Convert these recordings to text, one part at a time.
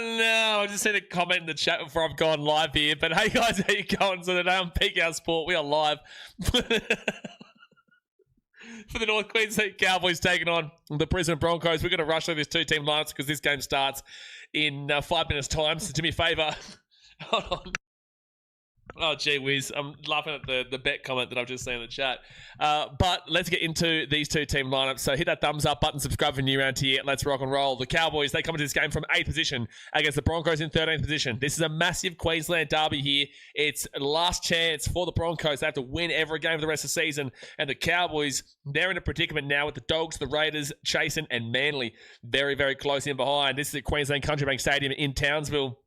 Oh, no. I just seen a comment in the chat before I've gone live here. But hey, guys, how you going? So today on BKRsport, we are live for the North Queensland Cowboys taking on the Brisbane Broncos. We're going to rush through this two-team lineups because this game starts in 5 minutes' time. So do me a favour. Hold on. Oh, gee whiz. I'm laughing at the bet comment that I've just seen in the chat. But let's get into these two-team lineups. So hit that thumbs up button, subscribe if you're new around here. Let's rock and roll. The Cowboys, they come into this game from 8th position against the Broncos in 13th position. This is a massive Queensland derby here. It's last chance for the Broncos. They have to win every game for the rest of the season. And the Cowboys, they're in a predicament now with the Dogs, the Raiders, Chasen, and Manly very, very close in behind. This is at Queensland Country Bank Stadium in Townsville.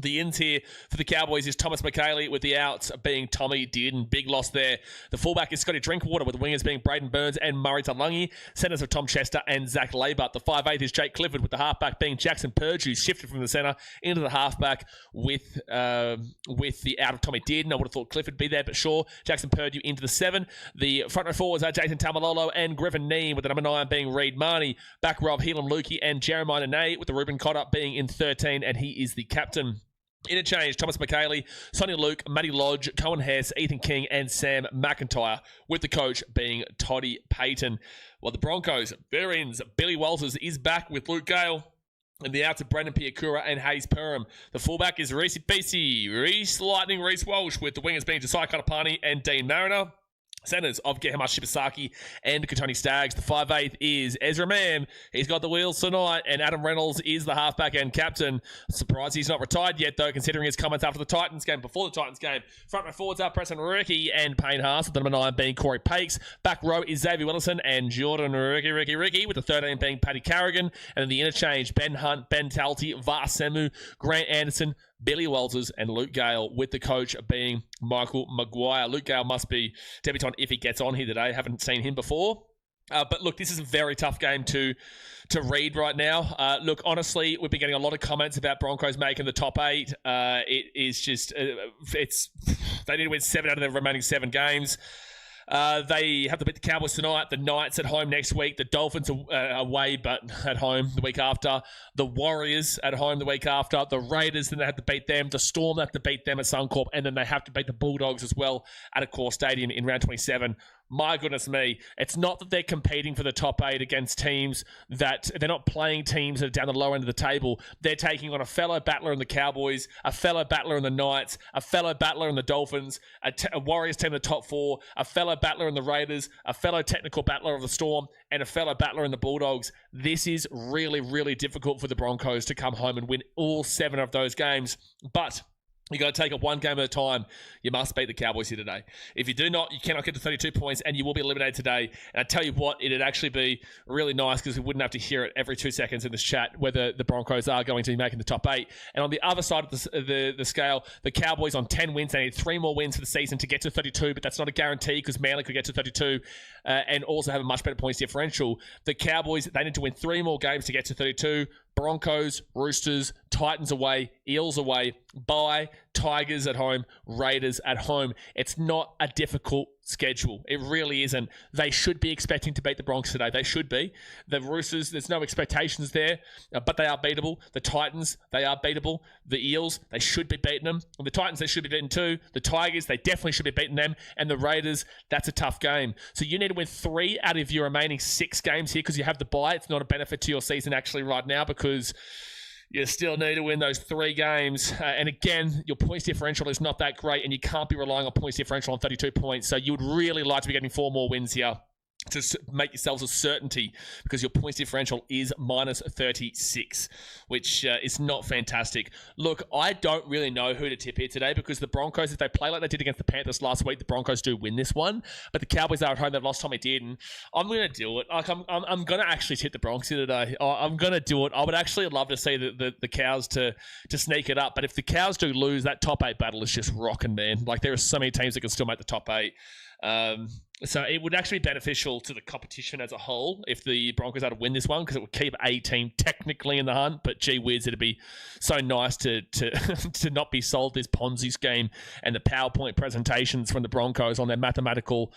The ins here for the Cowboys is Thomas McKaylee, with the outs being Tommy Dearden. Big loss there. The fullback is Scotty Drinkwater, with the wingers being Braden Burns and Murray Taulagi. Centers of Tom Chester and Zach Labour. The 5'8" is Jake Clifford, with the halfback being Jackson Purge, who's shifted from the center into the halfback with the out of Tommy Dearden. I would have thought Clifford would be there, but sure. Jackson Purge into the 7. The front row forwards are Jason Tamalolo and Griffin Neame, with the number 9 being Reid Marnie. Back row of Helam Lukey and Jeremiah Nene, with the Ruben Cotter being in 13, and he is the captain. Interchange, Thomas McKaylee, Sonny Luke, Matty Lodge, Cohen Hess, Ethan King, and Sam McIntyre, with the coach being Toddy Payton. Well, the Broncos, their ends, Billy Walters is back with Luke Gale, and the outs of Brendan Piakura and Hayes Perham. The fullback is Reese Beasy, Reese Lightning, Reese Walsh, with the wingers being Josiah Katapani and Dean Mariner. Centers of Gehama Shibasaki and Katoni Staggs. The 5'8" is Ezra Mann. He's got the wheels tonight, and Adam Reynolds is the halfback and captain. Surprised he's not retired yet, though, considering his comments after the Titans game, before the Titans game. Front row forwards are Preston Ricky and Payne Haas, with the number 9 being Corey Pakes. Back row is Xavier Willison and Jordan Ricky, with the 13 being Paddy Carrigan. And then the interchange, Ben Hunt, Ben Talty, Vas Semu, Grant Anderson, Billy Walters, and Luke Gale, with the coach being Michael Maguire. Luke Gale must be debutant if he gets on here today. Haven't seen him before. But look, this is a very tough game to read right now. Look, honestly, we've been getting a lot of comments about Broncos making the top 8. It is just, they need to win 7 out of their remaining 7 games. They have to beat the Cowboys tonight, the Knights at home next week, the Dolphins away but at home the week after, the Warriors at home the week after, the Raiders, then they have to beat them, the Storm have to beat them at Suncorp, and then they have to beat the Bulldogs as well at Accor Stadium in round 27. My goodness me, it's not that they're competing for the top 8 against teams that they're not playing teams that are down the lower end of the table. They're taking on a fellow battler in the Cowboys, a fellow battler in the Knights, a fellow battler in the Dolphins, a Warriors team in the top 4, a fellow battler in the Raiders, a fellow technical battler of the Storm, and a fellow battler in the Bulldogs. This is really, really difficult for the Broncos to come home and win all 7 of those games. But you got to take it one game at a time. You must beat the Cowboys here today. If you do not, you cannot get to 32 points, and you will be eliminated today. And I tell you what, it'd actually be really nice because we wouldn't have to hear it every 2 seconds in this chat whether the Broncos are going to be making the top 8. And on the other side of the scale, the Cowboys on 10 wins. They need 3 more wins for the season to get to 32, but that's not a guarantee because Manly could get to 32 and also have a much better points differential. The Cowboys, they need to win 3 more games to get to 32. Broncos, Roosters, Titans away, Eels away, bye, Tigers at home, Raiders at home. It's not a difficult schedule. It really isn't. They should be expecting to beat the Broncos today. They should be. The Roosters, there's no expectations there, but they are beatable. The Titans, they are beatable. The Eels, they should be beating them. And the Titans, they should be beaten too. The Tigers, they definitely should be beating them. And the Raiders, that's a tough game. So you need to win 3 out of your remaining 6 games here because you have the bye. It's not a benefit to your season actually right now because you still need to win those 3 games. And again, your points differential is not that great, and you can't be relying on points differential on 32 points. So you would really like to be getting 4 more wins here to make yourselves a certainty because your points differential is minus 36, which is not fantastic. Look, I don't really know who to tip here today because the Broncos, if they play like they did against the Panthers last week, the Broncos do win this one. But the Cowboys are at home. They've lost Tommy Dearden. I'm going to do it. Like I'm going to actually tip the Broncos here today. I'm going to do it. I would actually love to see the Cows to sneak it up. But if the Cows do lose, that top 8 battle is just rocking, man. Like there are so many teams that can still make the top 8. So it would actually be beneficial to the competition as a whole if the Broncos had to win this one, because it would keep a team technically in the hunt. But gee whiz, it'd be so nice to to not be sold this Ponzi scheme and the PowerPoint presentations from the Broncos on their mathematical,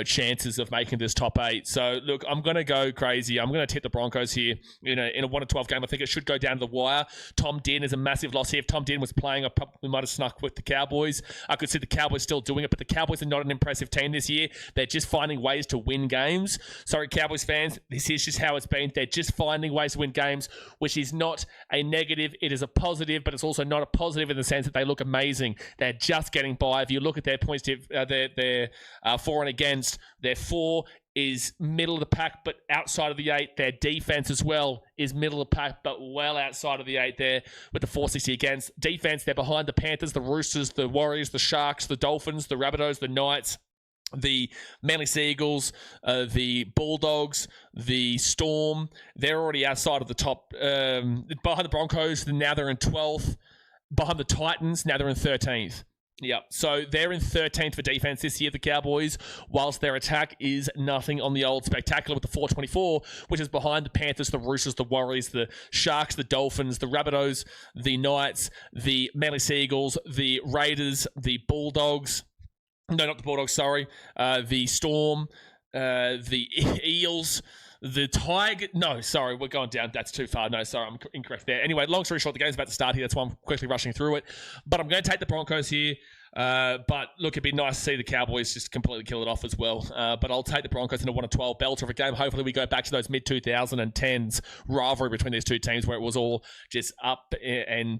chances of making this top 8. So look, I'm going to go crazy. I'm going to tip the Broncos here. In a 1-12 game, I think it should go down to the wire. Tom Dinn is a massive loss here. If Tom Dinn was playing, I probably might have snuck with the Cowboys. I could see the Cowboys still doing it, but the Cowboys are not an impressive team this year. They're just finding ways to win games. Sorry, Cowboys fans, this is just how it's been. They're just finding ways to win games, which is not a negative. It is a positive, but it's also not a positive in the sense that they look amazing. They're just getting by. If you look at their points, their for and against, their 4 is middle of the pack, but outside of the 8. Their defense as well is middle of the pack, but well outside of the 8 there with the 460 against. Defense, they're behind the Panthers, the Roosters, the Warriors, the Sharks, the Dolphins, the Rabbitohs, the Knights, the Manly Sea Eagles, the Bulldogs, the Storm. They're already outside of the top. Behind the Broncos, now they're in 12th. Behind the Titans, now they're in 13th. Yeah, so they're in 13th for defense this year, the Cowboys, whilst their attack is nothing on the old spectacular with the 424, which is behind the Panthers, the Roosters, the Warriors, the Sharks, the Dolphins, the Rabbitohs, the Knights, the Manly Sea Eagles, the Raiders, the Bulldogs. No, not the Bulldogs, sorry. The Storm, the Eels, the Tiger. No, sorry, we're going down. That's too far. No, sorry, I'm incorrect there. Anyway, long story short, the game's about to start here. That's why I'm quickly rushing through it. But I'm going to take the Broncos here. But look, it'd be nice to see the Cowboys just completely kill it off as well. But I'll take the Broncos in a 1-12 belter of a game. Hopefully we go back to those mid-2010s rivalry between these two teams where it was all just up and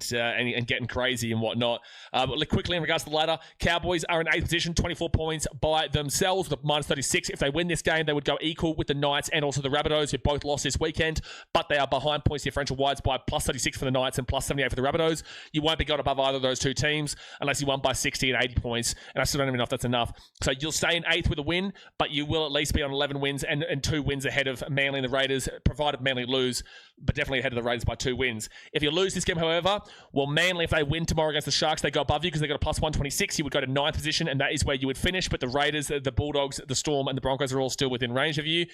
getting crazy and whatnot. But quickly in regards to the ladder, Cowboys are in 8th position, 24 points by themselves with a -36. If they win this game, they would go equal with the Knights and also the Rabbitohs, who both lost this weekend, but they are behind points differential-wise by +36 for the Knights and +78 for the Rabbitohs. You won't be going above either of those two teams unless you won by 60 and 80 points, and I still don't even know if that's enough. So you'll stay in 8th with a win, but you will at least be on 11 wins and 2 wins ahead of Manly and the Raiders, provided Manly lose, but definitely ahead of the Raiders by 2 wins. If you lose this game, however, well, Manly, if they win tomorrow against the Sharks, they go above you because they got a +126. You would go to 9th position, and that is where you would finish, but the Raiders, the Bulldogs, the Storm, and the Broncos are all still within range of you.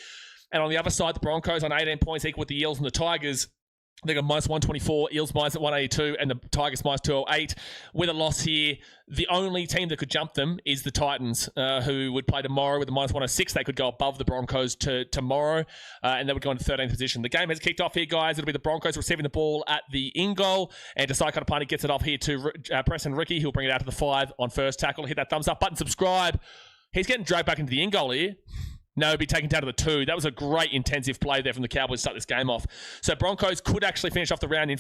And on the other side, the Broncos on 18 points equal with the Eels and the Tigers. They got -124, Eels -182, and the Tigers -208. With a loss here, the only team that could jump them is the Titans, who would play tomorrow with a -106. They could go above the Broncos tomorrow, and they would go into 13th position. The game has kicked off here, guys. It'll be the Broncos receiving the ball at the in-goal, and Desai Katapani gets it off here to Preston Ricky, who'll bring it out to the 5 on first tackle. Hit that thumbs up button, subscribe. He's getting dragged back into the in-goal here. No, it'd be taken down to the 2. That was a great intensive play there from the Cowboys to start this game off. So Broncos could actually finish off the round in...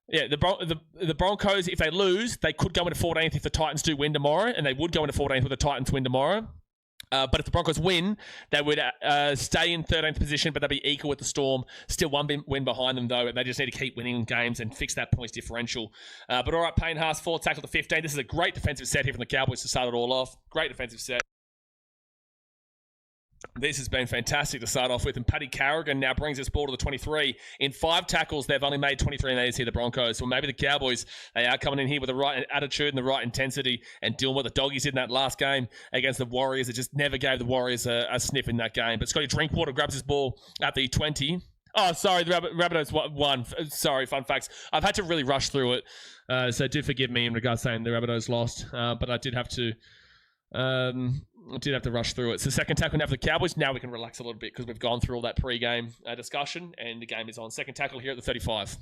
the Broncos, if they lose, they could go into 14th if the Titans do win tomorrow, and they would go into 14th if the Titans win tomorrow. But if the Broncos win, they would stay in 13th position, but they'll be equal with the Storm. Still one win behind them, though, and they just need to keep winning games and fix that points differential. But all right, Payne Haas, 4 tackle to 15. This is a great defensive set here from the Cowboys to start it all off. Great defensive set. This has been fantastic to start off with, and Paddy Carrigan now brings this ball to the 23. In 5 tackles, they've only made 23 and 80 here, the Broncos. Well, maybe the Cowboys, they are coming in here with the right attitude and the right intensity and doing what the Doggies did in that last game against the Warriors. It just never gave the Warriors a sniff in that game. But Scotty Drinkwater grabs his ball at the 20. Oh, sorry, the Rabbitohs won. Sorry, fun facts. I've had to really rush through it, so do forgive me in regards to saying the Rabbitohs lost, but I did have to... rush through it. So second tackle now for the Cowboys. Now we can relax a little bit because we've gone through all that pre-game discussion and the game is on. Second tackle here at the 35.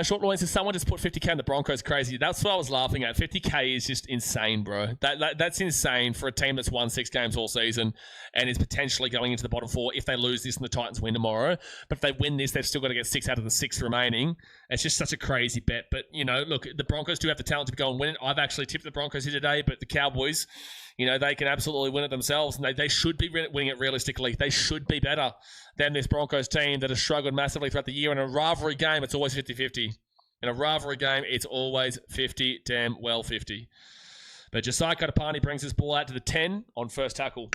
Short Loins says someone just put 50k on the Broncos. Crazy. That's what I was laughing at. 50k is just insane, bro. That's insane for a team that's won 6 games all season and is potentially going into the bottom 4 if they lose this and the Titans win tomorrow. But if they win this, they've still got to get 6 out of the 6 remaining. It's just such a crazy bet. But, look, the Broncos do have the talent to go and win it. I've actually tipped the Broncos here today, but the Cowboys, they can absolutely win it themselves, and they should be winning it realistically. They should be better than this Broncos team that has struggled massively throughout the year. In a rivalry game, it's always 50-50. In a rivalry game, it's always 50, damn well 50. But Josiah Katapani brings his ball out to the 10 on first tackle.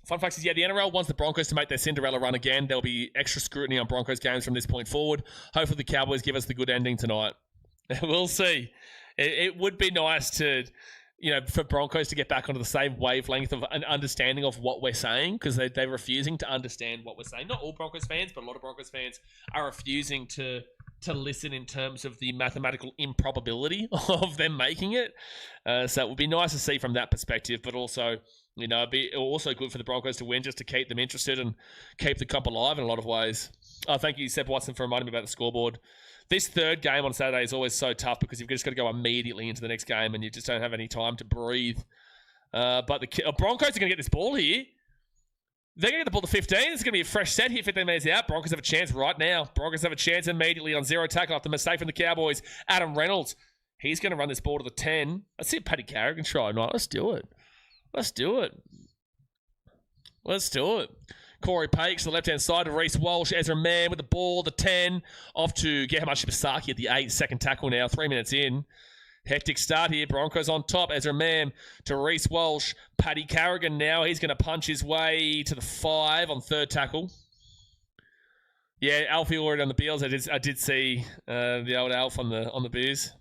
Fun fact is, the NRL wants the Broncos to make their Cinderella run again. There'll be extra scrutiny on Broncos games from this point forward. Hopefully the Cowboys give us the good ending tonight. We'll see. It would be nice to for Broncos to get back onto the same wavelength of an understanding of what we're saying, because they're refusing to understand what we're saying. Not all Broncos fans, but a lot of Broncos fans are refusing to listen in terms of the mathematical improbability of them making it. So it would be nice to see from that perspective, but also, it'd be also good for the Broncos to win, just to keep them interested and keep the comp alive in a lot of ways. Oh, thank you, Seb Watson, for reminding me about the scoreboard. This third game on Saturday is always so tough because you've just got to go immediately into the next game and you just don't have any time to breathe. But the Broncos are going to get this ball here. They're going to get the ball to 15. It's going to be a fresh set here, 15 metres out. Broncos have a chance right now. Broncos have a chance immediately on zero tackle after mistake from the Cowboys. Adam Reynolds, he's going to run this ball to the 10. Let's see if Paddy Carrigan try. No, let's do it. Let's do it. Let's do it. Corey Pakes to the left-hand side to Reece Walsh. Ezra Mann with the ball, the 10. Off to Gehamashi Basaki at the 8. Second tackle now, 3 minutes in. Hectic start here. Broncos on top. Ezra Mann to Reece Walsh. Paddy Carrigan now. He's going to punch his way to the 5 on third tackle. Yeah, Alfie already on the Beals. I did see the old Alf on the beers.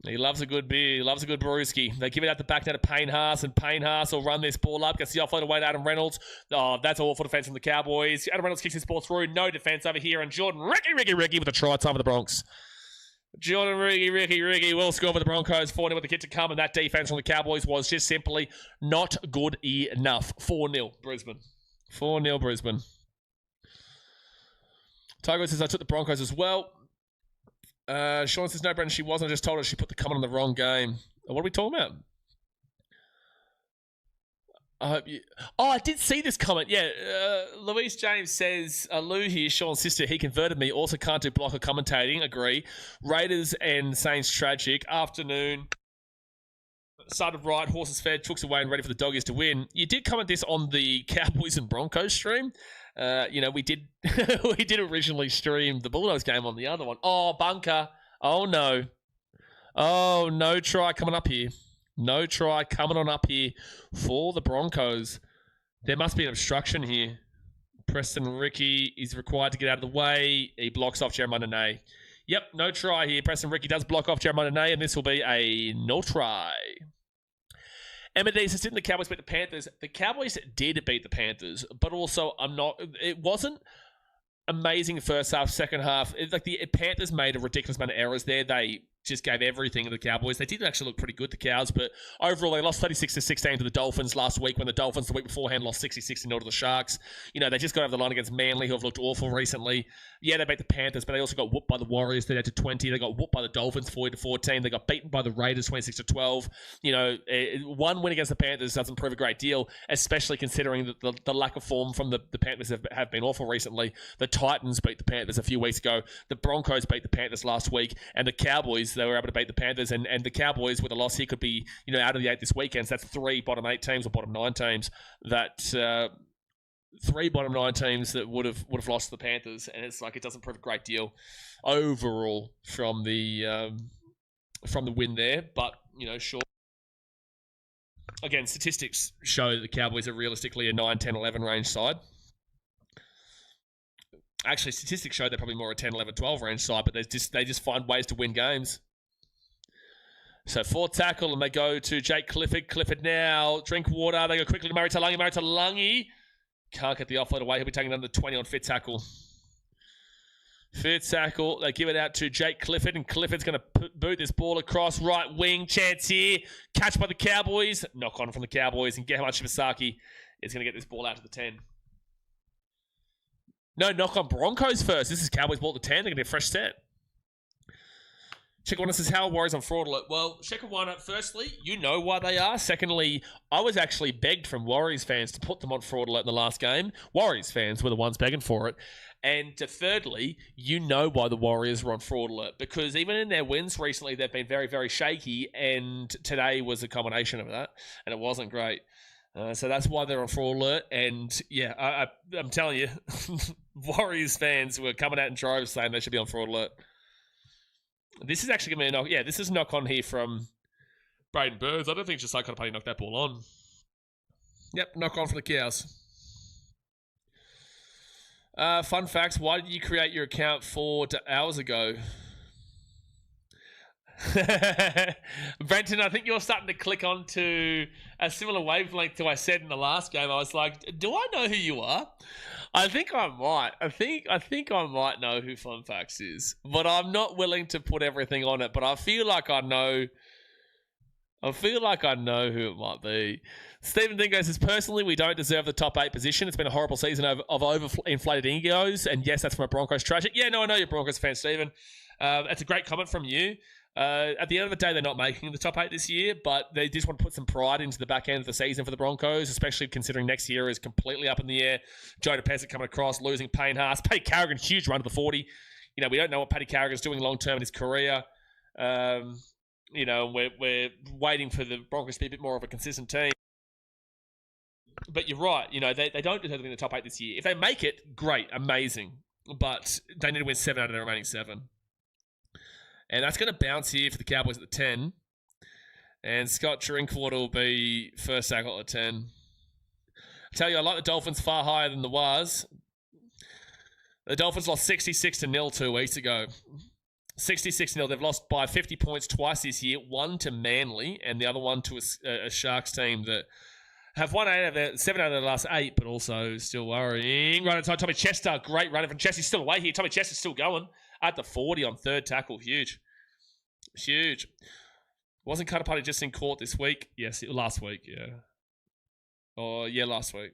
He loves a good beer. He loves a good brewski. They give it out the back now to Payne Haas, and Payne Haas will run this ball up. Gets the offload away to Adam Reynolds. Oh, that's awful defense from the Cowboys. Adam Reynolds kicks this ball through. No defense over here. And Jordan Ricky with a try time for the Bronx. Jordan Ricky will score for the Broncos. 4-0 with the kick to come, and that defense from the Cowboys was just simply not good enough. 4-0 Brisbane. 4-0 Brisbane. Tiger says, I took the Broncos as well. Sean says, no, Brendan, she wasn't. I just told her she put the comment on the wrong game. What are we talking about? I did see this comment. Yeah, Louise James says, Lou here, Sean's sister, he converted me. Also can't do blocker commentating. Agree. Raiders and Saints tragic. Afternoon. Started right, horses fed, chooks away and ready for the doggies to win. You did comment this on the Cowboys and Broncos stream. We did we did originally stream the Bulldogs game on the other one. Oh, bunker. Oh, no. Oh, no try coming up here. No try coming on up here for the Broncos. There must be an obstruction here. Preston Ricky is required to get out of the way. He blocks off Jeremiah Nene. Yep, no try here. Preston Ricky does block off Jeremiah Nene, and this will be a no try. Emma D says, didn't the Cowboys beat the Panthers? The Cowboys did beat the Panthers, but also it wasn't amazing first half, second half. The Panthers made a ridiculous amount of errors there. They just gave everything to the Cowboys. They did actually look pretty good, the Cows, but overall they lost 36-16 to the Dolphins last week, when the Dolphins the week beforehand lost 60-60 to the Sharks. They just got over the line against Manly, who have looked awful recently. Yeah, they beat the Panthers, but they also got whooped by the Warriors 38-20. They got whooped by the Dolphins 40-14. They got beaten by the Raiders 26-12. One win against the Panthers doesn't prove a great deal, especially considering that the lack of form from the Panthers have been awful recently. The Titans beat the Panthers a few weeks ago. The Broncos beat the Panthers last week, and the Cowboys, they were able to beat the Panthers, and the Cowboys with a loss here could be out of the 8 this weekend. So that's 3 bottom 8 teams or bottom 9 teams that 3 bottom 9 teams that would have lost to the Panthers, and it's like it doesn't prove a great deal overall from the win there. But sure. Again, statistics show that the Cowboys are realistically a 9, 10, 11 range side. Actually, statistics show they're probably more a 10, 11, 12 range side, but they just find ways to win games. So 4th tackle, and they go to Jake Clifford. Clifford now, drink water. They go quickly to Murray Talangi. Murray Talangi can't get the offload away. He'll be taking under 20 on 5th tackle. 5th tackle, they give it out to Jake Clifford, and Clifford's going to boot this ball across right wing. Chance here. Catch by the Cowboys. Knock on from the Cowboys, and Gehamashi Basaki is going to get this ball out to the 10. No, knock on Broncos first. This is Cowboys ball to 10. They're going to get a fresh set. Shekawana says, how are Warriors on fraud alert? Well, Shekawana, firstly, you know why they are. Secondly, I was actually begged from Warriors fans to put them on fraud alert in the last game. Warriors fans were the ones begging for it. And thirdly, you know why the Warriors were on fraud alert, because even in their wins recently, they've been very, very shaky, and today was a combination of that, and it wasn't great. So that's why they're on fraud alert. And yeah, I'm telling you, Warriors fans were coming out in droves saying they should be on fraud alert. This is actually going to be a knock. Yeah, this is a knock on here from Braden Burns. I don't think Josiah Kadapati knocked that ball on. Yep, knock on for the Cows. Fun facts. Why did you create your account 4 hours ago? Brenton, I think you're starting to click onto a similar wavelength to what I said in the last game. I was like, do I know who you are? I think I might. I think I might know who Fun Facts is, but I'm not willing to put everything on it. But I feel like I know. I feel like I know who it might be. Stephen Dingo says, personally, we don't deserve the top 8 position. It's been a horrible season of overinflated egos. And yes, that's from a Broncos tragic. Yeah, no, I know you're a Broncos fan, Stephen. That's a great comment from you. At the end of the day, they're not making the top 8 this year, but they just want to put some pride into the back end of the season for the Broncos, especially considering next year is completely up in the air. Jonah Pesek coming across, losing Payne Haas. Paddy Carrigan, huge run to the 40. You know, we don't know what Paddy Carrigan's doing long-term in his career. You know, we're waiting for the Broncos to be a bit more of a consistent team. But you're right. You know, they don't deserve to be in the top 8 this year. If they make it, great, amazing. But they need to win 7 out of their remaining 7. And that's going to bounce here for the Cowboys at the 10. And Scott Drinkwater will be first tackle at the 10. I tell you, I like the Dolphins far higher than the Waz. The Dolphins lost 66-0 2 weeks ago. 66-0. They've lost by 50 points twice this year. One to Manly and the other one to a Sharks team that have won 7 out of their last 8, but also still worrying. Right inside Tommy Chester. Great runner from Chester. He's still away here. Tommy Chester's still going at the 40 on third tackle. Huge. Huge. Wasn't Cutter just in court this week? Yes, last week, yeah. Oh, yeah, last week.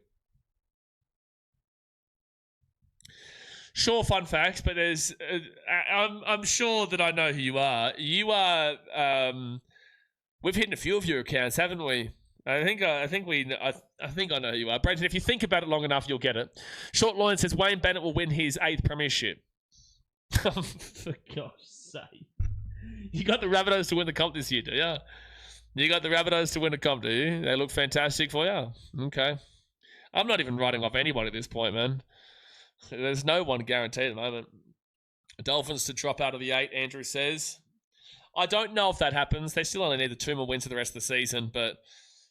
Sure, fun facts, but there's. I'm sure that I know who you are. You are. We've hidden a few of your accounts, haven't we? I think I know who you are, Brenton. If you think about it long enough, you'll get it. Short Loin says Wayne Bennett will win his 8th premiership. For God's sake, you got the Rabbitohs to win the comp this year, do you? You got the Rabbitohs to win the comp, do you? They look fantastic for you. Okay, I'm not even writing off anybody at this point, man. There's no one guaranteed at the moment. Dolphins to drop out of the 8, Andrew says. I don't know if that happens. They still only need the 2 more wins for the rest of the season, but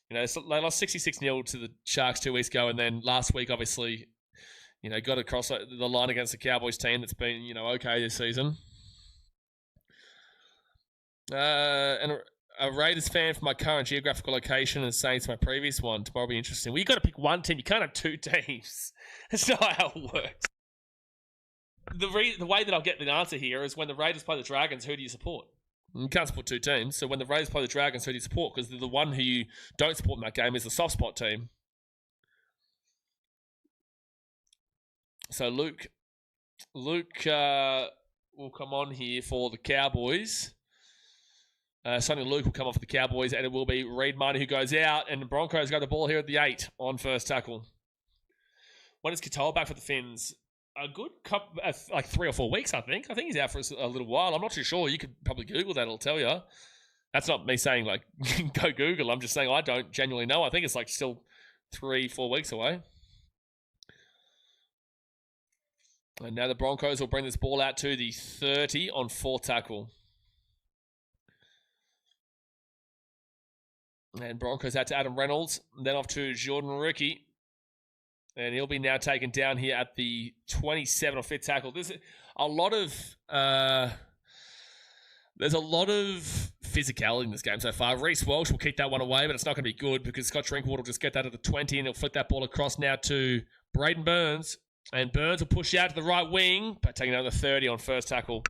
you know, they lost 66-0 to the Sharks 2 weeks ago, and then last week, obviously, you know, got across the line against the Cowboys team that's been, you know, okay this season. And a Raiders fan from my current geographical location and saying to my previous one, tomorrow will be interesting. Well, you got to pick one team. You can't have 2 teams. That's not how it works. The way that I'll get the answer here is when the Raiders play the Dragons, who do you support? You can't support 2 teams. So when the Raiders play the Dragons, who do you support? Because the one who you don't support in that game is the soft spot team. So Luke will come on here for the Cowboys. Sonny Luke will come off for the Cowboys, and it will be Reed Marnie who goes out, and the Broncos got the ball here at the 8 on first tackle. When is Katoa back for the Finns? A good couple, like 3 or 4 weeks, I think. I think he's out for a little while. I'm not too sure. You could probably Google that. It'll tell you. That's not me saying, like, go Google. I'm just saying I don't genuinely know. I think it's, like, still 3-4 weeks away. And now the Broncos will bring this ball out to the 30 on 4th tackle. And Broncos out to Adam Reynolds. Then off to Jordan Ricky. And he'll be now taken down here at the 27 or 5th tackle. There's a lot of physicality in this game so far. Reece Walsh will kick that one away, but it's not going to be good because Scott Drinkwater will just get that at the 20 and he'll flick that ball across now to Braden Burns. And Burns will push out to the right wing, but taking out the 30 on first tackle.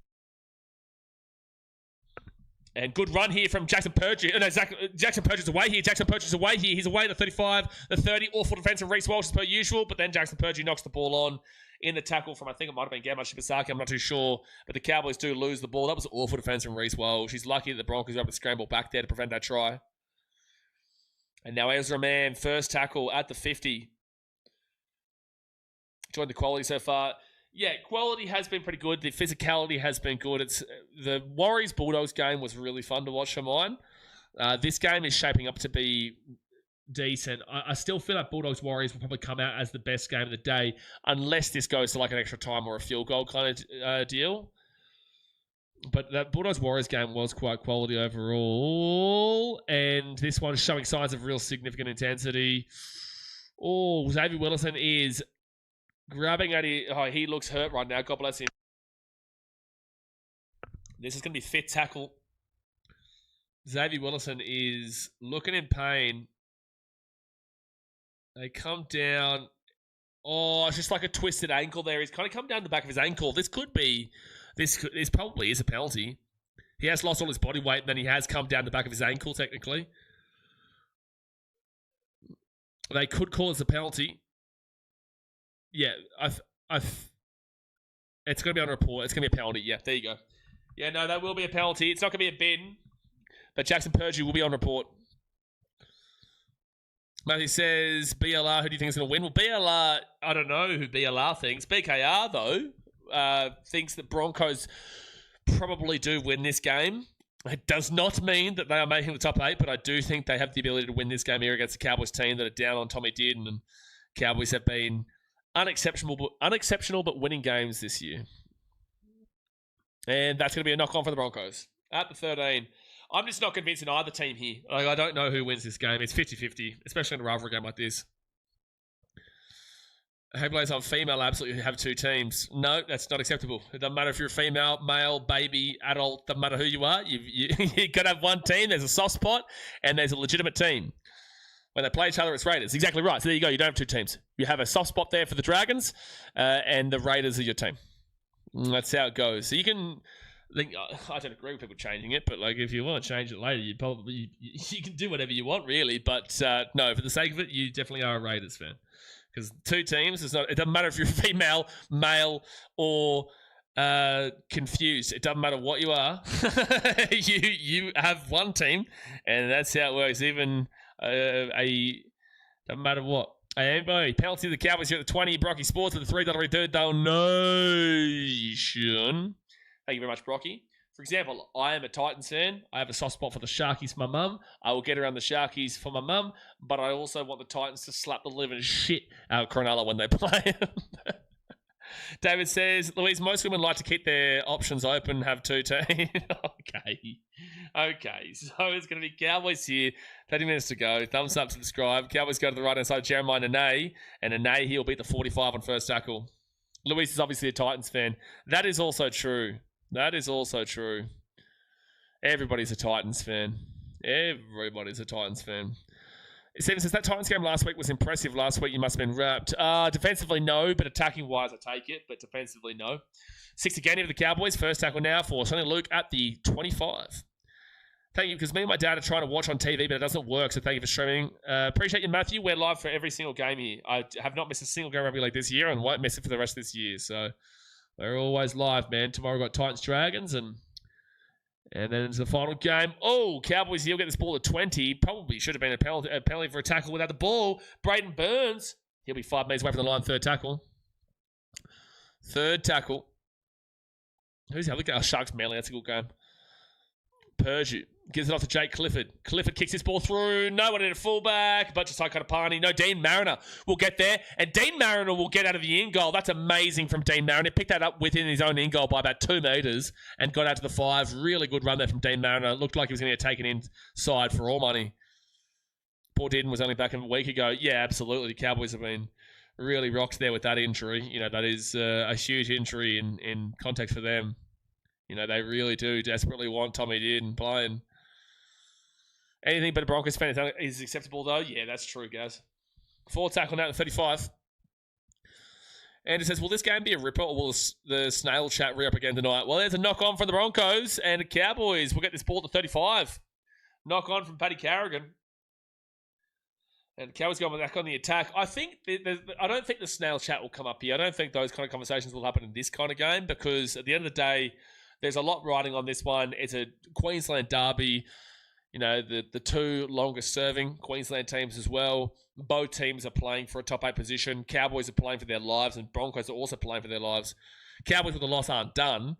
And good run here from Jackson Purchase. No, Jackson Purchase away here. He's away at the 35, the 30. Awful defense from Reece Walsh as per usual. But then Jackson Purchase knocks the ball on in the tackle from, I think it might have been Gamma Shibasaki. I'm not too sure. But the Cowboys do lose the ball. That was awful defense from Reece Walsh. He's lucky that the Broncos were able to scramble back there to prevent that try. And now Ezra Mann, first tackle at the 50. Joined the quality so far. Yeah, quality has been pretty good. The physicality has been good. It's the Warriors-Bulldogs game was really fun to watch for mine. This game is shaping up to be decent. I still feel like Bulldogs-Warriors will probably come out as the best game of the day unless this goes to like an extra time or a field goal kind of deal. But that Bulldogs-Warriors game was quite quality overall. And this one's showing signs of real significant intensity. Oh, Xavier Willison is grabbing at it. Oh, he looks hurt right now. God bless him. This is going to be 5th tackle Xavier Willison is looking in pain. They come down. Oh, it's just like a twisted ankle there. He's kind of come down the back of his ankle. This probably is a penalty. He has lost all his body weight, and then he has come down the back of his ankle, technically. They could call this a penalty. Yeah, it's going to be on a report. It's going to be a penalty. Yeah, there you go. Yeah, no, that will be a penalty. It's not going to be a bin, but Jackson Purdue will be on report. Matthew says, BLR, who do you think is going to win? Well, BLR, I don't know who BLR thinks. BKR, though, thinks that Broncos probably do win this game. It does not mean that they are making the top 8, but I do think they have the ability to win this game here against the Cowboys team that are down on Tommy Dearden, and Cowboys have been unexceptional but winning games this year. And that's going to be a knock-on for the Broncos. At the 13, I'm just not convinced in either team here. Like, I don't know who wins this game. It's 50-50, especially in a rivalry game like this. Hopefully, I'm female, absolutely have 2 teams. No, that's not acceptable. It doesn't matter if you're a female, male, baby, adult, doesn't matter who you are. You've got to have one team. There's a soft spot, and there's a legitimate team. When they play each other, it's Raiders. Exactly right. So there you go. You don't have 2 teams. You have a soft spot there for the Dragons, and the Raiders are your team. That's how it goes. So you can think, I don't agree with people changing it, but like if you want to change it later, you can do whatever you want, really. But no, for the sake of it, you definitely are a Raiders fan. Because 2 teams, it doesn't matter if you're female, male, or confused. It doesn't matter what you are. you have one team, and that's how it works. Even doesn't matter what. Anybody, penalty to the Cowboys here at the 20. Brocky Sports with a $3 third donation. Thank you very much, Brocky. For example, I am a Titans fan. I have a soft spot for the Sharkies for my mum. I will get around the Sharkies for my mum, but I also want the Titans to slap the living shit out of Cronulla when they play. David says, Louise, most women like to keep their options open, have 2 teams. Okay. So it's going to be Cowboys here. 30 minutes to go. Thumbs up, subscribe. Cowboys go to the right-hand side of Jeremiah Nene, and Nene, he'll beat the 45 on first tackle. Louise is obviously a Titans fan. That is also true. Everybody's a Titans fan. Steven says, that Titans game last week was impressive. Last week you must have been wrapped. Defensively, no, but attacking-wise, I take it. But defensively, no. 6 again for the Cowboys. First tackle now for Sonny Luke at the 25. Thank you, because me and my dad are trying to watch on TV, but it doesn't work, so thank you for streaming. Appreciate you, Matthew. We're live for every single game here. I have not missed a single game rugby league this year and won't miss it for the rest of this year. So we're always live, man. Tomorrow we've got Titans-Dragons, and then it's the final game. Oh, Cowboys, he'll get this ball at 20. Probably should have been a penalty for a tackle without the ball. Braden Burns, he'll be 5 metres away from the line. Third tackle. Who's the other guy? Sharks Manly. That's a good game. Purdue gives it off to Jake Clifford. Clifford kicks his ball through. No one in a fullback. But just like Katapani. No, Dean Mariner will get there. And Dean Mariner will get out of the in goal. That's amazing from Dean Mariner. Picked that up within his own in goal by about 2 metres and got out to the 5. Really good run there from Dean Mariner. Looked like he was going to get taken inside for all money. Poor Dearden was only back a week ago. Yeah, absolutely. The Cowboys have been really rocked there with that injury. You know, that is a huge injury in context for them. You know, they really do desperately want Tommy Dearden playing. Anything but a Broncos fan is acceptable, though. Yeah, that's true, guys. 4 tackle now at 35. And it says, will this game be a ripper or will the snail chat re-up again tonight? Well, there's a knock-on from the Broncos and the Cowboys. We'll get this ball to 35. Knock-on from Paddy Carrigan. And the Cowboys going back on the attack. I don't think the snail chat will come up here. I don't think those kind of conversations will happen in this kind of game because at the end of the day, there's a lot riding on this one. It's a Queensland derby. You know, the 2 longest serving Queensland teams as well. Both teams are playing for a top 8 position. Cowboys are playing for their lives and Broncos are also playing for their lives. Cowboys with a loss aren't done,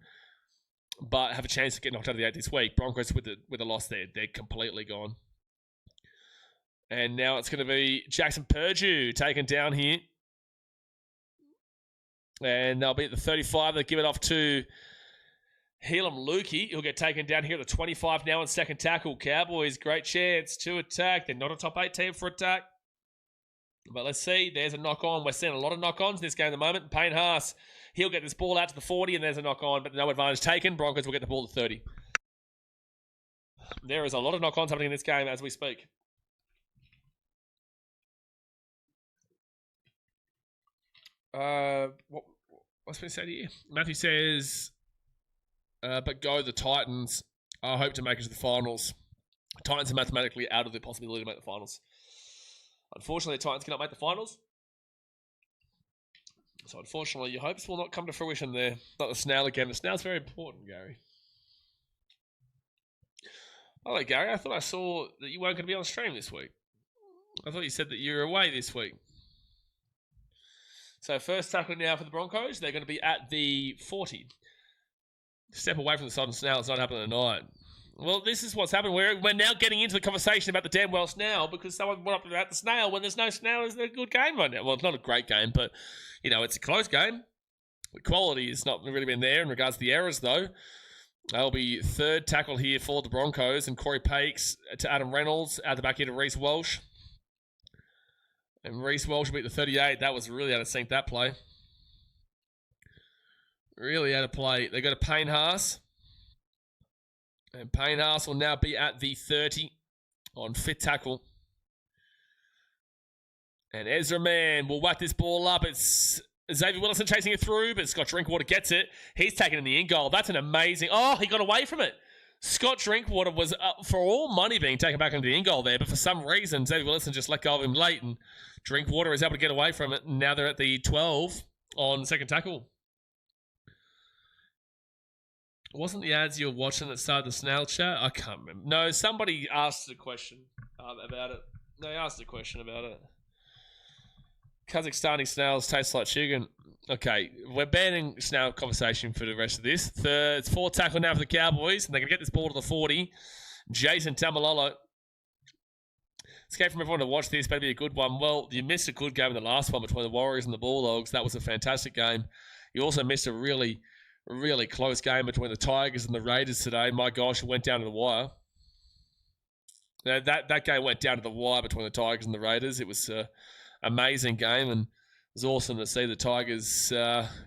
but have a chance to get knocked out of the 8 this week. Broncos with a loss there, they're completely gone. And now it's going to be Jackson Purdue taken down here. And they'll be at the 35. They'll give it off to Helam Lukey. He'll get taken down here at the 25 now on second tackle. Cowboys, great chance to attack. They're not a top 8 team for attack. But let's see. There's a knock-on. We're seeing a lot of knock-ons this game at the moment. Payne Haas, he'll get this ball out to the 40, and there's a knock-on, but no advantage taken. Broncos will get the ball to 30. There is a lot of knock-ons happening in this game as we speak. What's been said here? Matthew says, but go the Titans. I hope to make it to the finals. Titans are mathematically out of the possibility to make the finals. Unfortunately, the Titans cannot make the finals. So unfortunately, your hopes will not come to fruition there. Not the Snail again. The Snail's very important, Gary. Hello, Gary. I thought I saw that you weren't going to be on stream this week. I thought you said that you were away this week. So first tackle now for the Broncos. They're going to be at the 40. Step away from the Southern Snail. It's not happening tonight. Well, this is what's happened. We're now getting into the conversation about the damn well snail because someone went up about the snail when there's no snail. It's a good game right now. Well, it's not a great game, but, you know, it's a close game. The quality has not really been there in regards to the errors, though. That'll be third tackle here for the Broncos, and Corey Pakes to Adam Reynolds, out the back here to Reece Walsh. And Reece Walsh beat the 38. That was really out of sync, that play. Really out of play. They go to Payne Haas. And Payne Haas will now be at the 30 on fifth tackle. And Ezra Mann will whack this ball up. It's Xavier Willison chasing it through, but Scott Drinkwater gets it. He's taken in the in goal. That's an amazing... Oh, he got away from it. Scott Drinkwater was, for all money, being taken back into the in goal there, but for some reason, Xavier Willison just let go of him late, and Drinkwater is able to get away from it, and now they're at the 12 on second tackle. Wasn't the ads you were watching that started the snail chat? I can't remember. No, somebody asked a question about it. They asked a question about it. Kazakhstani snails taste like chicken. Okay, we're banning snail conversation for the rest of this. It's fourth tackle now for the Cowboys, and they're going to get this ball to the 40. Jason Tamalolo. Escape from everyone to watch this. Better be a good one. Well, you missed a good game in the last one between the Warriors and the Bulldogs. That was a fantastic game. You also missed a really close game between the Tigers and the Raiders today. My gosh, it went down to the wire. Now, that game went down to the wire between the Tigers and the Raiders. It was an amazing game, and it was awesome to see the Tigers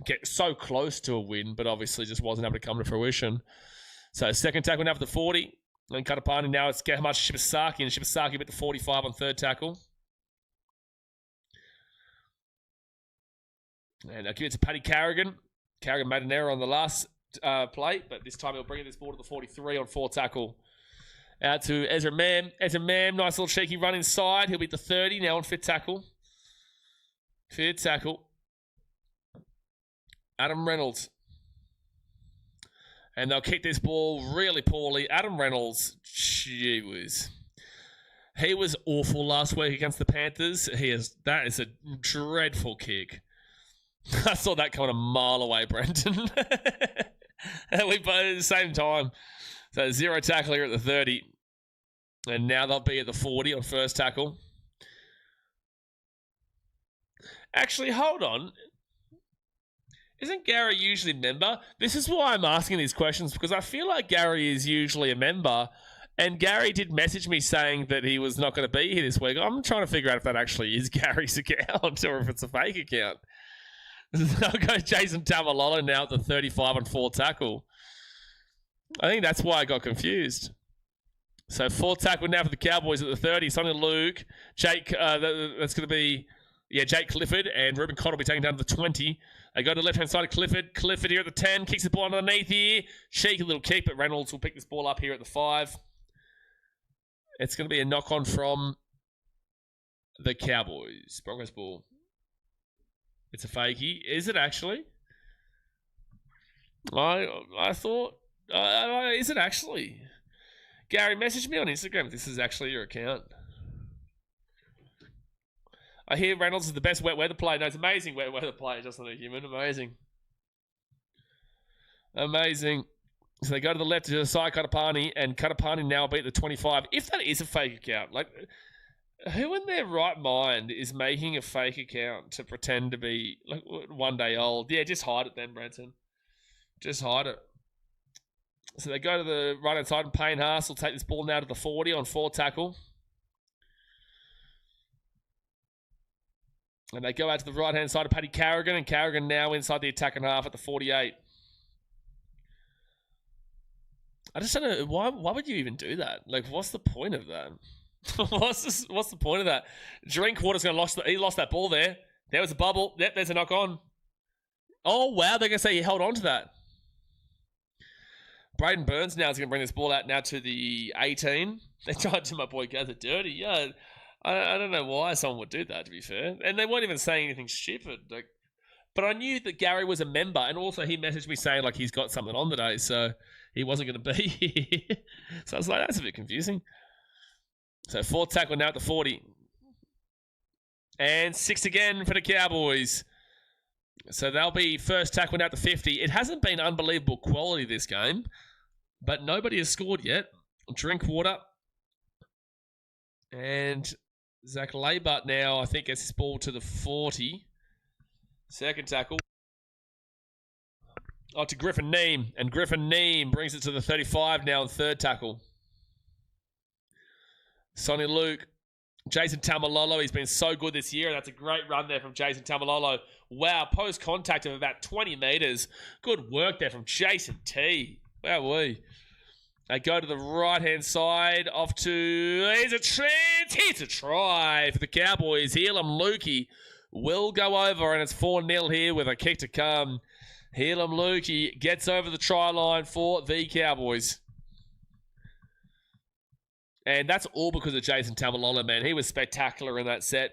get so close to a win, but obviously just wasn't able to come to fruition. So second tackle now for the 40. And Katapani now it's Gehamachi Shibasaki, and Shibasaki bit the 45 on third tackle. And I'll give it to Paddy Carrigan. Carrigan made an error on the last play, but this time he'll bring this ball to the 43 on fourth tackle. Out to Ezra Mam. Ezra Mam, nice little cheeky run inside. He'll be at the 30 now on fifth tackle. Fifth tackle. Adam Reynolds. And they'll kick this ball really poorly. Adam Reynolds, he was awful last week against the Panthers. That is a dreadful kick. I saw that coming a mile away, Brenton. And we both at the same time. So zero tackle here at the 30. And now they'll be at the 40 on first tackle. Actually, hold on. Isn't Gary usually a member? This is why I'm asking these questions, because I feel like Gary is usually a member. And Gary did message me saying that he was not going to be here this week. I'm trying to figure out if that actually is Gary's account or if it's a fake account. I'll go Jason Tamalolo now at the 35 on fourth tackle. I think that's why I got confused. So fourth tackle now for the Cowboys at the 30. Sonny Luke. Jake, that's going to be, Jake Clifford. And Ruben Cott will be taken down to the 20. They go to the left-hand side of Clifford. Clifford here at the 10. Kicks the ball underneath here. Cheeky little kick, but Reynolds will pick this ball up here at the 5. It's going to be a knock-on from the Cowboys. Broncos ball. It's a fakie. Is it actually? I thought... is it actually? Gary, message me on Instagram if this is actually your account. I hear Reynolds is the best wet weather player. No, it's amazing wet weather player, just not a human. Amazing. Amazing. So they go to the left to the side, Katapani, and Katapani now beat the 25. If that is a fake account, like, who in their right mind is making a fake account to pretend to be like 1 day old? Yeah, just hide it then, Branson. Just hide it. So they go to the right-hand side, and Payne Haas will take this ball now to the 40 on fourth tackle. And they go out to the right-hand side of Paddy Carrigan, and Carrigan now inside the attacking half at the 48. I just don't know why would you even do that? Like, what's the point of that? What's the point of that? Drinkwater's going to he lost that ball there. There was a bubble. Yep, there's a knock on. Oh, wow, they're going to say he held on to that. Braden Burns now is going to bring this ball out now to the 18. They tried to my boy Gather dirty. Yeah, I don't know why someone would do that, to be fair. And they weren't even saying anything stupid. Like, but I knew that Gary was a member, and also he messaged me saying like he's got something on today, so he wasn't going to be here. So I was like, that's a bit confusing. So 4th tackle now at the 40. And 6 again for the Cowboys. So they'll be first tackle now at the 50. It hasn't been unbelievable quality this game, but nobody has scored yet. Drinkwater. And Zach Laybutt now, I think, gets his ball to the 40. Second tackle. Oh, to Griffin Neem. And Griffin Neem brings it to the 35 now on 3rd tackle. Sonny Luke. Jason Tamalolo, he's been so good this year. That's a great run there from Jason Tamalolo. Wow, post-contact of about 20 metres. Good work there from Jason T. Wowee. They go to the right-hand side, off to... Here's a chance! Here's a try for the Cowboys. Helam Lukey will go over, and it's 4-0 here with a kick to come. Helam Lukey gets over the try line for the Cowboys. And that's all because of Jason Tamalolo, man. He was spectacular in that set.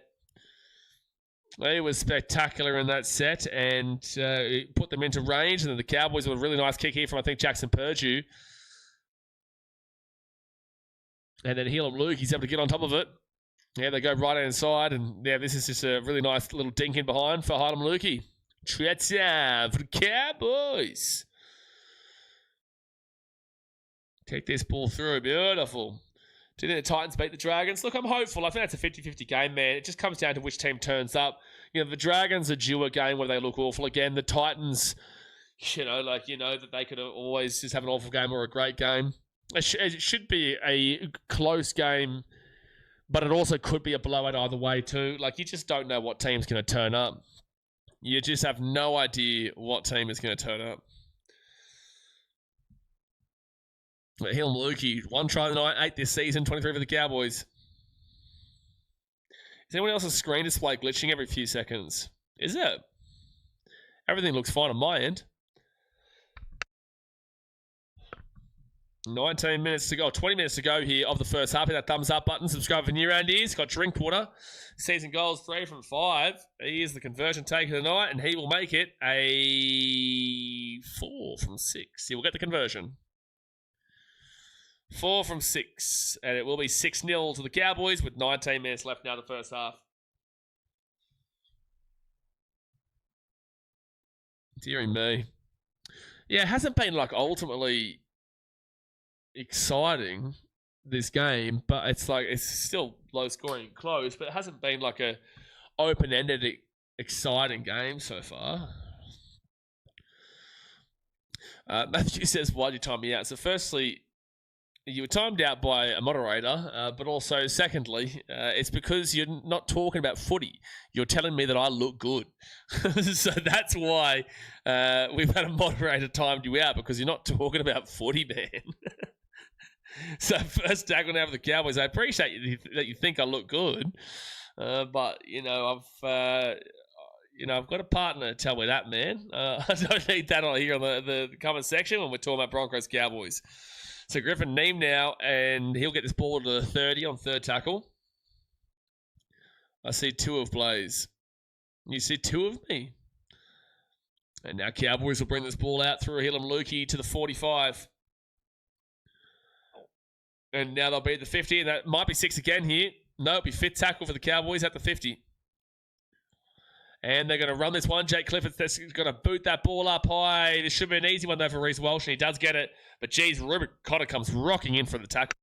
He was spectacular in that set and put them into range. And then the Cowboys with a really nice kick here from, I think, Jackson Purdue. And then Helam Luke, he's able to get on top of it. Yeah, they go right inside. And, yeah, this is just a really nice little dink in behind for Helam Lukey. Tretza for the Cowboys. Take this ball through. Beautiful. Do you think the Titans beat the Dragons? Look, I'm hopeful. I think that's a 50-50 game, man. It just comes down to which team turns up. You know, the Dragons are due a game where they look awful again. The Titans, that they could always just have an awful game or a great game. It should be a close game, but it also could be a blowout either way too. Like, you just don't know what team's going to turn up. You just have no idea what team is going to turn up. Helam Lukey, 1 try tonight, 8 this season, 23 for the Cowboys. Is anyone else's screen display glitching every few seconds? Is it? Everything looks fine on my end. 19 minutes to go, 20 minutes to go here of the first half. Hit that thumbs up button. Subscribe for new round ears. Got Drinkwater. Season goals 3 from 5. He is the conversion taker tonight, and he will make it a 4 from 6. He will get the conversion. 4 from 6. And it will be 6-0 to the Cowboys with 19 minutes left now in the first half. Dearie me. Yeah, it hasn't been like ultimately exciting, this game, but it's still low scoring and close, but it hasn't been like a open-ended exciting game so far. Matthew says, why'd you time me out? So firstly, you were timed out by a moderator, but also secondly, it's because you're not talking about footy. You're telling me that I look good. So that's why we've had a moderator timed you out, because you're not talking about footy, man. So first tackle now for the Cowboys. I appreciate that you think I look good, but I've got a partner to tell me that, man. I don't need that on here on the comment section when we're talking about Broncos Cowboys. So Griffin Neem now, and he'll get this ball to the 30 on third tackle. I see 2 of Blaze. You see 2 of me. And now Cowboys will bring this ball out through Helam Lukey to the 45. And now they'll be at the 50, and that might be 6 again here. No, it'll be 5th tackle for the Cowboys at the 50. And they're going to run this one. Jake Clifford's going to boot that ball up high. This should be an easy one, though, for Reece Walsh, and he does get it. But, geez, Ruben Cotter comes rocking in for the tackle.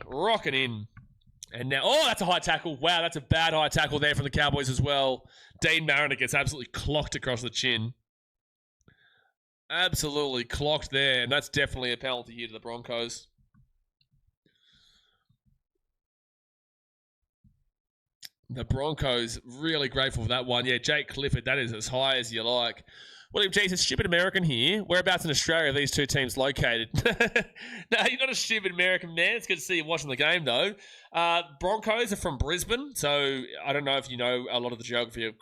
Rocking in. And now, oh, that's a high tackle. Wow, that's a bad high tackle there from the Cowboys as well. Dean Mariner gets absolutely clocked across the chin. Absolutely clocked there, and that's definitely a penalty here to the Broncos. The Broncos really grateful for that one. Yeah, Jake Clifford, that is as high as you like. William G says, stupid American here. Whereabouts in Australia are these two teams located? No, you're not a stupid American, man. It's good to see you watching the game, though. Broncos are from Brisbane, so I don't know if you know a lot of the geography of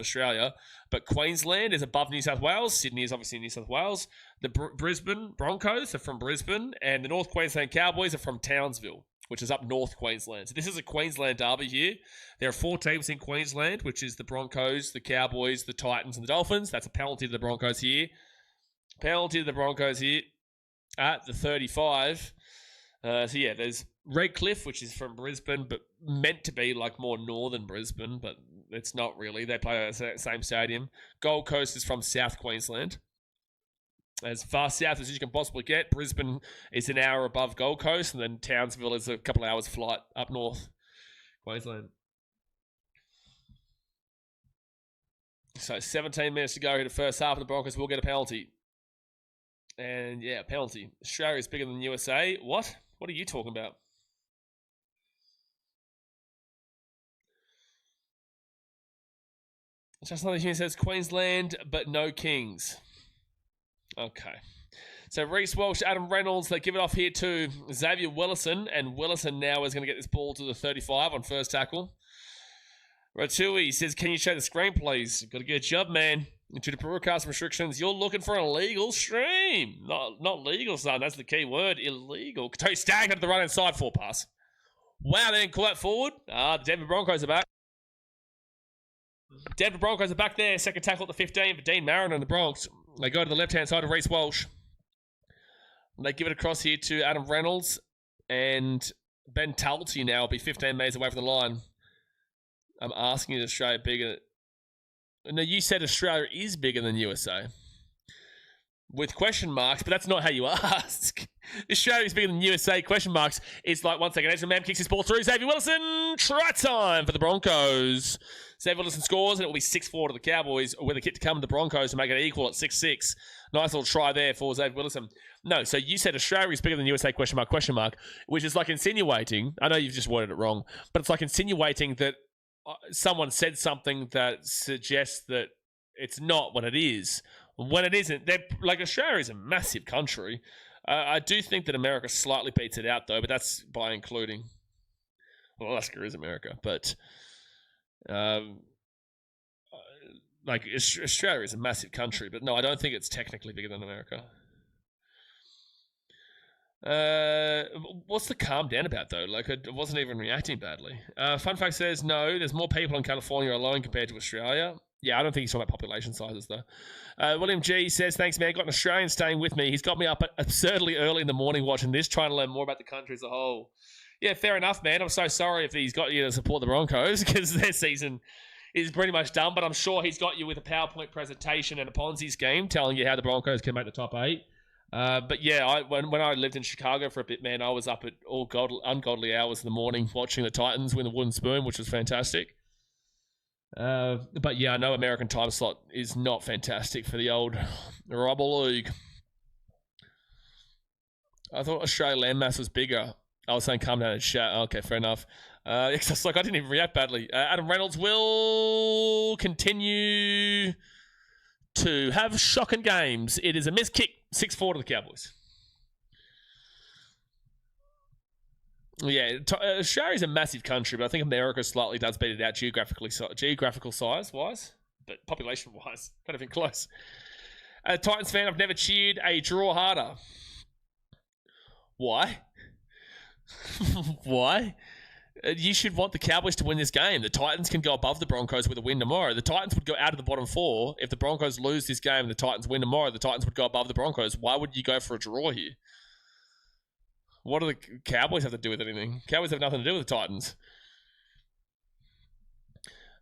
Australia, but Queensland is above New South Wales. Sydney is obviously New South Wales. The Brisbane Broncos are from Brisbane, and the North Queensland Cowboys are from Townsville, which is up North Queensland. So this is a Queensland derby here. There are 4 teams in Queensland, which is the Broncos, the Cowboys, the Titans, and the Dolphins. That's a penalty to the Broncos here. Penalty to the Broncos here at the 35. So yeah, there's Redcliffe, which is from Brisbane, but meant to be like more northern Brisbane, but it's not really. They play at the same stadium. Gold Coast is from South Queensland. As far south as you can possibly get. Brisbane is an hour above Gold Coast, and then Townsville is a couple of hours flight up north Queensland. So 17 minutes to go in the first half, and the Broncos will get a penalty. And yeah, penalty. Australia is bigger than the USA. What? What are you talking about? Just another human says Queensland, but no Kings. Okay. So Reece Walsh, Adam Reynolds, they give it off here to Xavier Willison, and Willison now is going to get this ball to the 35 on first tackle. Ratui says, can you show the screen, please? Got to get a job, man. Due to broadcast restrictions, you're looking for an illegal stream. Not legal, son. That's the key word. Illegal. Toe Stag at the right-hand side, 4 pass. Wow, they didn't call that forward. The Denver Broncos are back. Denver Broncos are back there. Second tackle at the 15 for Dean Marron and the Bronx. They go to the left-hand side of Reece Walsh. They give it across here to Adam Reynolds. And Ben Talty now will be 15 metres away from the line. I'm asking you, Australia bigger? No, you said Australia is bigger than USA. With question marks, but that's not how you ask. Australia is bigger than USA, question marks. It's like, 1 second, Ezra Mam kicks his ball through. Xavier Willison, try time for the Broncos. Xavier Willison scores, and it will be 6-4 to the Cowboys, with a kick to come to the Broncos to make it equal at 6-6. Nice little try there for Xavier Willison. No, so you said Australia is bigger than USA, question mark, which is like insinuating, I know you've just worded it wrong, but it's like insinuating that someone said something that suggests that it's not what it is. When it isn't, they're like, Australia is a massive country. I do think that America slightly beats it out, though, but that's by including. Well, Alaska is America, but like Australia is a massive country. But no, I don't think it's technically bigger than America. What's the calm down about, though? Like, it wasn't even reacting badly. Fun fact says, no, there's more people in California alone compared to Australia. Yeah, I don't think he's talking about population sizes, though. William G says, thanks, man. Got an Australian staying with me. He's got me up absurdly early in the morning watching this, trying to learn more about the country as a whole. Yeah, fair enough, man. I'm so sorry if he's got you to support the Broncos, because their season is pretty much done, but I'm sure he's got you with a PowerPoint presentation and a Ponzi scheme telling you how the Broncos can make the top 8. But yeah, when I lived in Chicago for a bit, man, I was up at all ungodly hours in the morning watching the Titans win the wooden spoon, which was fantastic. But yeah, I know American time slot is not fantastic for the old Rubber League. I thought Australia landmass was bigger. I was saying calm down and chat. Okay, fair enough. It's like I didn't even react badly. Adam Reynolds will continue to have shocking games. It is a missed kick. 6-4 to the Cowboys. Yeah, Australia is a massive country, but I think America slightly does beat it out geographical size-wise, but population-wise, not even close. Titans fan, I've never cheered a draw harder. Why? Why? You should want the Cowboys to win this game. The Titans can go above the Broncos with a win tomorrow. The Titans would go out of the bottom 4. If the Broncos lose this game and the Titans win tomorrow, the Titans would go above the Broncos. Why would you go for a draw here? What do the Cowboys have to do with anything? Cowboys have nothing to do with the Titans.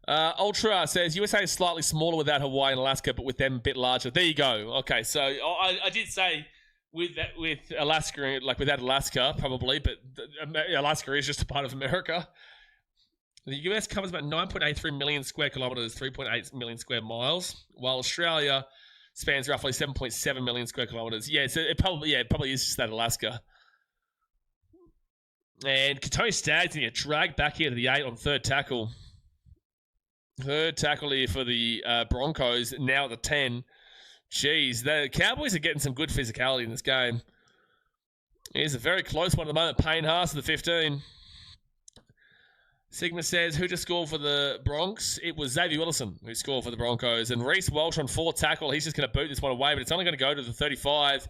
Ultra says, USA is slightly smaller without Hawaii and Alaska, but with them a bit larger. There you go. Okay, so I did say with Alaska, like without Alaska, probably, but Alaska is just a part of America. The US covers about 9.83 million square kilometres, 3.8 million square miles, while Australia spans roughly 7.7 million square kilometres. Yeah, so it probably is just that Alaska. And Katoni Staggs going to get dragged back here to the 8 on third tackle. Third tackle here for the Broncos, now at the 10. Jeez, the Cowboys are getting some good physicality in this game. Here's a very close one at the moment. Payne Haas to the 15. Sigma says, who just scored for the Bronx? It was Xavier Willison who scored for the Broncos. And Reece Welch on 4 tackle. He's just going to boot this one away, but it's only going to go to the 35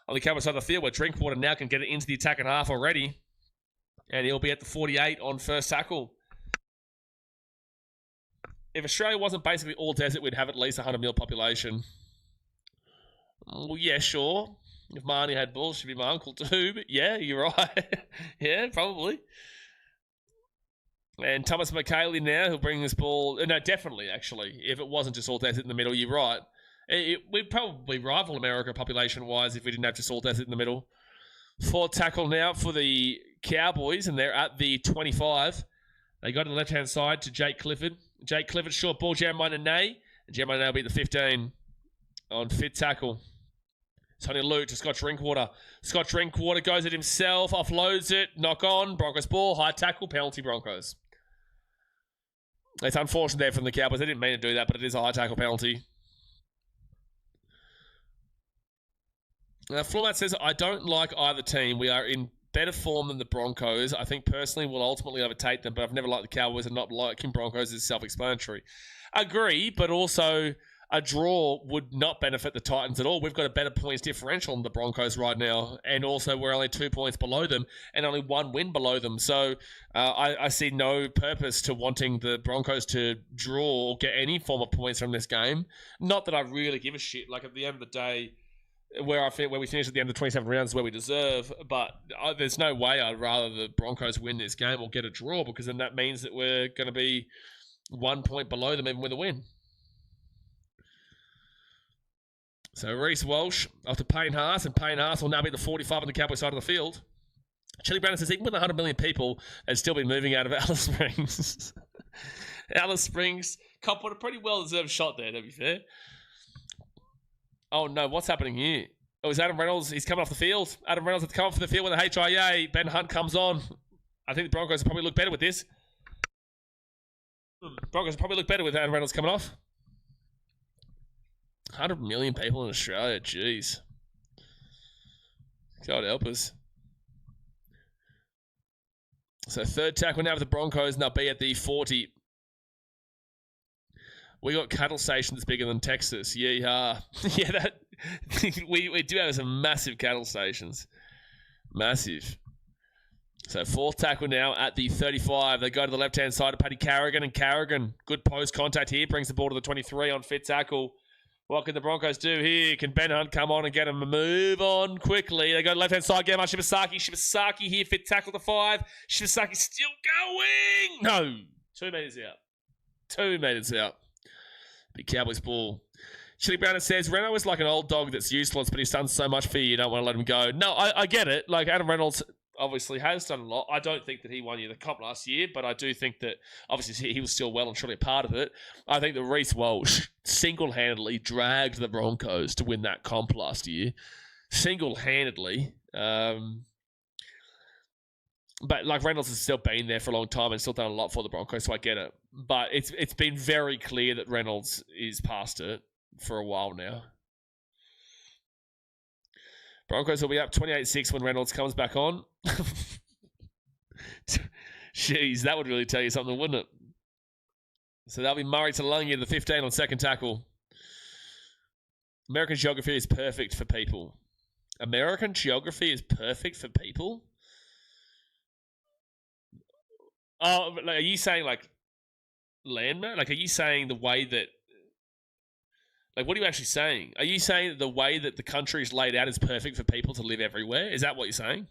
on the Cowboys side of the field, where Drinkwater now can get it into the attacking half already. And he'll be at the 48 on first tackle. If Australia wasn't basically all desert, we'd have at least 100 mil population. Well, yeah, sure. If Marnie had balls, she'd be my uncle too. But yeah, you're right. Yeah, probably. And Thomas McKaylee now, who'll bring this ball. No, definitely, actually. If it wasn't just all desert in the middle, you're right. We'd probably rival America population-wise if we didn't have just all desert in the middle. 4 tackle now for the Cowboys, and they're at the 25. They go to the left-hand side to Jake Clifford. Jake Clifford, short ball, Jeremiah Nene. And Jeremiah Nene will be at the 15 on fit tackle. Tony Luke to Scott Drinkwater. Scott Drinkwater goes at himself, offloads it, knock on, Broncos ball, high tackle, penalty Broncos. It's unfortunate there from the Cowboys. They didn't mean to do that, but it is a high tackle penalty. Floormat says, I don't like either team. We are in better form than the Broncos. I think personally we'll ultimately overtake them, but I've never liked the Cowboys, and not liking Broncos is self-explanatory. Agree, but also a draw would not benefit the Titans at all. We've got a better points differential than the Broncos right now, and also we're only 2 points below them and only 1 win below them. So I see no purpose to wanting the Broncos to draw or get any form of points from this game. Not that I really give a shit. Like, at the end of the day, where we finish at the end of the 27 rounds is where we deserve, but there's no way I'd rather the Broncos win this game or get a draw, because then that means that we're going to be 1 point below them even with a win. So Reece Walsh off to Payne Haas, and Payne Haas will now be the 45 on the Cowboy side of the field. Chili Brandon says, even with 100 million people, they've still been moving out of Alice Springs. Alice Springs, cop with a pretty well-deserved shot there, to be fair. Oh no, what's happening here? Oh, is Adam Reynolds? He's coming off the field. Adam Reynolds has to come off the field with a HIA. Ben Hunt comes on. I think the Broncos will probably look better with this. Broncos will probably look better with Adam Reynolds coming off. 100 million people in Australia, jeez. God help us. So third tackle now with the Broncos, and they'll be at the 40. We got cattle stations bigger than Texas. Yeah, yeah. That we do have some massive cattle stations, massive. So fourth tackle now at the 35. They go to the left hand side of Paddy Carrigan, and Carrigan, good post contact here, brings the ball to the 23 on fit tackle. What can the Broncos do here? Can Ben Hunt come on and get him a move on quickly? They go to left-hand side, get him Shibasaki. Shibasaki here, fit tackle to 5. Shibasaki still going. No. 2 metres out. 2 metres out. Big Cowboys ball. Chili Browner says, Reno is like an old dog that's useless, but he's done so much for you, you don't want to let him go. No, I get it. Like, Adam Reynolds obviously has done a lot. I don't think that he won you the comp last year, but I do think that obviously he was still well and truly a part of it. I think that Reece Walsh single-handedly dragged the Broncos to win that comp last year. Single-handedly. But like, Reynolds has still been there for a long time and still done a lot for the Broncos, so I get it. But it's been very clear that Reynolds is past it for a while now. Broncos will be up 28-6 when Reynolds comes back on. Jeez, that would really tell you something, wouldn't it? So that'll be Murray Talangi at the 15 on second tackle. American geography is perfect for people. American geography is perfect for people? Oh, like, are you saying, like, landmass? Like, are you saying the way that... Like, what are you actually saying? Are you saying that the way that the country is laid out is perfect for people to live everywhere? Is that what you're saying?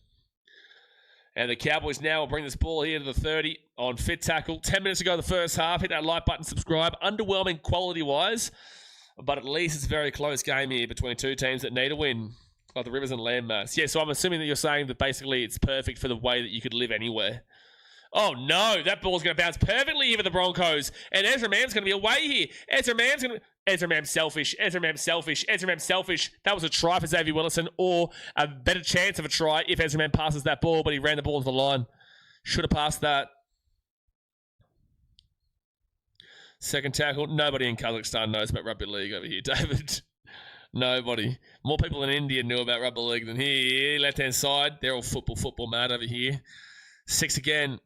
And the Cowboys now will bring this ball here to the 30 on fit tackle. 10 minutes ago, the first half. Hit that like button, subscribe. Underwhelming quality-wise, but at least it's a very close game here between two teams that need a win, like the Rivers and Landmass. Yeah, so I'm assuming that you're saying that basically it's perfect for the way that you could live anywhere. Oh, no, that ball's going to bounce perfectly here for the Broncos. And Ezra Mam's going to be away here. Ezra Mam's selfish. Ezra Mam's selfish. Ezra Mam's selfish. That was a try for Xavier Willison, or a better chance of a try if Ezra Mam passes that ball, but he ran the ball into the line. Should have passed that. Second tackle. Nobody in Kazakhstan knows about rugby league over here, David. Nobody. More people in India knew about rugby league than here. Left-hand side, they're all football mad over here. 6 again,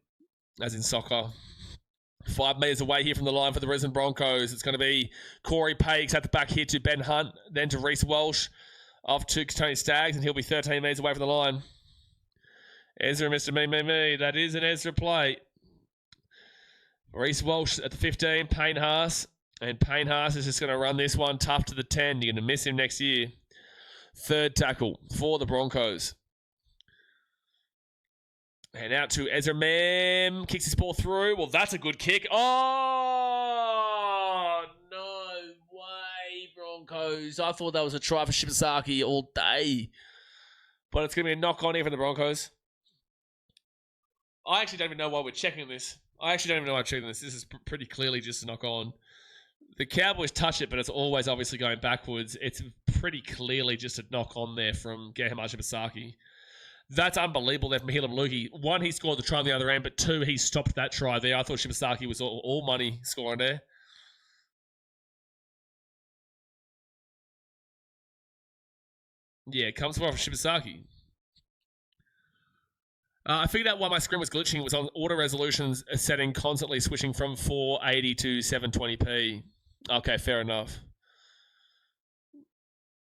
as in soccer. 5 metres away here from the line for the Brisbane Broncos. It's going to be Corey Pakes at the back here to Ben Hunt, then to Reece Walsh, off to Tony Staggs, and he'll be 13 metres away from the line. Ezra, Mr. Me. That is an Ezra play. Reece Walsh at the 15, Payne Haas. And Payne Haas is just going to run this one tough to the 10. You're going to miss him next year. Third tackle for the Broncos. And out to Ezra Mam. Kicks his ball through. Well, that's a good kick. Oh, no way, Broncos. I thought that was a try for Shibasaki all day. But it's going to be a knock-on here for the Broncos. I actually don't even know why we're checking this. This is pretty clearly just a knock-on. The Cowboys touch it, but it's always obviously going backwards. It's pretty clearly just a knock-on there from Gahama Shibasaki. That's unbelievable there from Hila Maluki. 1, he scored the try on the other end, but 2, he stopped that try there. I thought Shibasaki was all money scoring there. Yeah, it comes from Shibasaki. I figured out why my screen was glitching. It was on auto resolutions setting, constantly switching from 480 to 720p. Okay, fair enough.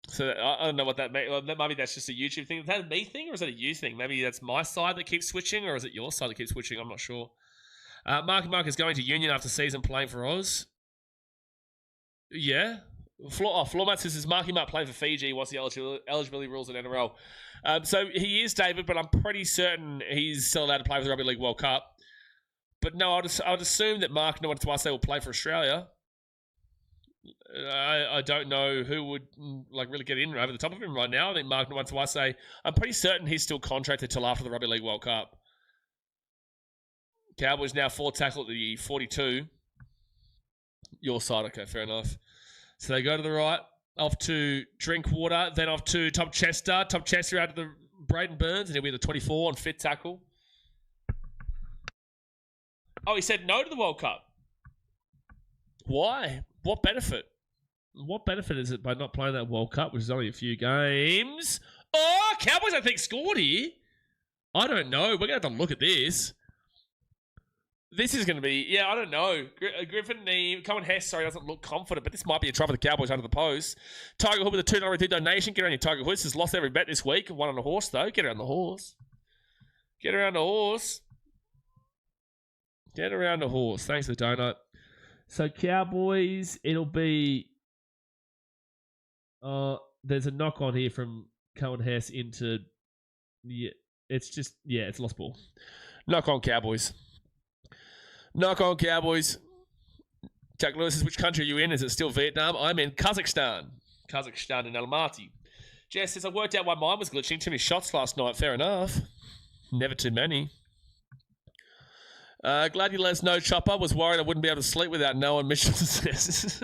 So I don't know what that means. Maybe that's just a YouTube thing. Is that a me thing or is that a you thing? Maybe that's my side that keeps switching, or is it your side that keeps switching? I'm not sure. Mark is going to Union after season playing for Oz. Yeah. Floormat says, Marky Mark playing for Fiji? What's the eligibility rules at NRL? So he is, David, but I'm pretty certain he's still allowed to play for the Rugby League World Cup. But no, I'd assume that Mark Nawatawase will play for Australia. I don't know who would really get in over the top of him right now. I think Mark Nawatawase, I'm pretty certain he's still contracted till after the Rugby League World Cup. Cowboys now 4 tackle at the 42. Your side, okay, fair enough. So they go to the right, off to Drinkwater, then off to Tom Chester. Tom Chester out to the Braden Burns, and he'll be the 24 on fit tackle. Oh, he said no to the World Cup. Why? What benefit? What benefit is it by not playing that World Cup, which is only a few games? Oh, Cowboys, I think, scored here. I don't know. We're going to have to look at this. This is going to be, I don't know. Griffin, Cohen Hess, doesn't look confident, but this might be a try for the Cowboys under the post. Tiger Hood with a $2 donation. Get around your Tiger Hoods. Has lost every bet this week. One on a horse, though. Get around the horse. Get around the horse. Get around the horse. Thanks for the donut. So Cowboys, it'll be, there's a knock on here from Cohen Hess into, it's lost ball. Knock on Cowboys. Knock on Cowboys. Jack Lewis says, which country are you in? Is it still Vietnam? I'm in Kazakhstan. Kazakhstan in Almaty. Jess says, I worked out why mine was glitching. Too many shots last night. Fair enough. Never too many. Glad you let us know, Chopper. Was worried I wouldn't be able to sleep without knowing Mitchell says.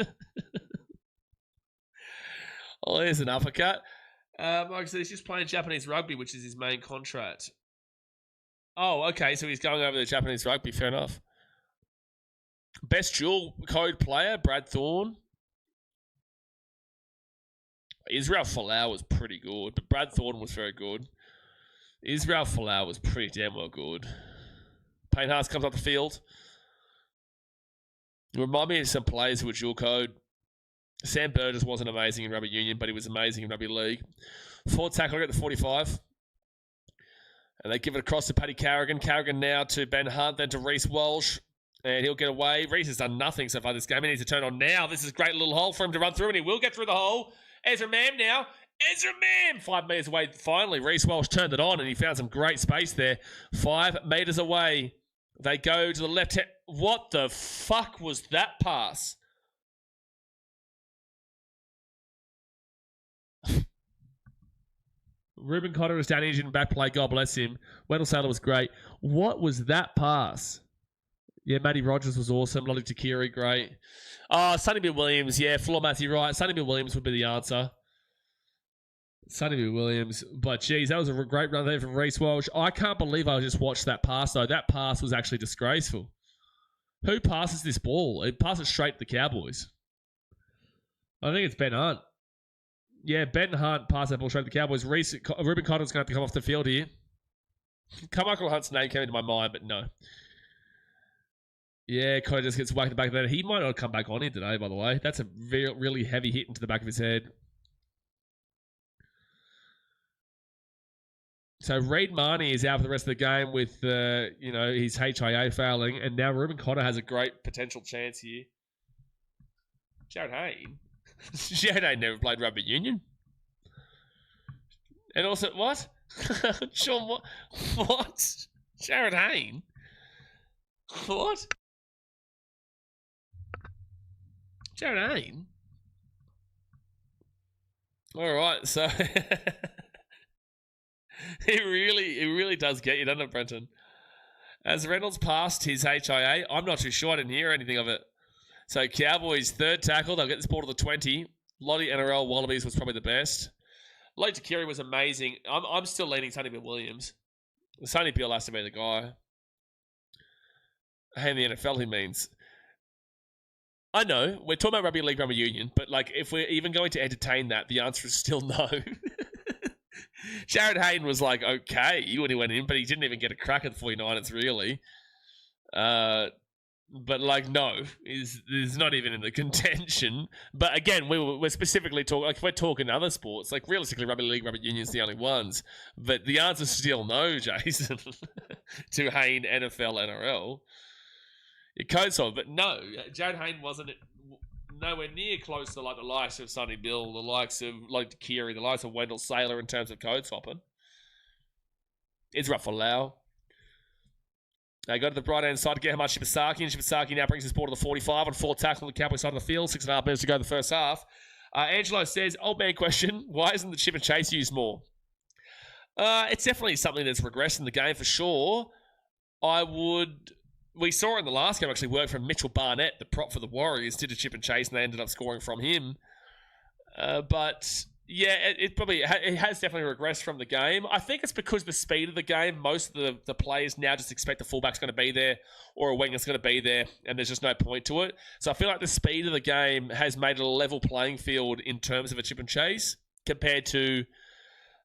Oh, there's an uppercut. Mike said he's just playing Japanese rugby, which is his main contract. Oh, okay. So he's going over to Japanese rugby. Fair enough. Best dual code player, Brad Thorne. Israel Folau was pretty good, but Brad Thorne was very good. Israel Folau was pretty damn well good. Payne Haas comes off the field. Remind me of some players who were dual code. Sam Burgess wasn't amazing in rugby union, but he was amazing in rugby league. Forward tackler at the 45. And they give it across to Paddy Carrigan. Carrigan now to Ben Hunt, then to Reece Walsh. And he'll get away. Reece has done nothing so far this game. He needs to turn on now. This is a great little hole for him to run through, and he will get through the hole. Ezra Mam now. Ezra Mam! 5 metres away. Finally, Reece Walsh turned it on, and he found some great space there. 5 metres away. They go to the left hand. What the fuck was that pass? Ruben Cotter was down injured in back play. God bless him. Wendell Saylor was great. What was that pass? Yeah, Matty Rogers was awesome. Lolly Takiri, great. Sonny Bill Williams. Yeah, Floor Matthew, right. Sonny Bill Williams would be the answer. Sonny Bill Williams. But, geez, that was a great run there from Reece Walsh. I can't believe I just watched that pass, though. That pass was actually disgraceful. Who passes this ball? It passes straight to the Cowboys. I think it's Ben Hunt. Yeah, Benton Hunt passed that ball straight to the Cowboys. Ruben Cotton's going to have to come off the field here. Carmichael Hunt's name came into my mind, but no. Yeah, Cotter just gets whacked in the back of the head. He might not come back on here today, by the way. That's a really heavy hit into the back of his head. So Reid Marnie is out for the rest of the game with, his HIA failing, and now Ruben Cotter has a great potential chance here. Jared Hayne? Jared Hayne never played rugby union. And also, what? Sean, what? What? Jared Hayne? What? Jared Hayne? All right, so it really does get you, doesn't it, Brenton? As Reynolds passed his HIA, I'm not too sure. I didn't hear anything of it. So Cowboys third tackle. They'll get this ball to the 20. Lottie NRL Wallabies was probably the best. Lloyd Takiri was amazing. I'm still leaning Sonny Bill Williams. Sonny Bill has to be the guy. Hey, in the NFL, he means. I know, we're talking about Rugby League, Rugby Union, but like, if we're even going to entertain that, the answer is still no. Jared Hayden was like, okay, when he went in, but he didn't even get a crack at the 49ers, really. But like, no, is not even in the contention. But again, we're specifically talking, like, if we're talking other sports, like realistically, Rugby League, Rugby Union's the only ones. But the answer's still no, Jason, to Hayne, NFL, NRL. It codes on, but no, Jared Hayne wasn't nowhere near close to like the likes of Sonny Bill, the likes of like Kiri, the likes of Wendell Saylor in terms of code swapping. Israel Folau. They go to the right hand side to get Hamad Shibasaki, and Shibasaki now brings his ball to the 45 on 4 tackle on the Cowboys side of the field. 6.5 minutes to go in the first half. Angelo says, old man question, why isn't the chip and chase used more? It's definitely something that's regressed in the game for sure. We saw it in the last game actually work from Mitchell Barnett, the prop for the Warriors, did a chip and chase, and they ended up scoring from him. But yeah, it has definitely regressed from the game. I think it's because the speed of the game, most of the players now just expect the fullback's going to be there or a winger's going to be there, and there's just no point to it. So I feel like the speed of the game has made it a level playing field in terms of a chip and chase compared to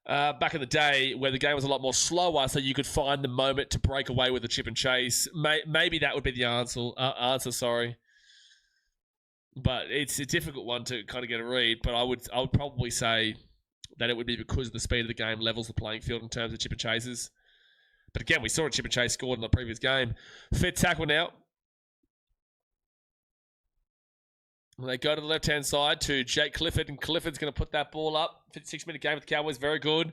back in the day where the game was a lot more slower, so you could find the moment to break away with a chip and chase. Maybe that would be the answer. Sorry, but it's a difficult one to kind of get a read. But I would probably say that it would be because the speed of the game levels the playing field in terms of chip and chases. But again, we saw a chip and chase scored in the previous game. Fifth tackle now. They go to the left-hand side to Jake Clifford, and Clifford's going to put that ball up. 56-minute game with the Cowboys, very good.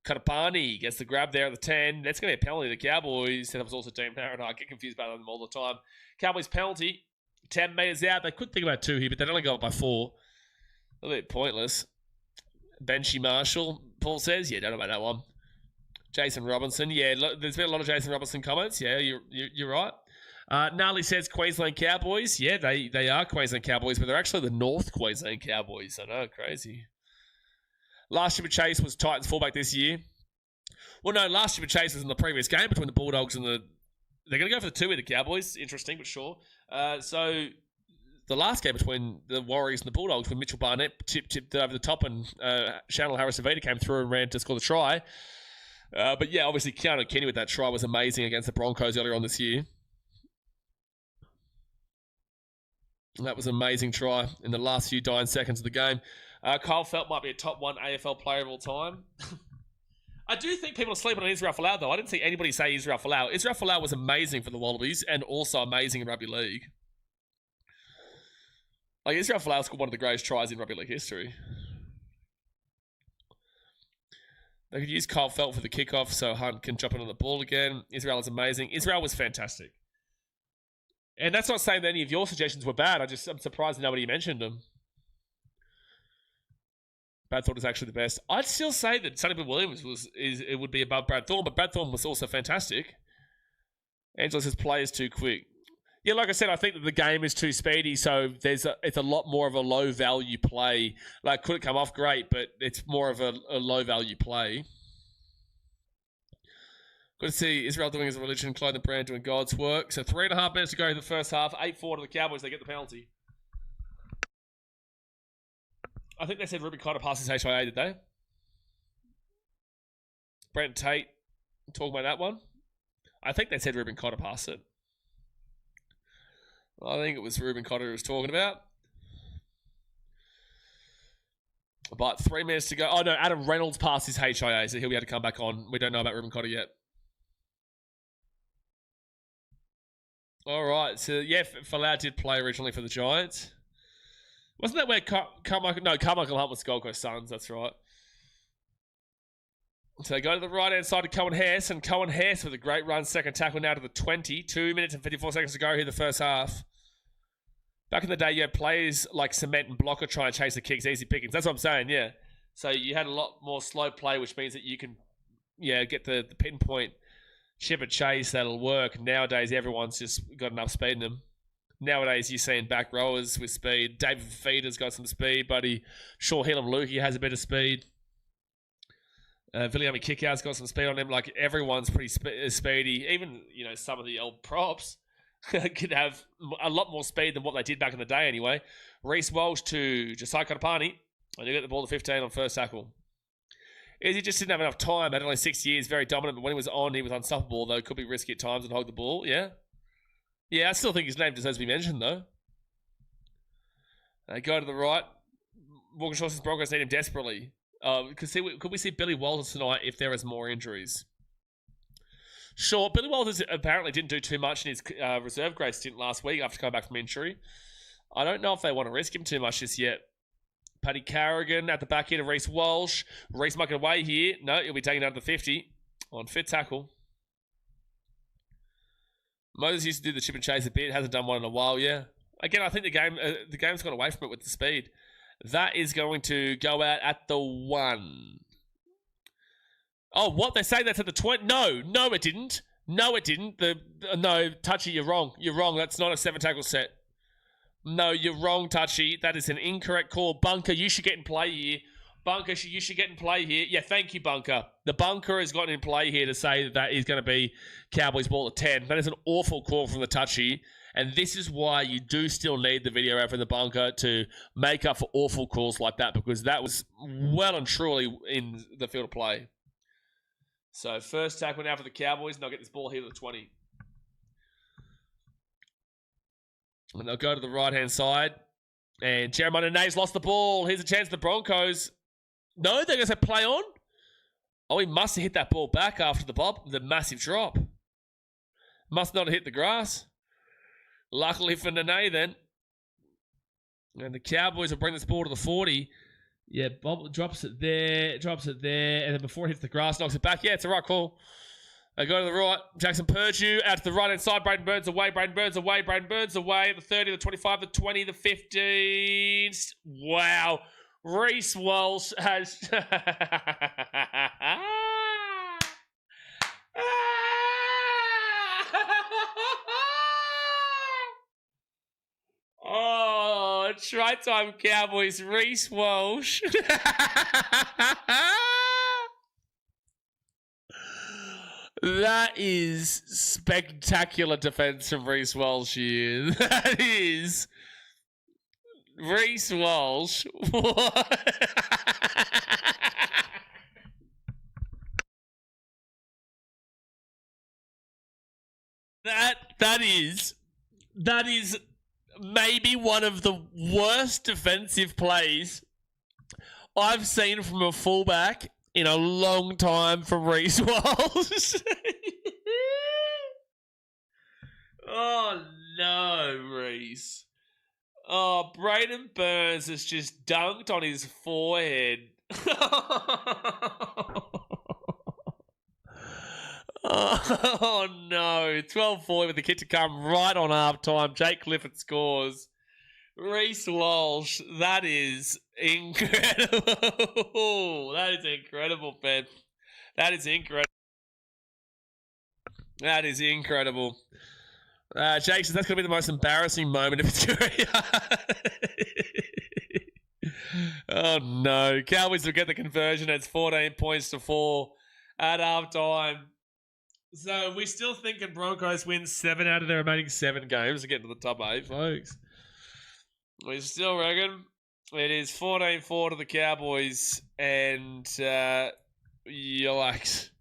Katapani gets the grab there at the 10. That's going to be a penalty to the Cowboys. That was also Team Narrowed. I get confused about them all the time. Cowboys penalty, 10 metres out. They could think about 2 here, but they'd only go up by 4. A little bit pointless. Benchy Marshall, Paul says. Yeah, don't know about that one. Jason Robinson. Yeah, there's been a lot of Jason Robinson comments. Yeah, you're right. Gnarly says Queensland Cowboys. Yeah, they are Queensland Cowboys, but they're actually the North Queensland Cowboys. I know, crazy. Last chip and chase was Titans fullback this year. Well, no, last chip and chase was in the previous game between the Bulldogs and the... They're going to go for the 2 with the Cowboys. Interesting, but sure. So the last game between the Warriors and the Bulldogs when Mitchell Barnett tipped over the top and Chanel Harris-Avita came through and ran to score the try. But yeah, obviously Keanu Kenny with that try was amazing against the Broncos earlier on this year. That was an amazing try in the last few dying seconds of the game. Kyle Felt might be a top 1 AFL player of all time. I do think people are sleeping on Israel Folau, though. I didn't see anybody say Israel Folau. Israel Folau was amazing for the Wallabies and also amazing in Rugby League. Like, Israel Folau scored one of the greatest tries in Rugby League history. They could use Kyle Felt for the kickoff so Hunt can jump in on the ball again. Israel is amazing. Israel was fantastic. And that's not saying that any of your suggestions were bad. I'm surprised nobody mentioned them. Brad Thorne is actually the best. I'd still say that Sonny Bill Williams would be above Brad Thorne, but Brad Thorne was also fantastic. Angela says play is too quick. Yeah, like I said, I think that the game is too speedy, so it's a lot more of a low value play. Like, could it come off? Great, but it's more of a low value play. Good to see Israel doing his religion, clothing brand, doing God's work. So 3.5 minutes to go in the first half. 8-4 to the Cowboys. They get the penalty. I think they said Ruben Cotter passes HIA, did they? Brent Tate talking about that one. I think they said Ruben Cotter passed it. I think it was Ruben Cotter who was talking about. But 3 minutes to go. Oh, no, Adam Reynolds passed his HIA, so he'll be able to come back on. We don't know about Ruben Cotter yet. All right, so yeah, Falau did play originally for the Giants. Wasn't that where Carmichael Hunt was Gold Coast Suns, that's right. So they go to the right-hand side to Cohen Hess, and Cohen Hess with a great run, second tackle now to the 20. 2 minutes and 54 seconds to go here in the first half. Back in the day, you had players like Cement and Blocker try and chase the kicks, easy pickings. That's what I'm saying, yeah. So you had a lot more slow play, which means that you can, get the pinpoint chip and chase that'll work. Nowadays, everyone's just got enough speed in them. Nowadays, you're seeing back rowers with speed. David Feeder's got some speed, buddy. Shaw Hillam Lukey has a bit of speed. Viliami Kickout's got some speed on him. Like, everyone's pretty speedy. Even, some of the old props could have a lot more speed than what they did back in the day anyway. Reece Walsh to Josiah Katapani. And you get the ball to 15 on first tackle. He just didn't have enough time. Had only 6 years, very dominant. But when he was on, he was unstoppable, though. Could be risky at times and hog the ball, yeah. Yeah, I still think his name deserves to be mentioned, though. They go to the right. Morgan Shaw's Broncos need him desperately. Could we see Billy Walters tonight if there is more injuries? Sure, Billy Walters apparently didn't do too much in his reserve grade stint last week after coming back from injury. I don't know if they want to risk him too much just yet. Paddy Carrigan at the back here to Reece Walsh. Reece mucking away here. No, he'll be taken out of the 50 on fit tackle. Moses used to do the chip and chase a bit. Hasn't done one in a while, yeah. Again, I think the game's gone away from it with the speed. That is going to go out at the 1. Oh, what? They say that's at the 20? No, it didn't. No, it didn't. No, Touchy, you're wrong. You're wrong. That's not a 7 tackle set. No, you're wrong, Touchy. That is an incorrect call. Bunker, you should get in play here. Bunker, you should get in play here. Yeah, thank you, Bunker. The Bunker has gotten in play here to say that is going to be Cowboys ball at 10. That is an awful call from the Touchy. And this is why you do still need the video out from the Bunker to make up for awful calls like that, because that was well and truly in the field of play. So first tackle now for the Cowboys, and they'll get this ball here to the 20. And they'll go to the right-hand side. And Jeremiah Nays lost the ball. Here's a chance for the Broncos. No, they're going to say play on. Oh, he must have hit that ball back after the massive drop. Must not have hit the grass. Luckily for Nene then. And the Cowboys will bring this ball to the 40. Yeah, Bob drops it there, and then before it hits the grass, knocks it back. Yeah, it's a right call. They go to the right. Jackson Purdue out to the right-hand side. Braden Burns away. The 30, the 25, the 20, the 15. Wow. Reece Walsh has... Oh, try time Cowboys. Reece Walsh. That is spectacular defense from Reece Walsh here. That is Reece Walsh. That is maybe one of the worst defensive plays I've seen from a fullback in a long time from Reece Walsh. Oh, no, Reece. Oh, Braden Burns has just dunked on his forehead. Oh, no. 12-4 with the kick to come right on half-time. Jake Clifford scores. Reece Walsh, that is incredible. That is incredible, Ben. That is incredible. That is incredible. Jake says that's going to be the most embarrassing moment of his career. Oh, no. Cowboys will get the conversion. It's 14 points to 4 at halftime. So we're still thinking Broncos win 7 out of their remaining 7 games to get to the top 8, folks. We still reckon. It is 14-4 to the Cowboys, and yikes,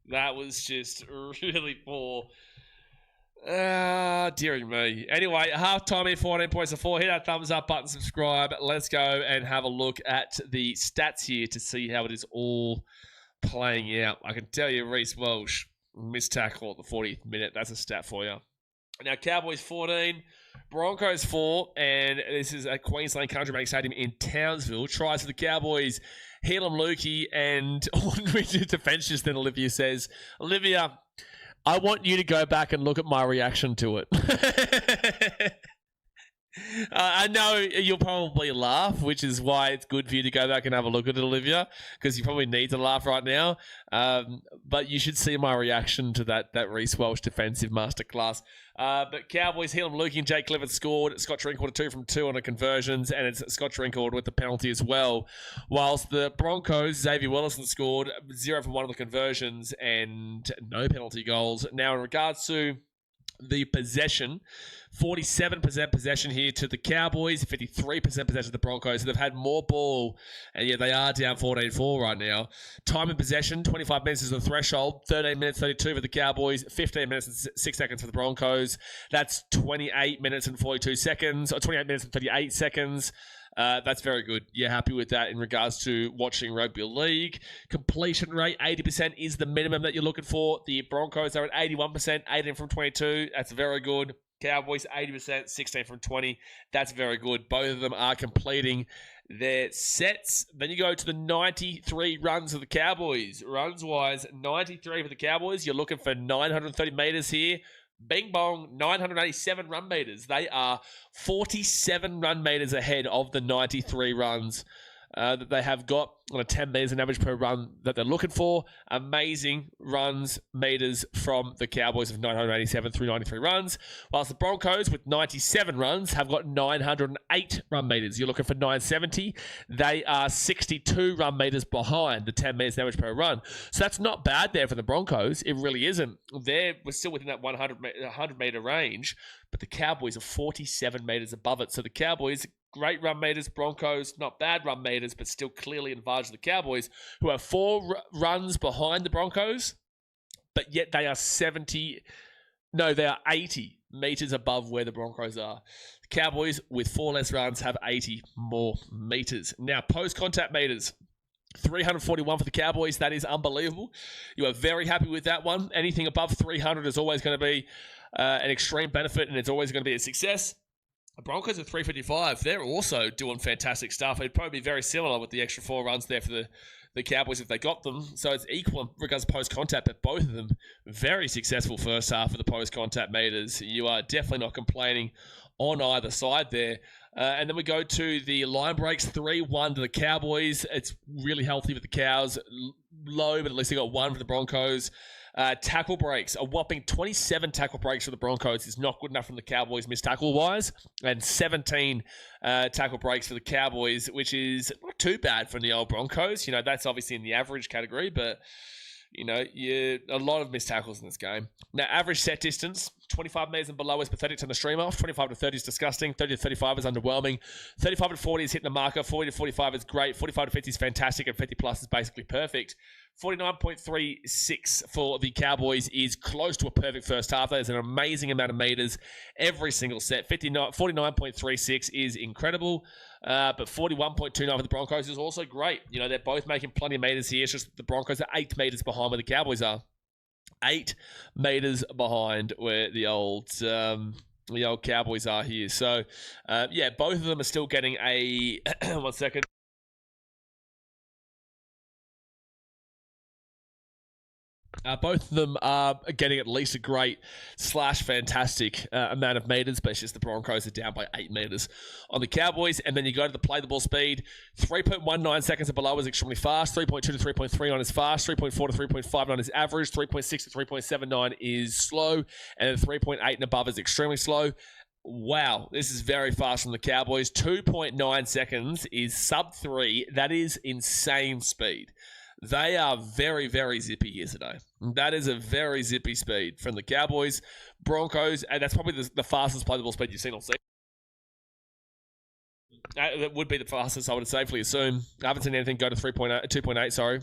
that was just really poor. Dearing me. Anyway, halftime here, 14 points to 4. Hit that thumbs up button, subscribe. Let's go and have a look at the stats here to see how it is all playing out. I can tell you, Reece Welsh missed tackle at the 40th minute. That's a stat for you. Now, Cowboys 14, Broncos 4, and this is at Queensland Country Stadium in Townsville. Tries for the Cowboys, Helam Lukey, and ordinary defense just then Olivia says, Olivia, I want you to go back and look at my reaction to it. I know you'll probably laugh, which is why it's good for you to go back and have a look at it, Olivia, because you probably need to laugh right now. But you should see my reaction to that Reece Welsh defensive masterclass. But Cowboys, Helam Lukey and Jake Clifford scored. Scott Drinkwater 2 from 2 on the conversions, and it's Scott Drinkwater with the penalty as well. Whilst the Broncos, Xavier Willison scored 0 from 1 on the conversions and no penalty goals. Now, in regards to the possession, 47% possession here to the Cowboys, 53% possession to the Broncos. So they've had more ball, and yeah, they are down 14-4 right now. Time in possession, 25 minutes is the threshold, 13 minutes 32 for the Cowboys, 15 minutes and 6 seconds for the Broncos. That's 28 minutes and 42 seconds, or 28 minutes and 38 seconds. That's very good. You're happy with that in regards to watching rugby league. Completion rate, 80% is the minimum that you're looking for. The Broncos are at 81%, 18 from 22. That's very good. Cowboys, 80%, 16 from 20. That's very good. Both of them are completing their sets. Then you go to the 93 runs of the Cowboys. Runs-wise, 93 for the Cowboys. You're looking for 930 metres here. Bing bong, 987 run meters. They are 47 run meters ahead of the 93 runs that they have got on a 10 meters an average per run that they're looking for. Amazing runs meters from the Cowboys of 987 through 93 runs, whilst the Broncos with 97 runs have got 908 run meters. You're looking for 970. They are 62 run meters behind the 10 meters an average per run. So that's not bad there for the Broncos. It really isn't. We're still within that 100 meter range, but the Cowboys are 47 meters above it. So the Cowboys, great run meters. Broncos, not bad run meters, but still clearly advantage the Cowboys, who are 4 runs behind the Broncos, but yet they are 80 meters above where the Broncos are. The Cowboys, with 4 less runs, have 80 more meters. Now, post-contact meters. 341 for the Cowboys. That is unbelievable. You are very happy with that one. Anything above 300 is always going to be an extreme benefit, and it's always going to be a success. The Broncos at 355, they're also doing fantastic stuff. It'd probably be very similar with the extra 4 runs there for the Cowboys if they got them. So it's equal in regards to post-contact, but both of them very successful first half of the post-contact meters. You are definitely not complaining on either side there. And then we go to the line breaks, 3-1 to the Cowboys. It's really healthy with the Cows. Low, but at least they got 1 for the Broncos. Tackle breaks, a whopping 27 tackle breaks for the Broncos is not good enough from the Cowboys missed tackle-wise, and 17 tackle breaks for the Cowboys, which is not too bad for the old Broncos. You know, that's obviously in the average category, but you know, a lot of missed tackles in this game. Now, average set distance, 25 metres and below is pathetic to the stream off. 25 to 30 is disgusting. 30 to 35 is underwhelming. 35 to 40 is hitting the marker. 40 to 45 is great. 45 to 50 is fantastic. And 50 plus is basically perfect. 49.36 for the Cowboys is close to a perfect first half. That is an amazing amount of meters every single set. 49.36 is incredible. But 41.29 for the Broncos is also great. You know, they're both making plenty of meters here. It's just the Broncos are 8 meters behind where the Cowboys are. 8 meters behind where the old Cowboys are here. So, yeah, both of them are still getting a... 1 second. Both of them are getting at least a great / fantastic amount of meters, but it's just the Broncos are down by 8 meters on the Cowboys. And then you go to the play the ball speed. 3.19 seconds and below is extremely fast. 3.2 to 3.39 is fast. 3.4 to 3.59 is average. 3.6 to 3.79 is slow. And then 3.8 and above is extremely slow. Wow, this is very fast from the Cowboys. 2.9 seconds is sub 3. That is insane speed. They are very, very zippy here today. That is a very zippy speed from the Cowboys. Broncos, and that's probably the fastest playable speed you've seen all season. That would be the fastest, I would safely assume. I haven't seen anything go to 2.8, sorry.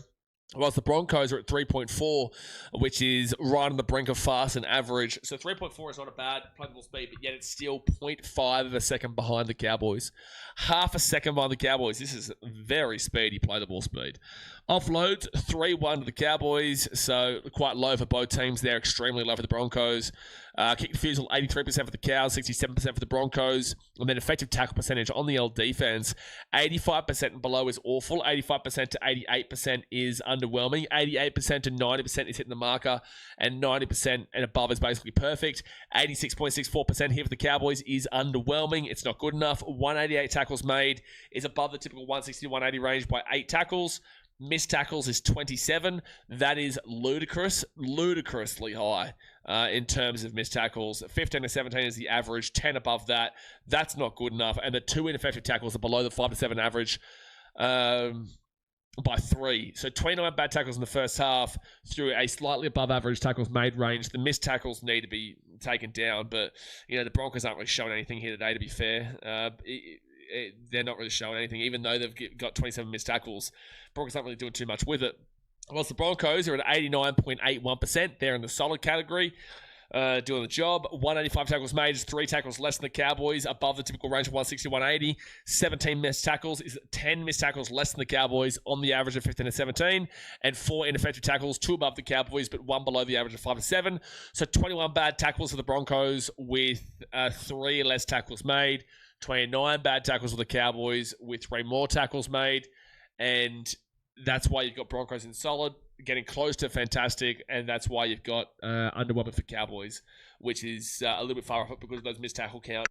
Whilst the Broncos are at 3.4, which is right on the brink of fast and average. So 3.4 is not a bad playable speed, but yet it's still 0.5 of a second behind the Cowboys. Half a second behind the Cowboys. This is very speedy playable speed. Offloads, 3-1 to the Cowboys, so quite low for both teams. They're extremely low for the Broncos. Kick refusal, 83% for the Cows, 67% for the Broncos. And then effective tackle percentage on the L defense, 85% and below is awful. 85% to 88% is underwhelming. 88% to 90% is hitting the marker. And 90% and above is basically perfect. 86.64% here for the Cowboys is underwhelming. It's not good enough. 188 tackles made is above the typical 160 to 180 range by 8 tackles. Missed tackles is 27. That is ludicrously high in terms of missed tackles. 15 to 17 is the average. 10 above that. That's not good enough. And the 2 ineffective tackles are below the 5 to 7 average by 3. So 29 bad tackles in the first half through a slightly above average tackles made range. The missed tackles need to be taken down. But, the Broncos aren't really showing anything here today, to be fair. They're not really showing anything, even though they've got 27 missed tackles. Broncos aren't really doing too much with it. Whilst the Broncos are at 89.81%, they're in the solid category, doing the job. 185 tackles made is 3 tackles less than the Cowboys, above the typical range of 160 to 180. 17 missed tackles is 10 missed tackles less than the Cowboys on the average of 15 to 17. And 4 ineffective tackles, 2 above the Cowboys, but 1 below the average of 5 to 7. So 21 bad tackles for the Broncos with 3 less tackles made. 29 bad tackles for the Cowboys with 3 more tackles made. And that's why you've got Broncos in solid, getting close to fantastic, and that's why you've got underwhelming for Cowboys, which is a little bit far off it because of those missed tackle count.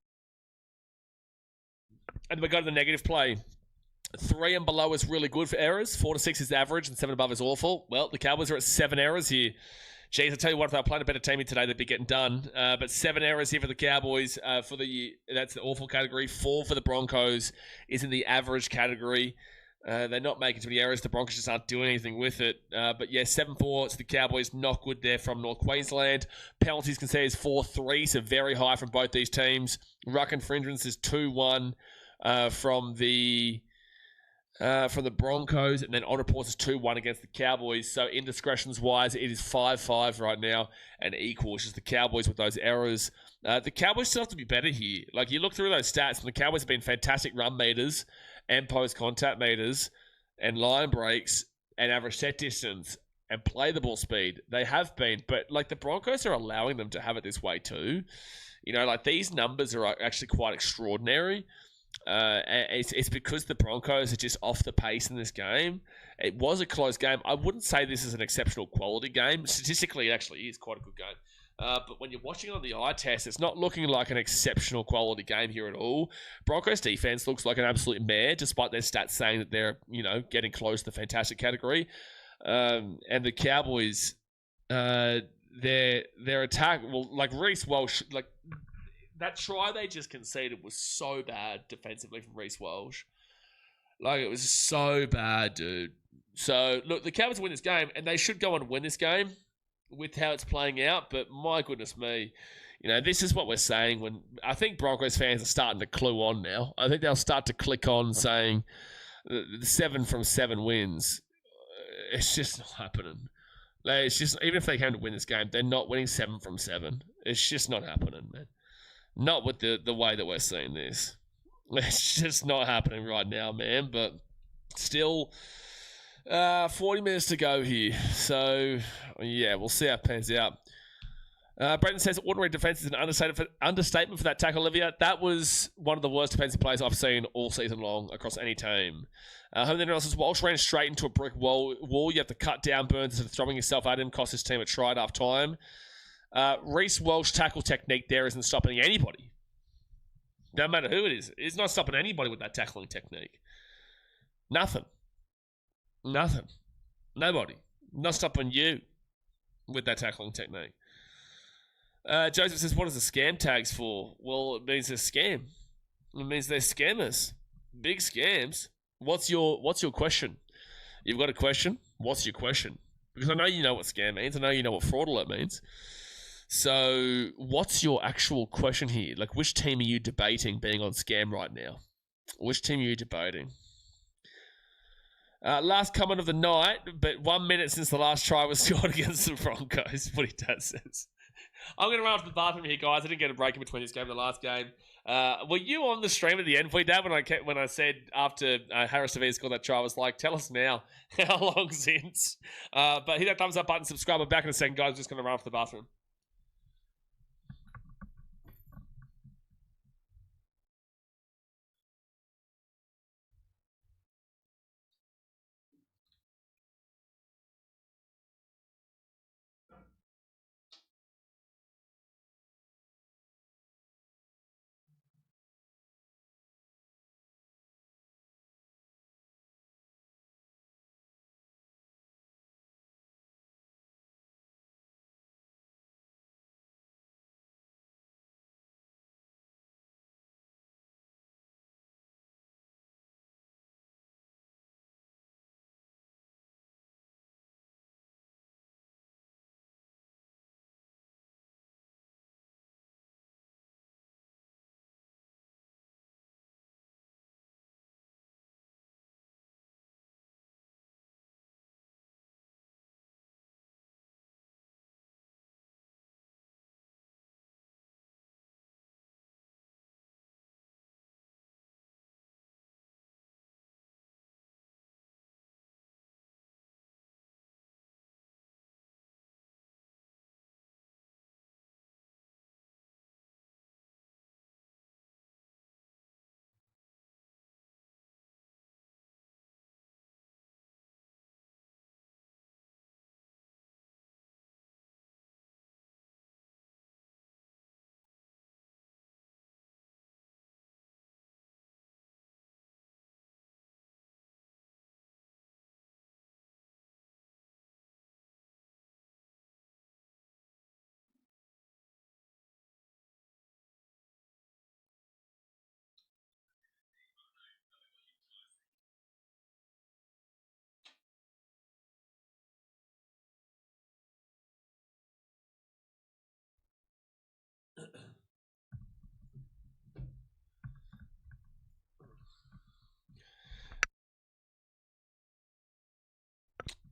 And we go to the negative play. 3 and below is really good for errors. 4 to 6 is average, and 7 above is awful. Well, the Cowboys are at 7 errors here. Jeez, I tell you what, if they were playing a better team today, they'd be getting done. But 7 errors here for the Cowboys. That's the awful category. 4 for the Broncos is in the average category. They're not making too many errors. The Broncos just aren't doing anything with it. But yeah, 7-4 to the Cowboys. Not good there from North Queensland. Penalties conceded is 4-3, so very high from both these teams. Ruck infringements is 2-1 from the Broncos, and then on reports is 2-1 against the Cowboys. So indiscretions wise, it is 5-5 right now, and equal. It's just the Cowboys with those errors. The Cowboys still have to be better here. Like, you look through those stats, and the Cowboys have been fantastic run meters and post contact meters and line breaks and average set distance and play the ball speed. They have been, but like, the Broncos are allowing them to have it this way too. Like, these numbers are actually quite extraordinary. It's because the Broncos are just off the pace in this game. It was a close game. I wouldn't say this is an exceptional quality game. Statistically, it actually is quite a good game. But when you're watching on the eye test, it's not looking like an exceptional quality game here at all. Broncos defense looks like an absolute mare, despite their stats saying that they're, getting close to the fantastic category. And the Cowboys, their attack, like Reece Walsh, like, that try they just conceded was so bad defensively from Reece Walsh. Like, it was so bad, dude. So, look, the Cowboys win this game, and they should go on and win this game with how it's playing out, but my goodness me, this is what we're saying when I think Broncos fans are starting to clue on now. I think they'll start to click on saying the 7 from 7 wins. It's just not happening. Like, it's just, even if they came to win this game, they're not winning 7 from 7. It's just not happening, man. Not with the way that we're seeing this. It's just not happening right now, man. But still, 40 minutes to go here. So, yeah, we'll see how it pans out. Brendan says, ordinary defense is an understatement for that tackle, Olivia. That was one of the worst defensive plays I've seen all season long across any team. Home then says, Walsh ran straight into a brick wall. You have to cut down Burns instead of throwing yourself at him. Cost his team a try at half time. Reece Walsh tackle technique there isn't stopping anybody. No matter who it is. It's not stopping anybody with that tackling technique. Nothing. Nobody. Not stopping you with that tackling technique. Joseph says, what is the scam tags for? Well, it means they're scam. It means they're scammers. Big scams. What's your question? You've got a question? What's your question? Because I know you know what scam means. I know you know what fraudulent means. So, what's your actual question here? Like, which team are you debating being on scam right now? Which team are you debating? Last comment of the night, but 1 minute since the last try was scored against the Broncos. What he does says. I'm going to run off to the bathroom here, guys. I didn't get a break in between this game and the last game. Were you on the stream at the end, Dad, when I said after Harris Tavia scored that try, I was like, tell us now how long since. But hit that thumbs up button, subscribe. I'm back in a second, guys. I'm just going to run off to the bathroom.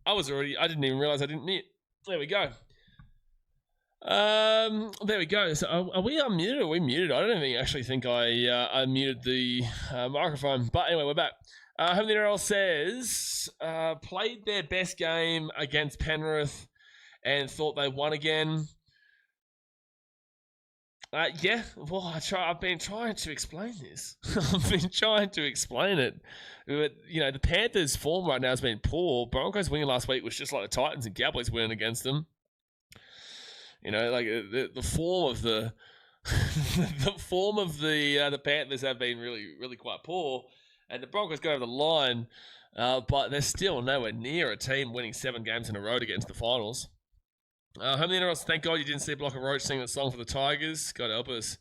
I didn't even realize I didn't mute. There we go. There we go. So are we unmuted or are we muted? I don't actually think I muted the microphone. But anyway, we're back. Home the NRL says, played their best game against Penrith and thought they won again. Yeah, well, I've been trying to explain this. I've been trying to explain it. But, the Panthers' form right now has been poor. Broncos winning last week was just like the Titans and Cowboys winning against them. The form of the the Panthers have been really, really quite poor. And the Broncos go over the line, but they're still nowhere near a team winning 7 games in a row to get into the finals. Home the NRL, thank God you didn't see Block and Roach sing that song for the Tigers. God help us.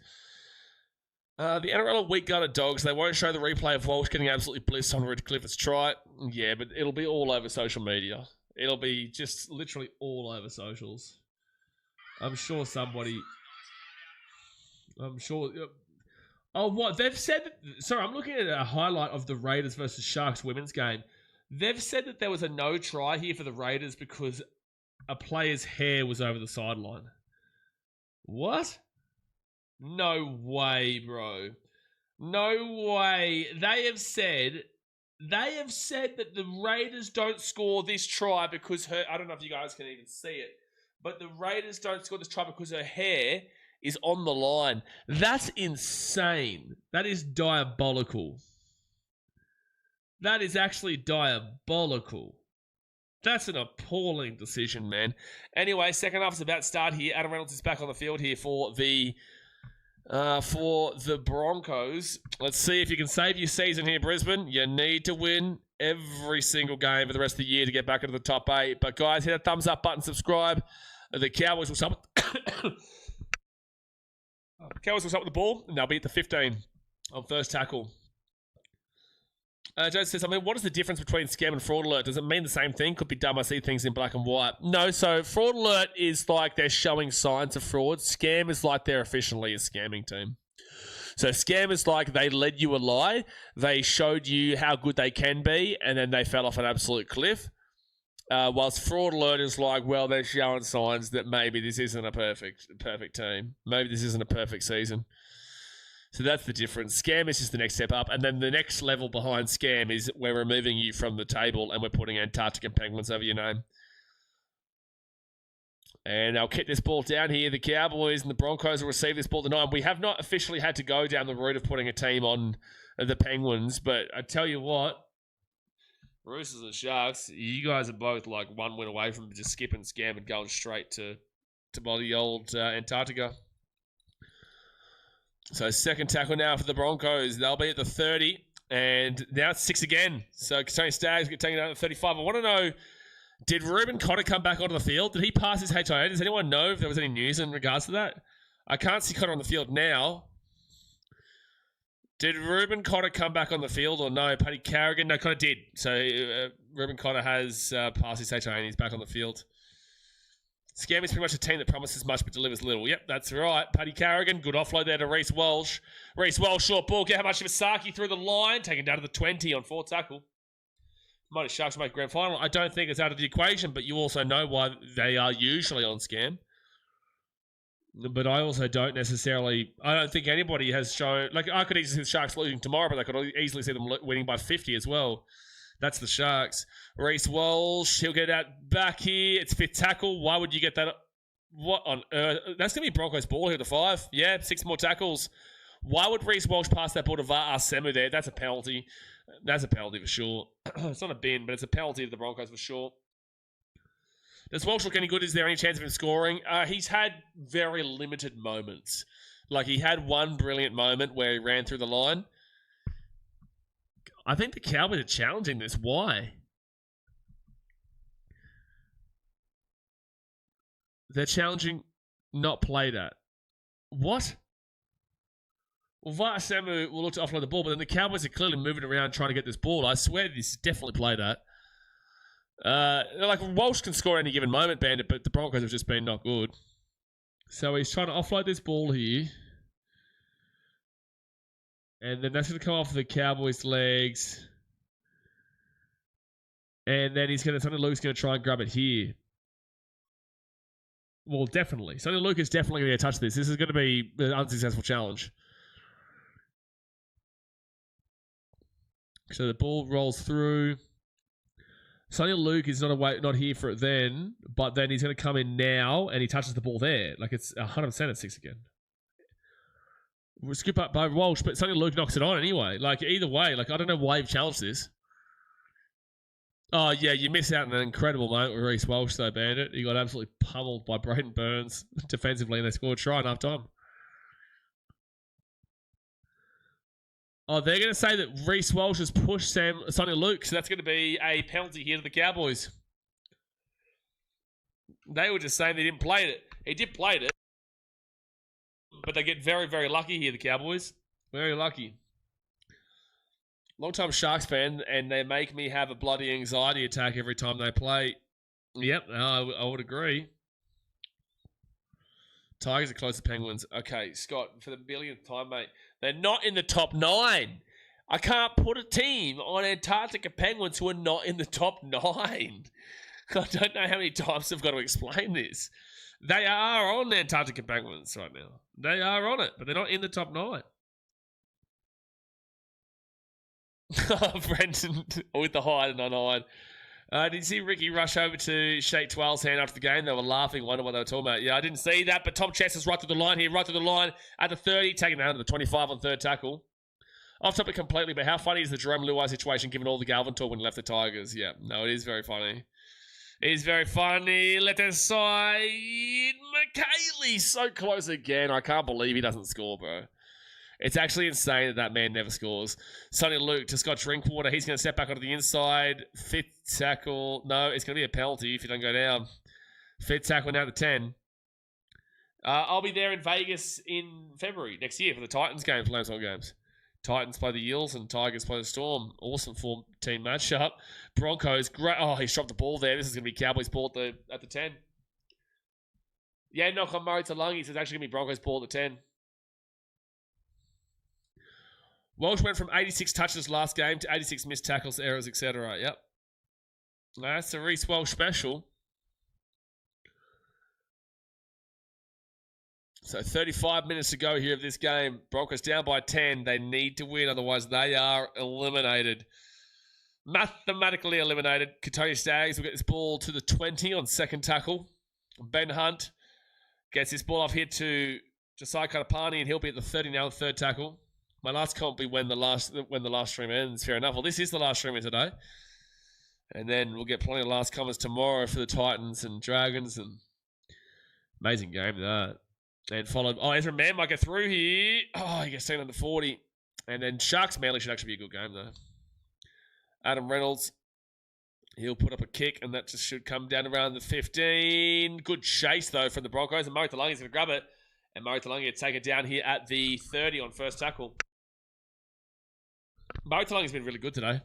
The NRL are weak-gutted dogs. They won't show the replay of Walsh getting absolutely blissed on Redcliffe. It's try. Yeah, but it'll be all over social media. It'll be just literally all over socials. I'm sure somebody... Oh, what? They've said... Sorry, I'm looking at a highlight of the Raiders versus Sharks women's game. They've said that there was a no try here for the Raiders because a player's hair was over the sideline. What? No way, bro. No way. They have said that the Raiders don't score this try because I don't know if you guys can even see it, but the Raiders don't score this try because her hair is on the line. That's insane. That is diabolical. That is actually diabolical. That's an appalling decision, man. Anyway, second half is about to start here. Adam Reynolds is back on the field here for the Broncos. Let's see if you can save your season here, Brisbane. You need to win every single game for the rest of the year to get back into the top 8. But guys, hit that thumbs up button, subscribe. The Cowboys will start with the ball, and they'll be at the 15 on first tackle. Joe says, what is the difference between scam and fraud alert? Does it mean the same thing? Could be dumb. I see things in black and white. No, so fraud alert is like they're showing signs of fraud. Scam is like they're officially a scamming team. So scam is like they led you a lie. They showed you how good they can be, and then they fell off an absolute cliff. Whilst fraud alert is like, well, they're showing signs that maybe this isn't a perfect team. Maybe this isn't a perfect season. So that's the difference. Scam is just the next step up. And then the next level behind scam is we're removing you from the table and we're putting Antarctic and Penguins over your name. And I'll kick this ball down here. The Cowboys and the Broncos will receive this ball tonight. We have not officially had to go down the route of putting a team on the Penguins, but I tell you what, Roosters and Sharks, you guys are both like one win away from just skipping scam and going straight to the old Antarctica. So second tackle now for the Broncos. They'll be at the 30, and now it's 6 again. So Tony Staggs get taken out at 35. I want to know, did Reuben Cotter come back onto the field? Did he pass his HIA? Does anyone know if there was any news in regards to that? I can't see Cotter on the field now. Did Reuben Cotter come back on the field or no? Paddy Carrigan? No, Cotter did. So Reuben Cotter has passed his HIA and he's back on the field. Scam is pretty much a team that promises much but delivers little. Yep, that's right. Paddy Carrigan, good offload there to Reece Walsh. Reece Walsh, short ball. Get how much of Asaki through the line. Taken down to the 20 on 4 tackle. Mighty Sharks make grand final. I don't think it's out of the equation, but you also know why they are usually on scam. But I also don't necessarily... I don't think anybody has shown... Like, I could easily see the Sharks losing tomorrow, but I could easily see them winning by 50 as well. That's the Sharks. Reece Walsh, he'll get that back here. It's 5th tackle. Why would you get that? What on earth? That's going to be Broncos ball here to 5. Yeah, 6 more tackles. Why would Reece Walsh pass that ball to Semu there? That's a penalty. That's a penalty for sure. It's not a bin, but it's a penalty to the Broncos for sure. Does Walsh look any good? Is there any chance of him scoring? He's had very limited moments. Like, he had one brilliant moment where he ran through the line. I think the Cowboys are challenging this. Why? They're challenging not played at. What? Well, Semu will look to offload the ball, but then the Cowboys are clearly moving around trying to get this ball. I swear this is definitely played at. Like, Walsh can score any given moment, Bandit, but the Broncos have just been not good. So he's trying to offload this ball here. And then that's going to come off the Cowboys' legs. And then Sonny Luke's going to try and grab it here. Well, definitely. Sonny Luke is definitely going to touch this. This is going to be an unsuccessful challenge. So the ball rolls through. Sonny Luke is not here for it then, but then he's going to come in now and he touches the ball there. Like, it's 100% at 6 again. We'll skip up by Walsh, but Sonny Luke knocks it on anyway. Like, either way, like, I don't know why you've challenged this. Oh, yeah, you miss out on an incredible moment with Reece Walsh, though, Bandit. He got absolutely pummeled by Braden Burns defensively, and they scored a try in half time. Oh, they're going to say that Reece Walsh has pushed Sonny Luke, so that's going to be a penalty here to the Cowboys. They were just saying they didn't play it. He did play it. But they get very, very lucky here, the Cowboys. Very lucky. Long-time Sharks fan, and they make me have a bloody anxiety attack every time they play. Yep, I would agree. Tigers are close to Penguins. Okay, Scott, for the millionth time, mate. They're not in the top 9. I can't put a team on Antarctica Penguins who are not in the top 9. I don't know how many times I've got to explain this. They are on the Antarctica Penguins right now. They are on it, but they're not in the top 9. Brendan with the hide and unhide. Did you see Ricky rush over to shake Twelve's hand after the game? They were laughing, wondering what they were talking about. Yeah, I didn't see that, but Tom Chess is right through the line here, right through the line at the 30, taking down to the 25 on 3rd tackle. Off topic completely, but how funny is the Jerome Luai situation given all the Galvin talk when he left the Tigers? Yeah, no, it is very funny. It is very funny. Left side. McKaylee so close again. I can't believe he doesn't score, bro. It's actually insane that man never scores. Sonny Luke to Scott Drinkwater. He's going to step back onto the inside. 5th tackle. No, it's going to be a penalty if you don't go down. 5th tackle now to 10. I'll be there in Vegas in February next year for the Titans game for Lansdowne Games. Titans play the Eels and Tigers play the Storm. Awesome form team matchup. Broncos, great. Oh, he's dropped the ball there. This is going to be Cowboys ball at the 10. Yeah, knock on Murray Talangi. So it's actually going to be Broncos ball at the 10. Walsh went from 86 touches last game to 86 missed tackles, errors, etc. Yep. That's a Reece Walsh special. So 35 minutes to go here of this game. Broncos down by 10. They need to win, otherwise they are eliminated. Mathematically eliminated. Katoya Staggs will get this ball to the 20 on second tackle. Ben Hunt gets this ball off here to Josiah Katapani, and he'll be at the 30 now on third tackle. My last comment will be when the last stream ends. Fair enough. Well, this is the last stream of today. And then we'll get plenty of last comments tomorrow for the Titans and Dragons. And amazing game, that. And followed... Oh, Ezra Mann might get through here. Oh, he gets seen under 40. And then Sharks Manly should actually be a good game, though. Adam Reynolds. He'll put up a kick, and that just should come down around the 15. Good chase, though, from the Broncos. And Murray Talangi's going to grab it. And Murray Talangi will take it down here at the 30 on first tackle. Murray Talangi's been really good today.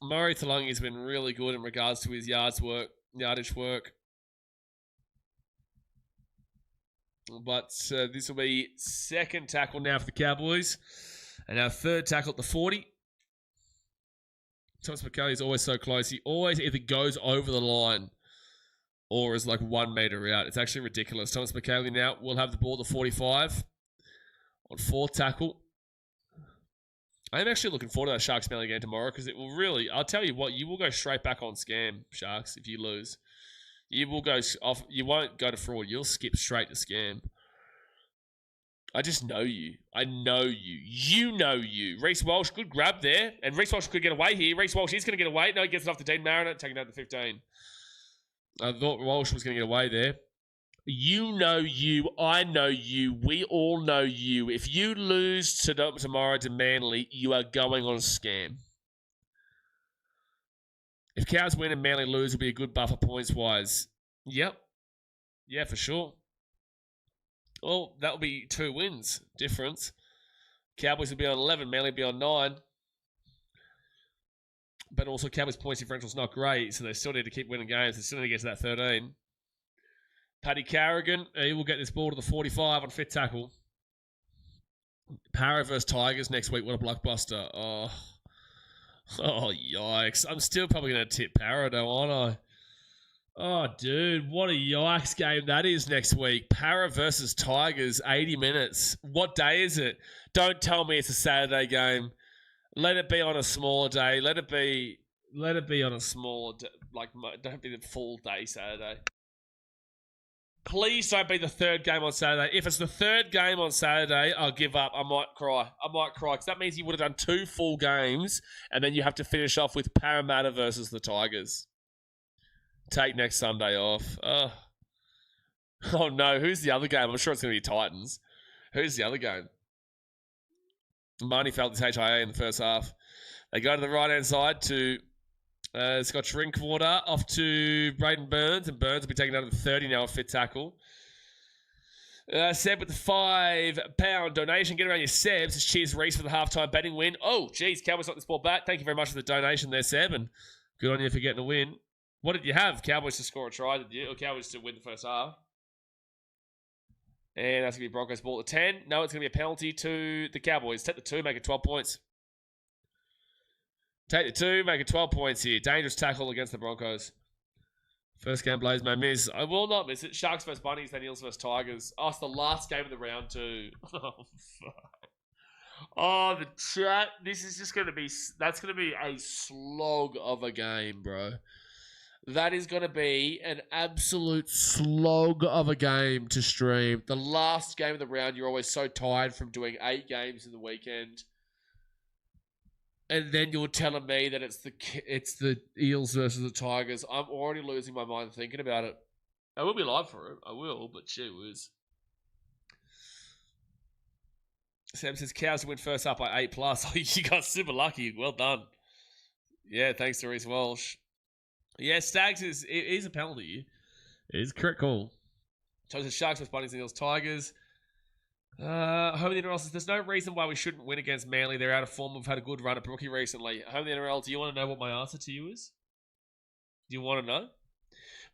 Murray Talangi has been really good in regards to his yardage work. But this will be second tackle now for the Cowboys. And our third tackle at the 40. Thomas McKelly is always so close. He always either goes over the line or is like 1 meter out. It's actually ridiculous. Thomas McKelly now will have the ball at the 45 on fourth tackle. I'm actually looking forward to that Sharks Manly game tomorrow because it will really, I'll tell you what, you will go straight back on scam, Sharks, if you lose. You will go off, you won't go to fraud. You'll skip straight to scam. I just know you. I know you. You know you. Reece Walsh, good grab there. And Reece Walsh could get away here. Reece Walsh is going to get away. No, he gets it off to Dean Mariner, taking out the 15. I thought Walsh was going to get away there. You know you. I know you. We all know you. If you lose tomorrow to Manly, you are going on a scam. If Cows win and Manly lose, it'll be a good buffer points-wise. Yep. Yeah, for sure. Well, that'll be 2 wins difference. Cowboys will be on 11, Manly will be on 9. But also Cowboys' points differential is not great, so they still need to keep winning games. They still need to get to that 13. Paddy Carrigan, he will get this ball to the 45 on fifth tackle. Para versus Tigers next week. What a blockbuster. Oh, yikes. I'm still probably going to tip Para, though, aren't I? Oh, dude, what a yikes game that is next week. Para versus Tigers, 80 minutes. What day is it? Don't tell me it's a Saturday game. Let it be on a smaller day. Let it be on a smaller day. Like, don't be the full day Saturday. Please don't be the third game on Saturday. If it's the third game on Saturday, I'll give up. I might cry. Because that means you would have done 2 full games, and then you have to finish off with Parramatta versus the Tigers. Take next Sunday off. Oh no, who's the other game? I'm sure it's going to be Titans. Who's the other game? Marnie felt his HIA in the first half. They go to the right-hand side to Scott Drinkwater off to Braden Burns, and Burns will be taken down to the 30 now, a fit tackle. Seb with the £5 donation. Get around your Sebs. Cheers, Reece, for the halftime betting win. Oh, geez, Cowboys got this ball back. Thank you very much for the donation there, Seb, and good on you for getting a win. What did you have? Cowboys to score a try, did you? Or Cowboys to win the first half? And that's going to be Broncos ball at 10. No, it's going to be a penalty to the Cowboys. Take the 2, make it 12 points. Take the 2, make it 12 points here. Dangerous tackle against the Broncos. First game, Blaze may miss. I will not miss it. Sharks versus Bunnies, then Eels versus Tigers. Oh, it's the last game of the round too. Oh, fuck. Oh, the chat. This is just going to be... That's going to be a slog of a game, bro. That is going to be an absolute slog of a game to stream. The last game of the round, you're always so tired from doing 8 games in the weekend. And then you're telling me that it's the Eels versus the Tigers. I'm already losing my mind thinking about it. I will be live for it. I will, but gee whiz. Sam says, Cows to win first up by 8+. Oh, you got super lucky. Well done. Yeah, thanks to Reece Walsh. Yeah, Stags is a penalty. It is a correct call. So it's Sharks versus Bunnies and Eels Tigers. Home of the NRL says, there's no reason why we shouldn't win against Manly. They're out of form. We've had a good run at Brookie recently. Home of the NRL, do you want to know what my answer to you is? Do you want to know?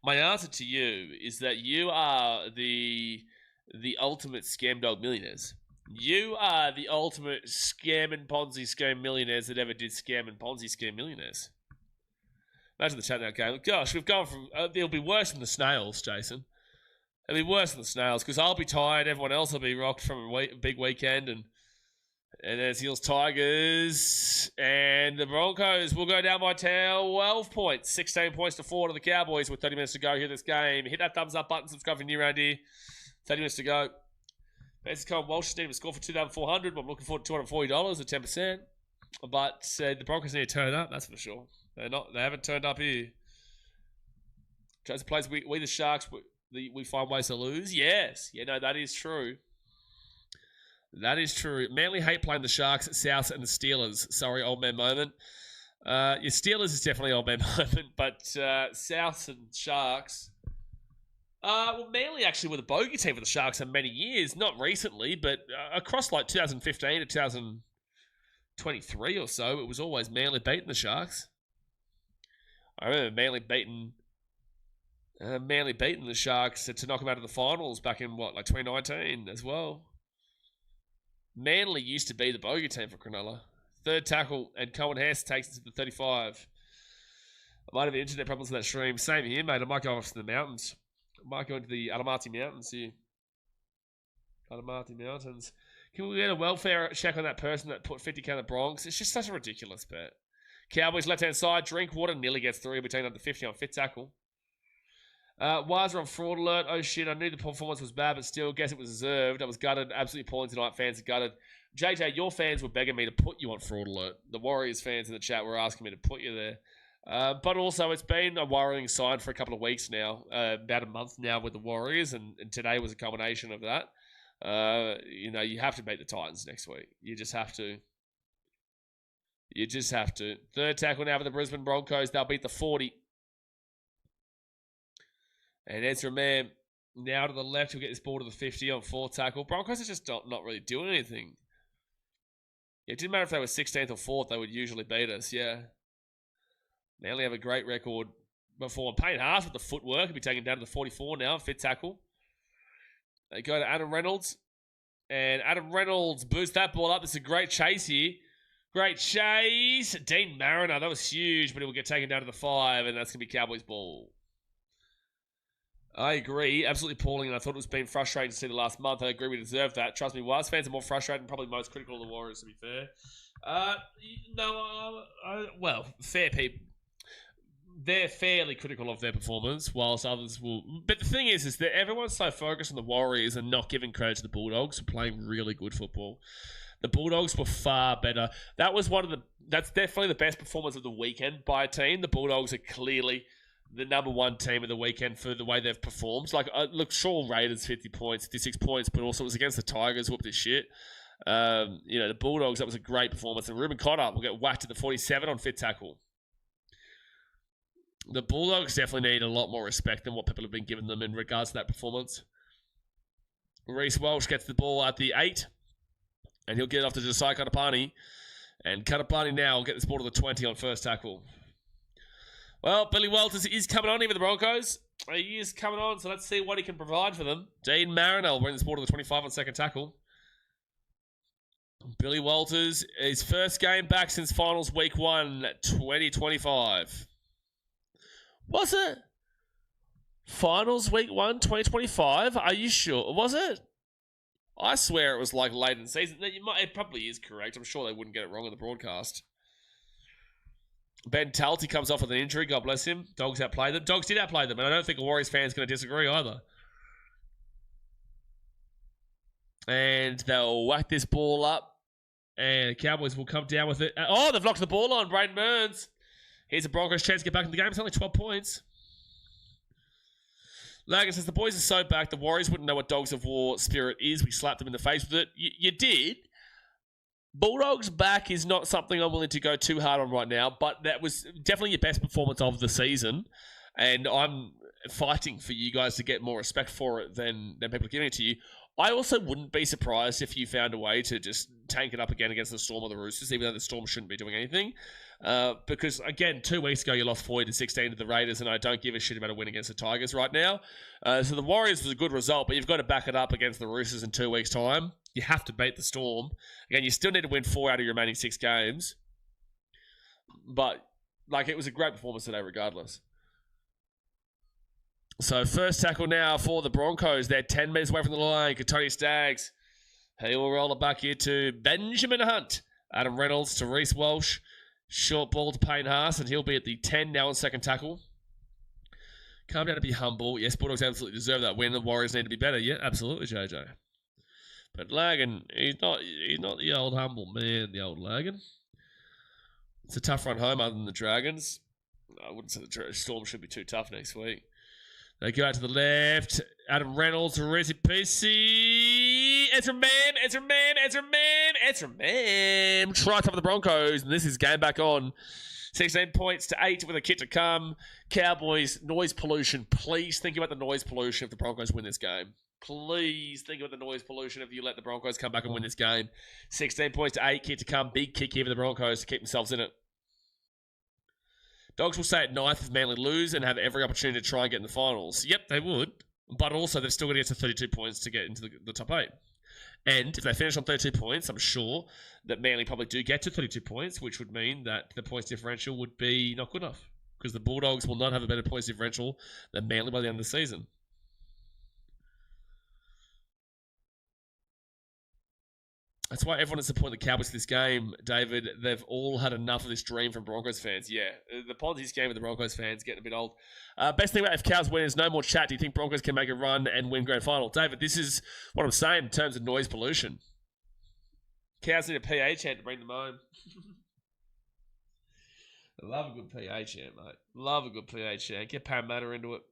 My answer to you is that you are the ultimate scam dog millionaires. You are the ultimate scam and Ponzi scheme millionaires that ever did scam and Ponzi scheme millionaires. Imagine the chat now game. Gosh, we've gone from... it'll be worse than the snails, Jason. It'll be worse than the snails because I'll be tired. Everyone else will be rocked from a big weekend. And there's Eels Tigers. And the Broncos will go down by 12 points. 16 points to 4 to the Cowboys with 30 minutes to go here this game. Hit that thumbs up button. Subscribe for new round here. 30 minutes to go. Fancy Colin Walsh needed to score for $2,400. But I'm looking forward to $240 at 10%. But the Broncos need to turn up. That's for sure. They haven't turned up here. Joseph plays we the Sharks. We find ways to lose. Yes. Yeah, no, that is true. That is true. Manly hate playing the Sharks, South, and the Steelers. Sorry, old man moment. Your Steelers is definitely old man moment, but South and Sharks. Well, Manly actually were the bogey team for the Sharks for many years. Not recently, but across like 2015 to 2023 or so, it was always Manly beating the Sharks. I remember Manly beating the Sharks to knock them out of the finals back in, like 2019 as well. Manly used to be the bogey team for Cronulla. Third tackle, and Cohen Hess takes it to the 35. I might have internet problems with that stream. Same here, mate. I might go off to the mountains. I might go into the Alamati Mountains here. Alamati Mountains. Can we get a welfare check on that person that put 50k on the Bronx? It's just such a ridiculous bet. Cowboys left-hand side. Drinkwater nearly gets through between under 50 on fit tackle. Wiser on fraud alert. Oh shit, I knew the performance was bad, but still, guess it was deserved. I was gutted. Absolutely appalling tonight. Fans are gutted. JJ, your fans were begging me to put you on fraud alert. The Warriors fans in the chat were asking me to put you there. But also, it's been a worrying sign for a couple of weeks now. About a month now with the Warriors, and today was a culmination of that. You have to beat the Titans next week. You just have to. Third tackle now for the Brisbane Broncos. They'll beat the 40. And Ezra Mann now to the left. He'll get this ball to the 50 on fourth tackle. Broncos are just not really doing anything. It didn't matter if they were 16th or 4th. They would usually beat us, yeah. Manly have a great record before. Payne Haas with the footwork. He'll be taken down to the 44 now. Fit tackle. They go to Adam Reynolds. And Adam Reynolds boosts that ball up. It's a great chase here. Great chase. Dean Mariner. That was huge, but it will get taken down to the 5, and that's going to be Cowboys ball. I agree. Absolutely appalling, and I thought it was been frustrating to see the last month. I agree we deserve that. Trust me, Wise fans are more frustrated and probably most critical of the Warriors, to be fair. Well, fair people. They're fairly critical of their performance, whilst others will... But the thing is that everyone's so focused on the Warriors and not giving credit to the Bulldogs for playing really good football. The Bulldogs were far better. That's definitely the best performance of the weekend by a team. The Bulldogs are clearly the number one team of the weekend for the way they've performed. Like, look, sure, Raiders 50 points, 56 points, but also it was against the Tigers, whooped his shit. The Bulldogs, that was a great performance. And Ruben Cotter will get whacked at the 47 on fit tackle. The Bulldogs definitely need a lot more respect than what people have been giving them in regards to that performance. Reece Walsh gets the ball at the 8, and he'll get it off to Josiah Katapani. And Katapani now will get this ball to the 20 on first tackle. Well, Billy Walters is coming on here with the Broncos. He is coming on, so let's see what he can provide for them. Dean Mariner will bring this ball to the 25 on second tackle. Billy Walters, his first game back since finals week 1, 2025. Was it? Finals week 1, 2025? Are you sure? Was it? I swear it was like late in the season. It probably is correct. I'm sure they wouldn't get it wrong in the broadcast. Ben Talty comes off with an injury. God bless him. Dogs outplayed them. Dogs did outplay them, and I don't think a Warriors fan's going to disagree either. And they'll whack this ball up, and the Cowboys will come down with it. Oh, they've locked the ball on. Braden Burns. Here's a Broncos chance to get back in the game. It's only 12 points. Lagan says, the boys are so back, the Warriors wouldn't know what Dogs of War spirit is. We slapped them in the face with it. You did. Bulldogs back is not something I'm willing to go too hard on right now, but that was definitely your best performance of the season. And I'm fighting for you guys to get more respect for it than people are giving it to you. I also wouldn't be surprised if you found a way to just tank it up again against the Storm or the Roosters, even though the Storm shouldn't be doing anything. Because, again, 2 weeks ago you lost 40-16 to the Raiders, and I don't give a shit about a win against the Tigers right now. So the Warriors was a good result, but you've got to back it up against the Roosters in 2 weeks' time. You have to beat the Storm. Again, you still need to win 4 out of your remaining 6 games. But, it was a great performance today regardless. So, first tackle now for the Broncos. They're 10 metres away from the line. Tony Staggs. He will roll it back here to Benjamin Hunt. Adam Reynolds to Reece Walsh. Short ball to Payne Haas, and he'll be at the 10 now on second tackle. Calm down to be humble. Yes, Bulldogs absolutely deserve that win. The Warriors need to be better. Yeah, absolutely, JJ. But Lagan, he's not the old humble man, the old Lagan. It's a tough run home other than the Dragons. I wouldn't say the Storm should be too tough next week. They go out to the left. Adam Reynolds, Resi PC. Ezra Man. Try top of the Broncos. And this is game back on. 16 points to 8 with a kit to come. Cowboys, noise pollution. Please think about the noise pollution if the Broncos win this game. Please think about the noise pollution if you let the Broncos come back and win this game. 16 points to 8, kit to come. Big kick here for the Broncos to keep themselves in it. Dogs will stay at 9th if Manly lose and have every opportunity to try and get in the finals. Yep, they would. But also, they've still got to get to 32 points to get into the top 8. And if they finish on 32 points, I'm sure that Manly probably do get to 32 points, which would mean that the points differential would be not good enough. Because the Bulldogs will not have a better points differential than Manly by the end of the season. That's why everyone is supporting the Cowboys for this game, David. They've all had enough of this dream from Broncos fans. Yeah, the Ponzi's game with the Broncos fans getting a bit old. Best thing about if Cows win is no more chat. Do you think Broncos can make a run and win grand final? David, this is what I'm saying in terms of noise pollution. Cows need a PA chant to bring them home. I love a good PA chant, mate. Love a good PA chant. Get Parramatta into it.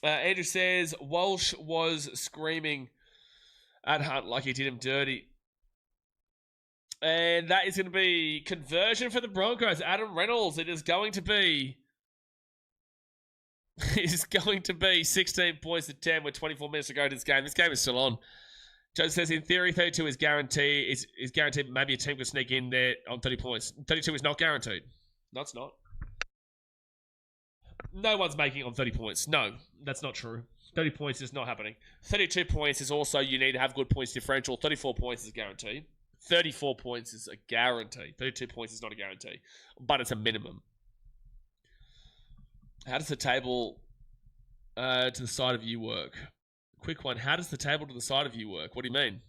Andrew says, Walsh was screaming at Hunt like he did him dirty. And that is going to be conversion for the Broncos. Adam Reynolds, it is going to be 16 points to 10 with 24 minutes to go to this game. This game is still on. Joseph says, in theory, 32 is guaranteed. Is guaranteed. Maybe a team could sneak in there on 30 points. 32 is not guaranteed. No, it's not. No one's making on 30 points. No, that's not true. 30 points is not happening. 32 points is also, you need to have good points differential. 34 points is guaranteed. 34 points is a guarantee. 32 points is not a guarantee, but it's a minimum. How does the table to the side of you work? Quick one. How does the table to the side of you work? What do you mean?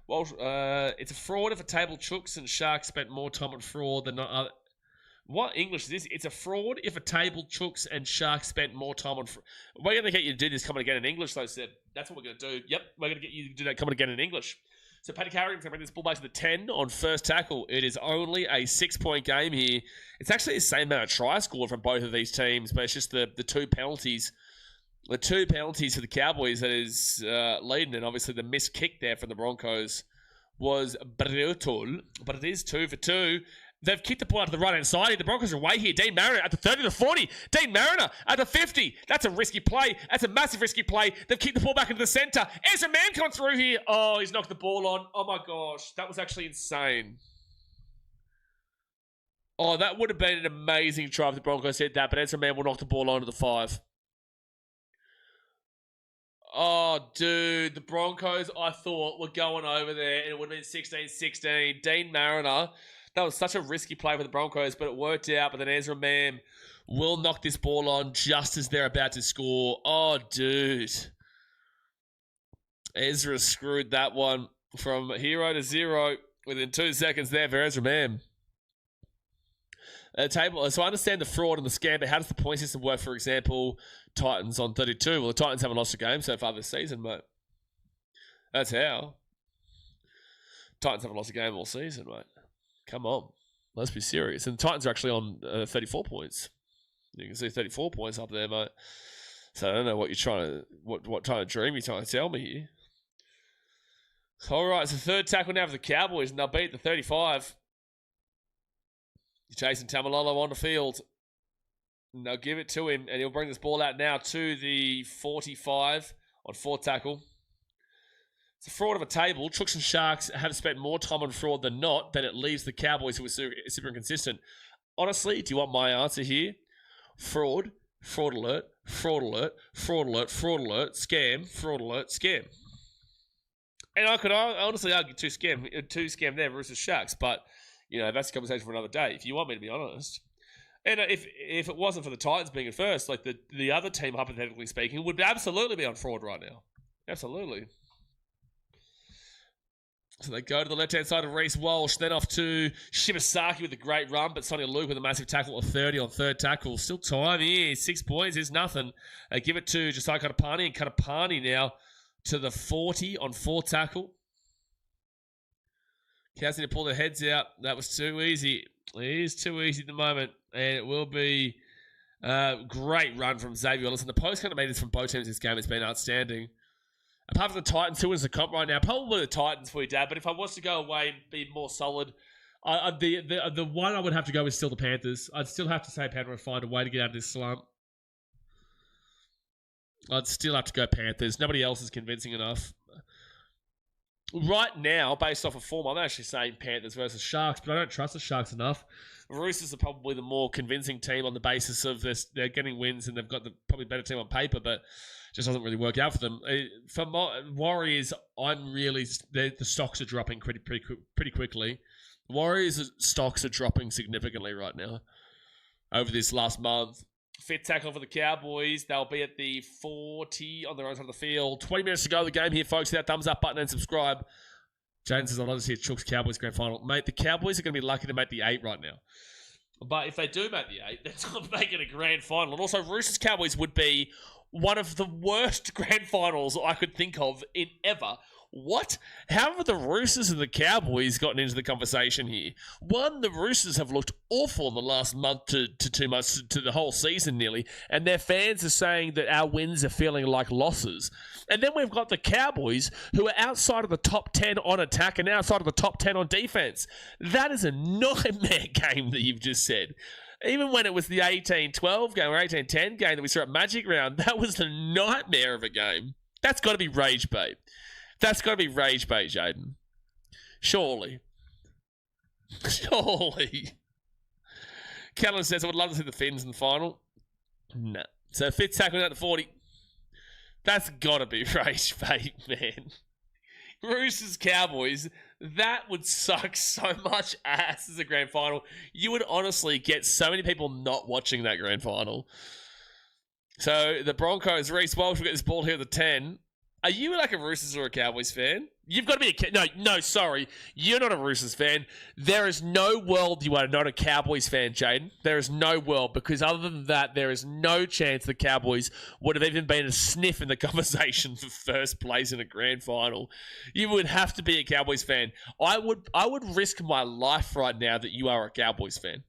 Well, it's a fraud if a table chooks and Sharks spent more time on fraud than not other. What English is this? It's a fraud if a table chooks and Sharks spent more time on... We're going to get you to do this coming again in English, though, Seb. That's what we're going to do. Yep, we're going to get you to do that coming again in English. So Paddy Carrigan's going to bring this ball back to the 10 on first tackle. It is only a 6-point game here. It's actually the same amount of try scored from both of these teams, but it's just the two penalties. The two penalties for the Cowboys that is leading, and obviously the missed kick there from the Broncos was brutal, but it is 2 for 2. They've kicked the ball out to the right-hand side. The Broncos are away here. Dean Mariner at the 30 to 40. Dean Mariner at the 50. That's a risky play. That's a massive risky play. They've kicked the ball back into the centre. Ezra Mann coming through here. Oh, he's knocked the ball on. Oh, my gosh. That was actually insane. Oh, that would have been an amazing try if the Broncos did that, but Ezra Mann will knock the ball onto the 5. Oh, dude. The Broncos, I thought, were going over there, and it would have been 16-16. Dean Mariner... That was such a risky play for the Broncos, but it worked out. But then Ezra Mann will knock this ball on just as they're about to score. Oh, dude. Ezra screwed that one from 0 to 0 within 2 seconds there for Ezra Mann. Table. So I understand the fraud and the scam, but how does the point system work? For example, Titans on 32. Well, the Titans haven't lost a game so far this season, mate. That's how. Titans haven't lost a game all season, mate. Come on. Let's be serious. And the Titans are actually on 34 points. You can see 34 points up there, mate. So I don't know what you're trying to... What kind of dream you're trying to tell me here. All right, so third tackle now for the Cowboys, and they'll beat the 35. Jason Tamalolo on the field. And they'll give it to him, and he'll bring this ball out now to the 45 on fourth tackle. It's a fraud of a table. Chooks and Sharks have spent more time on fraud than not. Then it leaves the Cowboys, who are super inconsistent. Honestly, do you want my answer here? Fraud, fraud alert, fraud alert, fraud alert, fraud alert, scam, fraud alert, scam. And I could honestly argue two scam there versus Sharks, but that's a conversation for another day. If you want me to be honest, and if it wasn't for the Titans being at first, like the other team, hypothetically speaking, would absolutely be on fraud right now. Absolutely. So they go to the left-hand side of Reece Walsh, then off to Shibasaki with a great run, but Sonny Luke with a massive tackle of 30 on third tackle. Still time here. 6 points is nothing. They give it to Josiah Katapani, and Katapani now to the 40 on fourth tackle. Cows need to pull their heads out. That was too easy. It is too easy at the moment, and it will be a great run from Xavier Listen. The post-count meters from both teams this game has been outstanding. Apart from the Titans, who wins the comp right now? Probably the Titans for you, Dad. But if I was to go away and be more solid, the one I would have to go is still the Panthers. I'd still have to say Panthers would find a way to get out of this slump. I'd still have to go Panthers. Nobody else is convincing enough. Right now, based off of form, I'm actually saying Panthers versus Sharks, but I don't trust the Sharks enough. Roosters are probably the more convincing team on the basis of this. They're getting wins and they've got the probably better team on paper, but just doesn't really work out for them. For my Warriors, the stocks are dropping pretty quickly. Warriors' stocks are dropping significantly right now over this last month. Fifth tackle for the Cowboys. They'll be at the 40 on the right side of the field. 20 minutes to go of the game here, folks. Hit that thumbs up button and subscribe. Jaden says, I'd love to see a Chooks Cowboys grand final. Mate, the Cowboys are going to be lucky to make the 8 right now. But if they do make the 8, that's not making a grand final. And also, Roosters Cowboys would be one of the worst grand finals I could think of in ever. What? How have the Roosters and the Cowboys gotten into the conversation here? One, the Roosters have looked awful in the last month to 2 months, to the whole season nearly, and their fans are saying that our wins are feeling like losses. And then we've got the Cowboys, who are outside of the top 10 on attack and outside of the top 10 on defense. That is a nightmare game that you've just said. Even when it was the 18-12 game or 18-10 game that we saw at Magic Round, that was the nightmare of a game. That's got to be rage bait. That's got to be rage bait, Jaden. Surely. Callan says, I would love to see the Finns in the final. No. So, fifth tackle out to 40. That's got to be rage bait, man. Roosters Cowboys, that would suck so much ass as a grand final. You would honestly get so many people not watching that grand final. So, the Broncos, Reece Walsh will get this ball here at the 10. Are you like a Roosters or a Cowboys fan? You've got to be no, sorry. You're not a Roosters fan. There is no world you are not a Cowboys fan, Jaden. There is no world, because other than that, there is no chance the Cowboys would have even been a sniff in the conversation for first place in a grand final. You would have to be a Cowboys fan. I would risk my life right now that you are a Cowboys fan.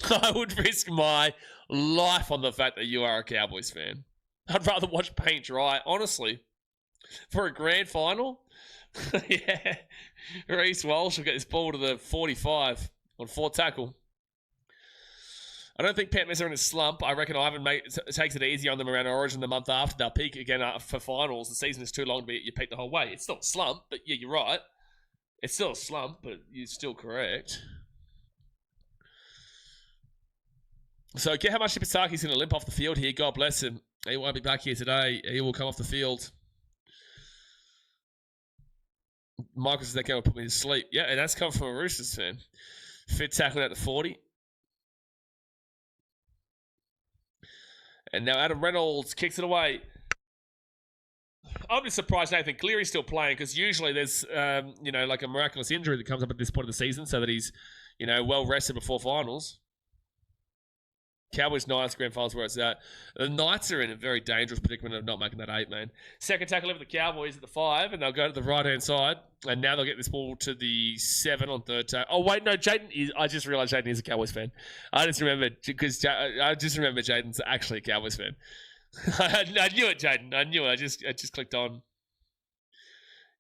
I would risk my life on the fact that you are a Cowboys fan. I'd rather watch paint dry, honestly. For a grand final? Yeah. Reece Walsh will get this ball to the 45 on fourth tackle. I don't think Panthers are in a slump. I reckon Ivan takes it easy on them around Origin the month after. They'll peak again for finals. The season is too long to be you peak the whole way. It's not a slump, but yeah, you're right. It's still a slump, but you're still correct. So get how much Shibasaki's going to limp off the field here. God bless him. He won't be back here today. He will come off the field. Michael says that game will put me to sleep. Yeah, and that's come from a Roosters fan. Fifth tackling at the 40. And now Adam Reynolds kicks it away. I'm just surprised Nathan Cleary's still playing, because usually there's, like a miraculous injury that comes up at this point of the season so that he's, well rested before finals. Cowboys Knights grand finals where it's at. The Knights are in a very dangerous predicament of not making that 8, man. Second tackle over the Cowboys at the 5, and they'll go to the right-hand side. And now they'll get this ball to the 7 on third tackle. Oh, wait, no, Jaden is... I just realised Jaden is a Cowboys fan. I just remembered, because Jaden's actually a Cowboys fan. I knew it, Jaden. I knew it. I just clicked on.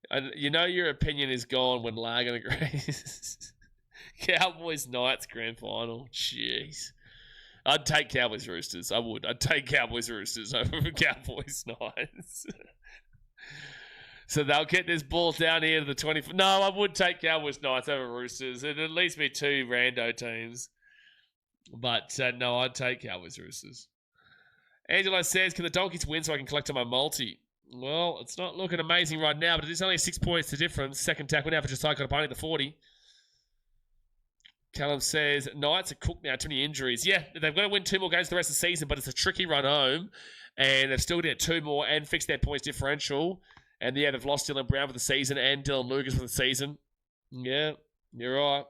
And your opinion is gone when Lagan agrees. Cowboys Knights grand final. Jeez. I'd take Cowboys Roosters. I would. I'd take Cowboys Roosters over Cowboys Knights. So they'll get this ball down here to the 20. No, I would take Cowboys Knights over Roosters. It'd at least be 2 rando teams. But no, I'd take Cowboys Roosters. Angelo says, can the Donkeys win so I can collect on my multi? Well, it's not looking amazing right now, but it is only 6 points to difference. Second tackle now for Josiah Kadapani at the 40. Callum says, Knights are cooked now, too many injuries. Yeah, they've got to win 2 more games for the rest of the season, but it's a tricky run home. And they've still got to get 2 more and fix their points differential. And yeah, they've lost Dylan Brown for the season and Dylan Lucas for the season. Yeah, you're right.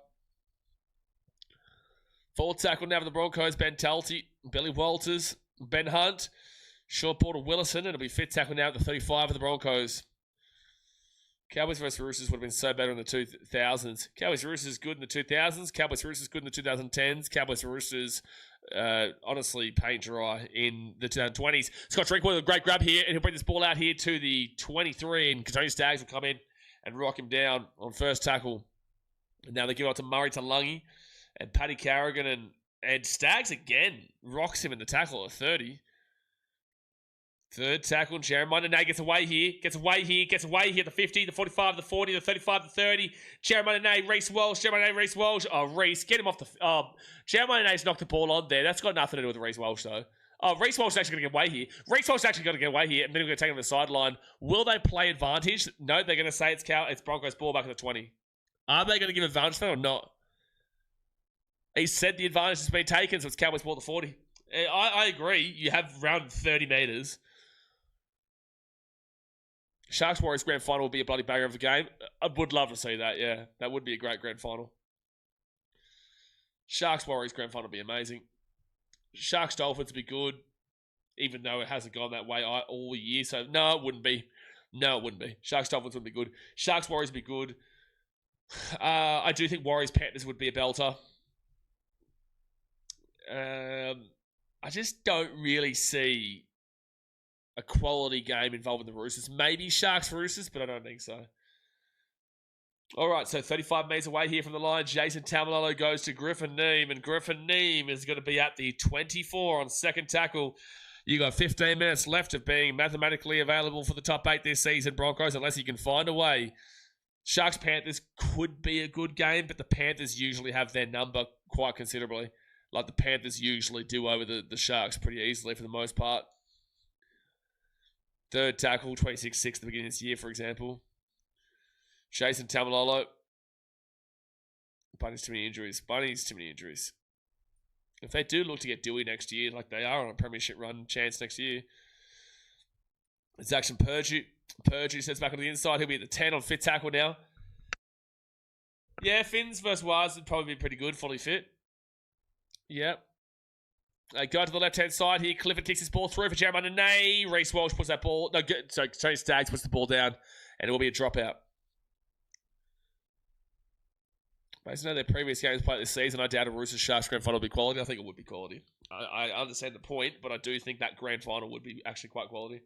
Fourth tackle now for the Broncos, Ben Talty, Billy Walters, Ben Hunt, Shaw Porter Willison, and it'll be fifth tackle now at the 35 for the Broncos. Cowboys versus Roosters would have been so better in the 2000s. Cowboys Roosters good in the 2000s. Cowboys Roosters good in the 2010s. Cowboys Roosters honestly paint dry in the 2020s. Scott Drinkwater with a great grab here, and he'll bring this ball out here to the 23, and Tony Staggs will come in and rock him down on first tackle. And now they give it out to Murray Talangi and Paddy Carrigan, and Staggs again rocks him in the tackle at 30. Third tackle, Jeremiah Nene gets away here at the 50, the 45, the 40, the 35, the 30. Jeremiah Nene, Reece Walsh. Oh, Reece, get him off the... Jeremiah Nene's knocked the ball on there. That's got nothing to do with Reece Walsh, though. Oh, Reece Walsh is actually going to get away here. Reece Walsh is actually going to get away here, and then we're going to take him to the sideline. Will they play advantage? No, they're going to say it's Broncos ball back at the 20. Are they going to give advantage to that or not? He said the advantage has been taken, so it's Cowboys ball at the 40. I agree. You have around 30 metres. Sharks Warriors grand final will be a bloody banger of the game. I would love to see that, yeah. That would be a great grand final. Sharks Warriors grand final would be amazing. Sharks Dolphins would be good, even though it hasn't gone that way all year. So, no, it wouldn't be. Sharks Dolphins would be good. Sharks Warriors would be good. I do think Warriors Panthers would be a belter. I just don't really see a quality game involving the Roosters. Maybe Sharks Roosters, but I don't think so. All right, so 35 metres away here from the line. Jason Tamalolo goes to Griffin Neem, and Griffin Neem is going to be at the 24 on second tackle. You got 15 minutes left of being mathematically available for the top 8 this season, Broncos, unless you can find a way. Sharks Panthers could be a good game, but the Panthers usually have their number quite considerably. Like the Panthers usually do over the Sharks pretty easily for the most part. Third tackle, 26-6 at the beginning of this year, for example. Jason Tamalolo. Bunny's too many injuries. If they do look to get Dewey next year, like they are on a premiership run chance next year, it's Action Purdue. Purdue sets back on the inside. He'll be at the 10 on fifth tackle now. Yeah, Finns versus Waz would probably be pretty good, fully fit. Yep. Go to the left-hand side here. Clifford kicks his ball through for Jeremiah Nene. Reece Walsh puts that ball... No, so Tony Staggs puts the ball down, and it will be a dropout. Based on their previous games played this season, I doubt a Roosters Sharks grand final will be quality. I think it would be quality. I understand the point, but I do think that grand final would be actually quite quality.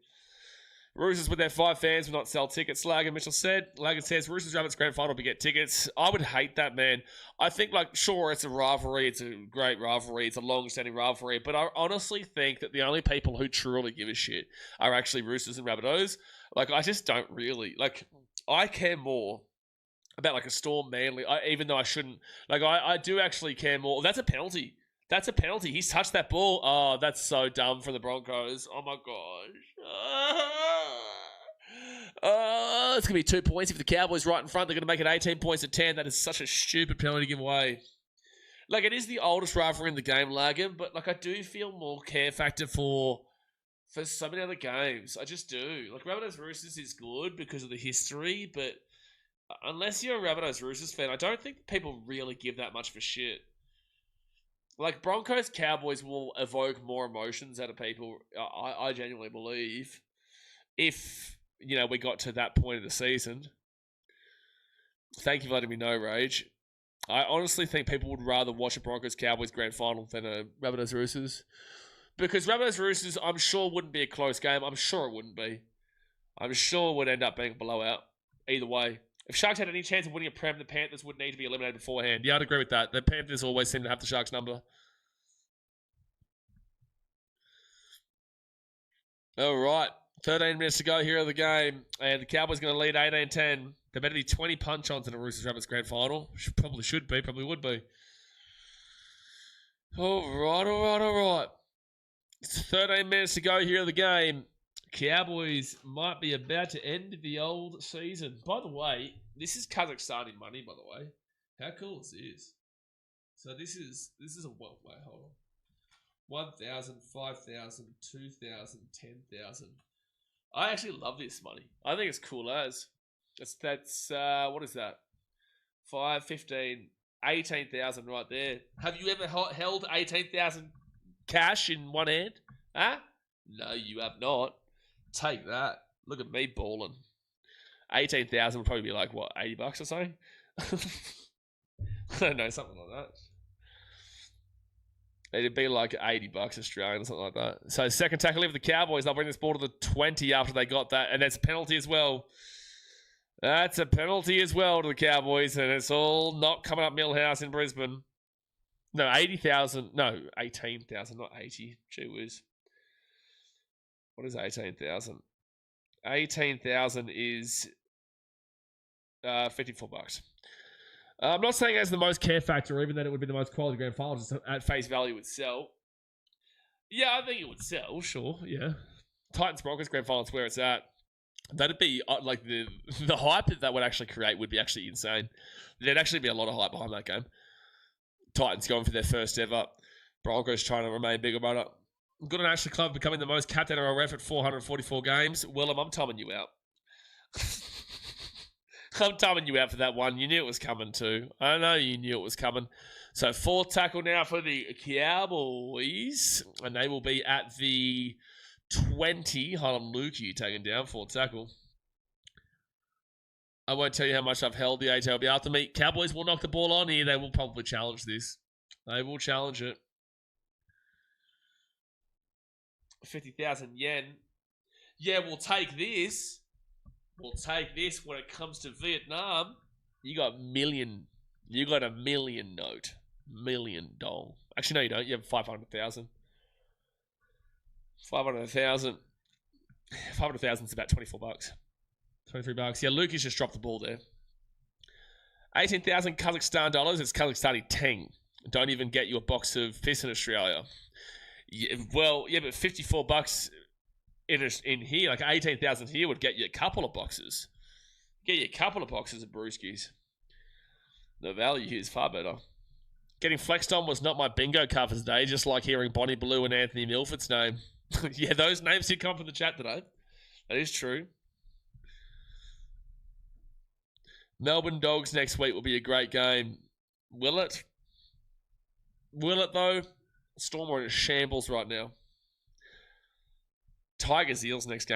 Roosters with their 5 fans will not sell tickets, Lagan Mitchell said. Lagan says, Roosters Rabbits grand final to get tickets. I would hate that, man. I think, sure, it's a rivalry. It's a great rivalry. It's a long-standing rivalry. But I honestly think that the only people who truly give a shit are actually Roosters and Rabbitohs. I just don't really. I care more about, a Storm Manly, even though I shouldn't. I do actually care more. That's a penalty. He's touched that ball. Oh, that's so dumb for the Broncos. Oh, my gosh. It's going to be 2 points. If the Cowboys right in front, they're going to make it 18 points to 10. That is such a stupid penalty to give away. It is the oldest rivalry in the game, Lagan, but, I do feel more care factor for so many other games. I just do. Rabbitohs Roosters is good because of the history, but unless you're a Rabbitohs Roosters fan, I don't think people really give that much for shit. Broncos Cowboys will evoke more emotions out of people, I genuinely believe, if, we got to that point of the season. Thank you for letting me know, Rage. I honestly think people would rather watch a Broncos Cowboys grand final than a Rabbitohs Roosters. Because Rabbitohs Roosters, I'm sure, wouldn't be a close game. I'm sure it wouldn't be. I'm sure it would end up being a blowout. Either way. If Sharks had any chance of winning a Prem, the Panthers would need to be eliminated beforehand. Yeah, I'd agree with that. The Panthers always seem to have the Sharks number. All right. 13 minutes to go here of the game. And the Cowboys going to lead 18-10. There better be 20 punch-ons in a Roosters Rabbits grand final. Probably should be. Probably would be. All right. It's 13 minutes to go here in the game. Cowboys might be about to end the old season. By the way, this is Kazakhstani money, by the way. How cool is this? So this is a what? Wait, hold on. 1,000, 5,000, 2,000, 10,000. I actually love this money. I think it's cool as. That's what is that? 5, 15, 18,000 right there. Have you ever held 18,000 cash in one hand? Huh? No, you have not. Take that. Look at me balling. 18,000 would probably be like, what, $80 or something? I don't know, something like that. It'd be like $80 Australian or something like that. So second tackle for the Cowboys. They'll bring this ball to the 20 after they got that. And that's a penalty as well. That's a penalty as well to the Cowboys. And it's all not coming up Millhouse in Brisbane. No, 80,000. No, 18,000, not 80. Gee whiz. What is 18,000? 18,000 is $54. I'm not saying it has the most care factor, or even that it would be the most quality grand final. Just at face value, it would sell. Yeah, I think it would sell. Sure, yeah. Titans Broncos grand final is where it's at. That'd be like the hype that would actually create would be actually insane. There'd actually be a lot of hype behind that game. Titans going for their first ever. Broncos trying to remain bigger runner. Good on Ashley Club becoming the most capped NRL ref at 444 games. Willem, I'm timing you out. I'm timing you out for that one. You knew it was coming too. I know you knew it was coming. So fourth tackle now for the Cowboys. And they will be at the 20. Hold on, Lukey taken down. Fourth tackle. I won't tell you how much I've held the ATLB after me. Cowboys will knock the ball on here. They will probably challenge this. They will challenge it. 50,000 yen. Yeah, we'll take this. We'll take this when it comes to Vietnam. You got a million note. $1,000,000. Actually, no, you don't. You have 500,000. 500,000. 500,000 is about $24. $23. Yeah, Lucas just dropped the ball there. 18,000 Kazakhstan dollars. It's Kazakhstani teng. Don't even get you a box of piss in Australia. Yeah, well, yeah, but $54 in here, like 18,000 here would get you a couple of boxes. Get you a couple of boxes of brewskis. The value here is far better. Getting flexed on was not my bingo card for today, just like hearing Bonnie Blue and Anthony Milford's name. Yeah, those names did come from the chat today. That is true. Melbourne Dogs next week will be a great game. Will it? Will it, though? Storm are in shambles right now. Tigers Eels next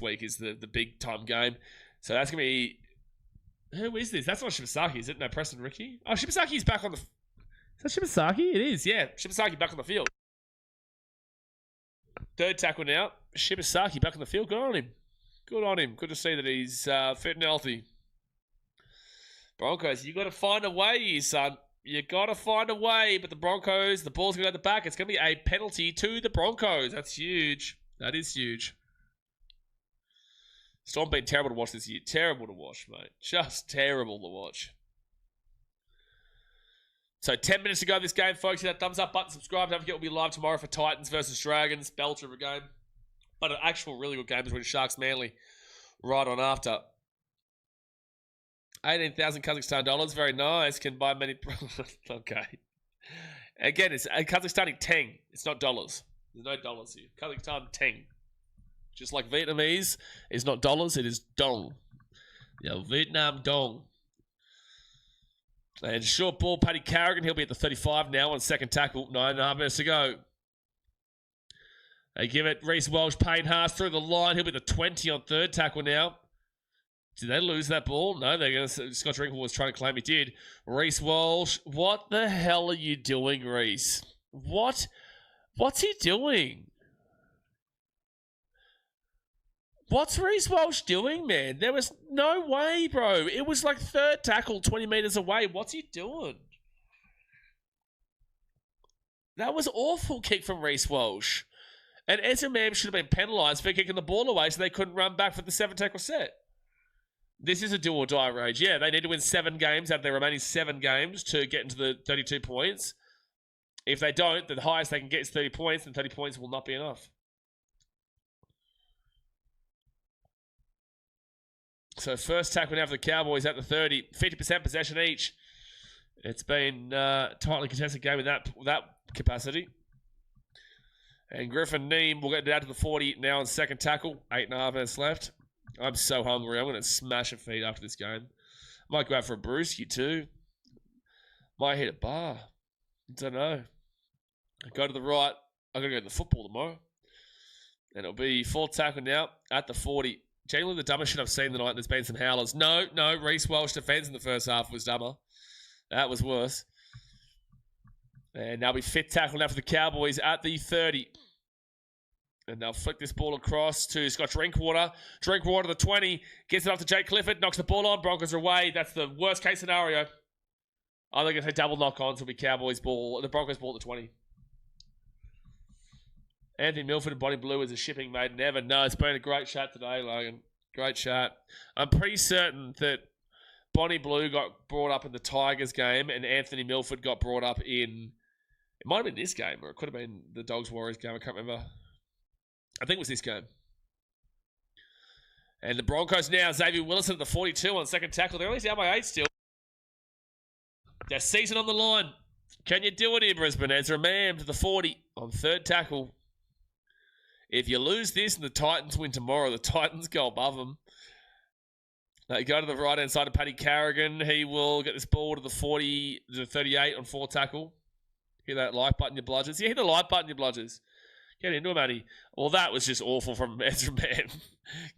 week is the big time game. So that's gonna be. Who is this? That's not Shibasaki, is it? No, Preston Ricky. Oh, Shibasaki's back on the. Is that Shibasaki? It is. Yeah, Shibasaki back on the field. Third tackle now. Shibasaki back on the field. Good on him. Good on him. Good to see that he's fit and healthy. Broncos, you got to find a way, son. You got to find a way. But the Broncos, the ball's going to go at the back. It's going to be a penalty to the Broncos. That's huge. That is huge. Storm been terrible to watch this year. Terrible to watch, mate. Just terrible to watch. So 10 minutes to go this game, folks. Hit that thumbs up button, subscribe. Don't forget we'll be live tomorrow for Titans versus Dragons. Belter of a game. But an actual really good game between Sharks Manly right on after. 18,000 Kazakhstan dollars. Very nice. Can buy many. Okay. Again, it's a Kazakhstani teng. It's not dollars. There's no dollars here. Kazakhstan teng. Just like Vietnamese is not dollars, it is dong. Yeah, Vietnam dong. And short ball, Paddy Carrigan. He'll be at the 35 now on second tackle. 9.5 minutes to go. They give it Reece Welsh, Payne Haas through the line. He'll be the 20 on third tackle now. Did they lose that ball? No, they're going to. Scott Drinkle was trying to claim he did. Reece Welsh, what the hell are you doing, Reece? What's he doing? What's Reece Welsh doing, man? There was no way, bro. It was like third tackle, 20 meters away. What's he doing? That was awful kick from Reece Welsh. And Ezra should have been penalised for kicking the ball away so they couldn't run back for the 7-tackle set. This is a do or die rage. Yeah, they need to win 7 games out of their remaining 7 games to get into the 32 points. If they don't, the highest they can get is 30 points, and 30 points will not be enough. So first tackle now for the Cowboys at the 30. 50% possession each. It's been tightly contested game in that capacity. And Griffin Neem will get down to the 40 now on second tackle. 8.5 minutes left. I'm so hungry. I'm going to smash a feed after this game. Might go out for a brewski too. Might hit a bar. Don't know. Go to the right. I'm going to go to the football tomorrow. And it'll be fourth tackle now at the 40. Generally the dumbest shit I've seen tonight. There's been some howlers. No. Reece Walsh defense in the first half was dumber. That was worse. And now we fifth tackle now for the Cowboys at the 30. And they'll flick this ball across to Scott Drinkwater. Drinkwater, the 20. Gets it off to Jake Clifford. Knocks the ball on. Broncos are away. That's the worst case scenario. I think it's a double knock-on. So it'll be Cowboys ball. The Broncos ball at the 20. Anthony Milford and Bonnie Blue is a shipping made never. No, it's been a great chat today, Logan. Great chat. I'm pretty certain that Bonnie Blue got brought up in the Tigers game and Anthony Milford got brought up in... It might have been this game or it could have been the Dogs-Warriors game. I can't remember. I think it was this game. And the Broncos now, Xavier Willison at the 42 on second tackle. They're only down by 8 still. Their season on the line. Can you do it here, Brisbane? Ezra Mam to the 40 on third tackle. If you lose this and the Titans win tomorrow, the Titans go above them. They go to the right-hand side of Paddy Carrigan. He will get this ball to the 40, to the 38 on fourth tackle. Hit that like button, you bludgers. Yeah, hit the like button, you bludgers. Get into it, Matty. Well, that was just awful from Ezra Mann.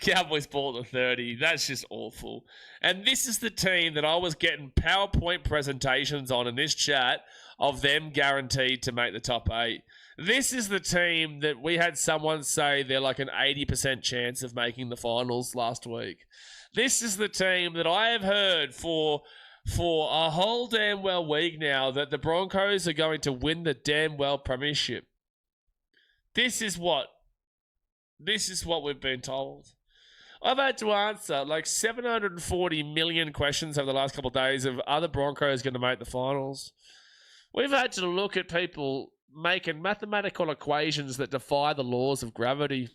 Cowboys ball at the 30. That's just awful. And this is the team that I was getting PowerPoint presentations on in this chat of them guaranteed to make the top 8. This is the team that we had someone say they're like an 80% chance of making the finals last week. This is the team that I have heard for a whole damn well week now that the Broncos are going to win the damn well premiership. This is what we've been told. I've had to answer like 740 million questions over the last couple of days of are the Broncos going to make the finals? We've had to look at people making mathematical equations that defy the laws of gravity.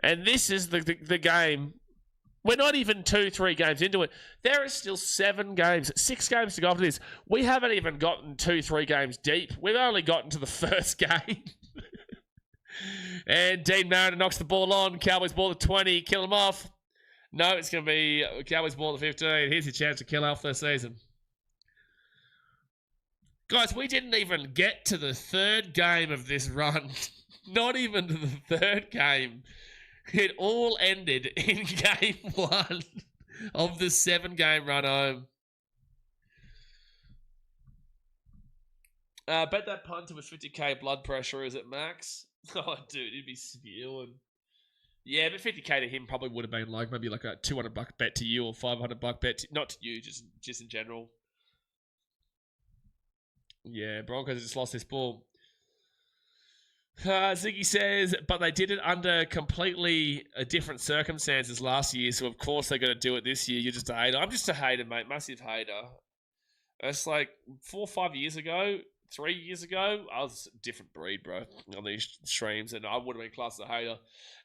And this is the game. We're not even 2-3 games into it. There are still 6 games to go after this. We haven't even gotten 2-3 games deep. We've only gotten to the first game. And Dean Mariner knocks the ball on. Cowboys ball to 20. Kill him off. No, it's going to be Cowboys ball to 15. Here's your chance to kill off their season. Guys, we didn't even get to the third game of this run. Not even to the third game. It all ended in game 1 of the 7-game run home. Bet that punter with 50k blood pressure, is it, Max? Oh, dude, he'd be spewing. Yeah, but 50k to him probably would have been like maybe like a $200 bet to you or $500 bet to, not to you, just in general. Yeah, Broncos just lost this ball. Ziggy says, but they did it under completely different circumstances last year, so of course they're going to do it this year. You're just a hater. I'm just a hater, mate. Massive hater. It's like 4 or 5 years ago, 3 years ago, I was a different breed, bro, on these streams, and I would have been classed as a hater.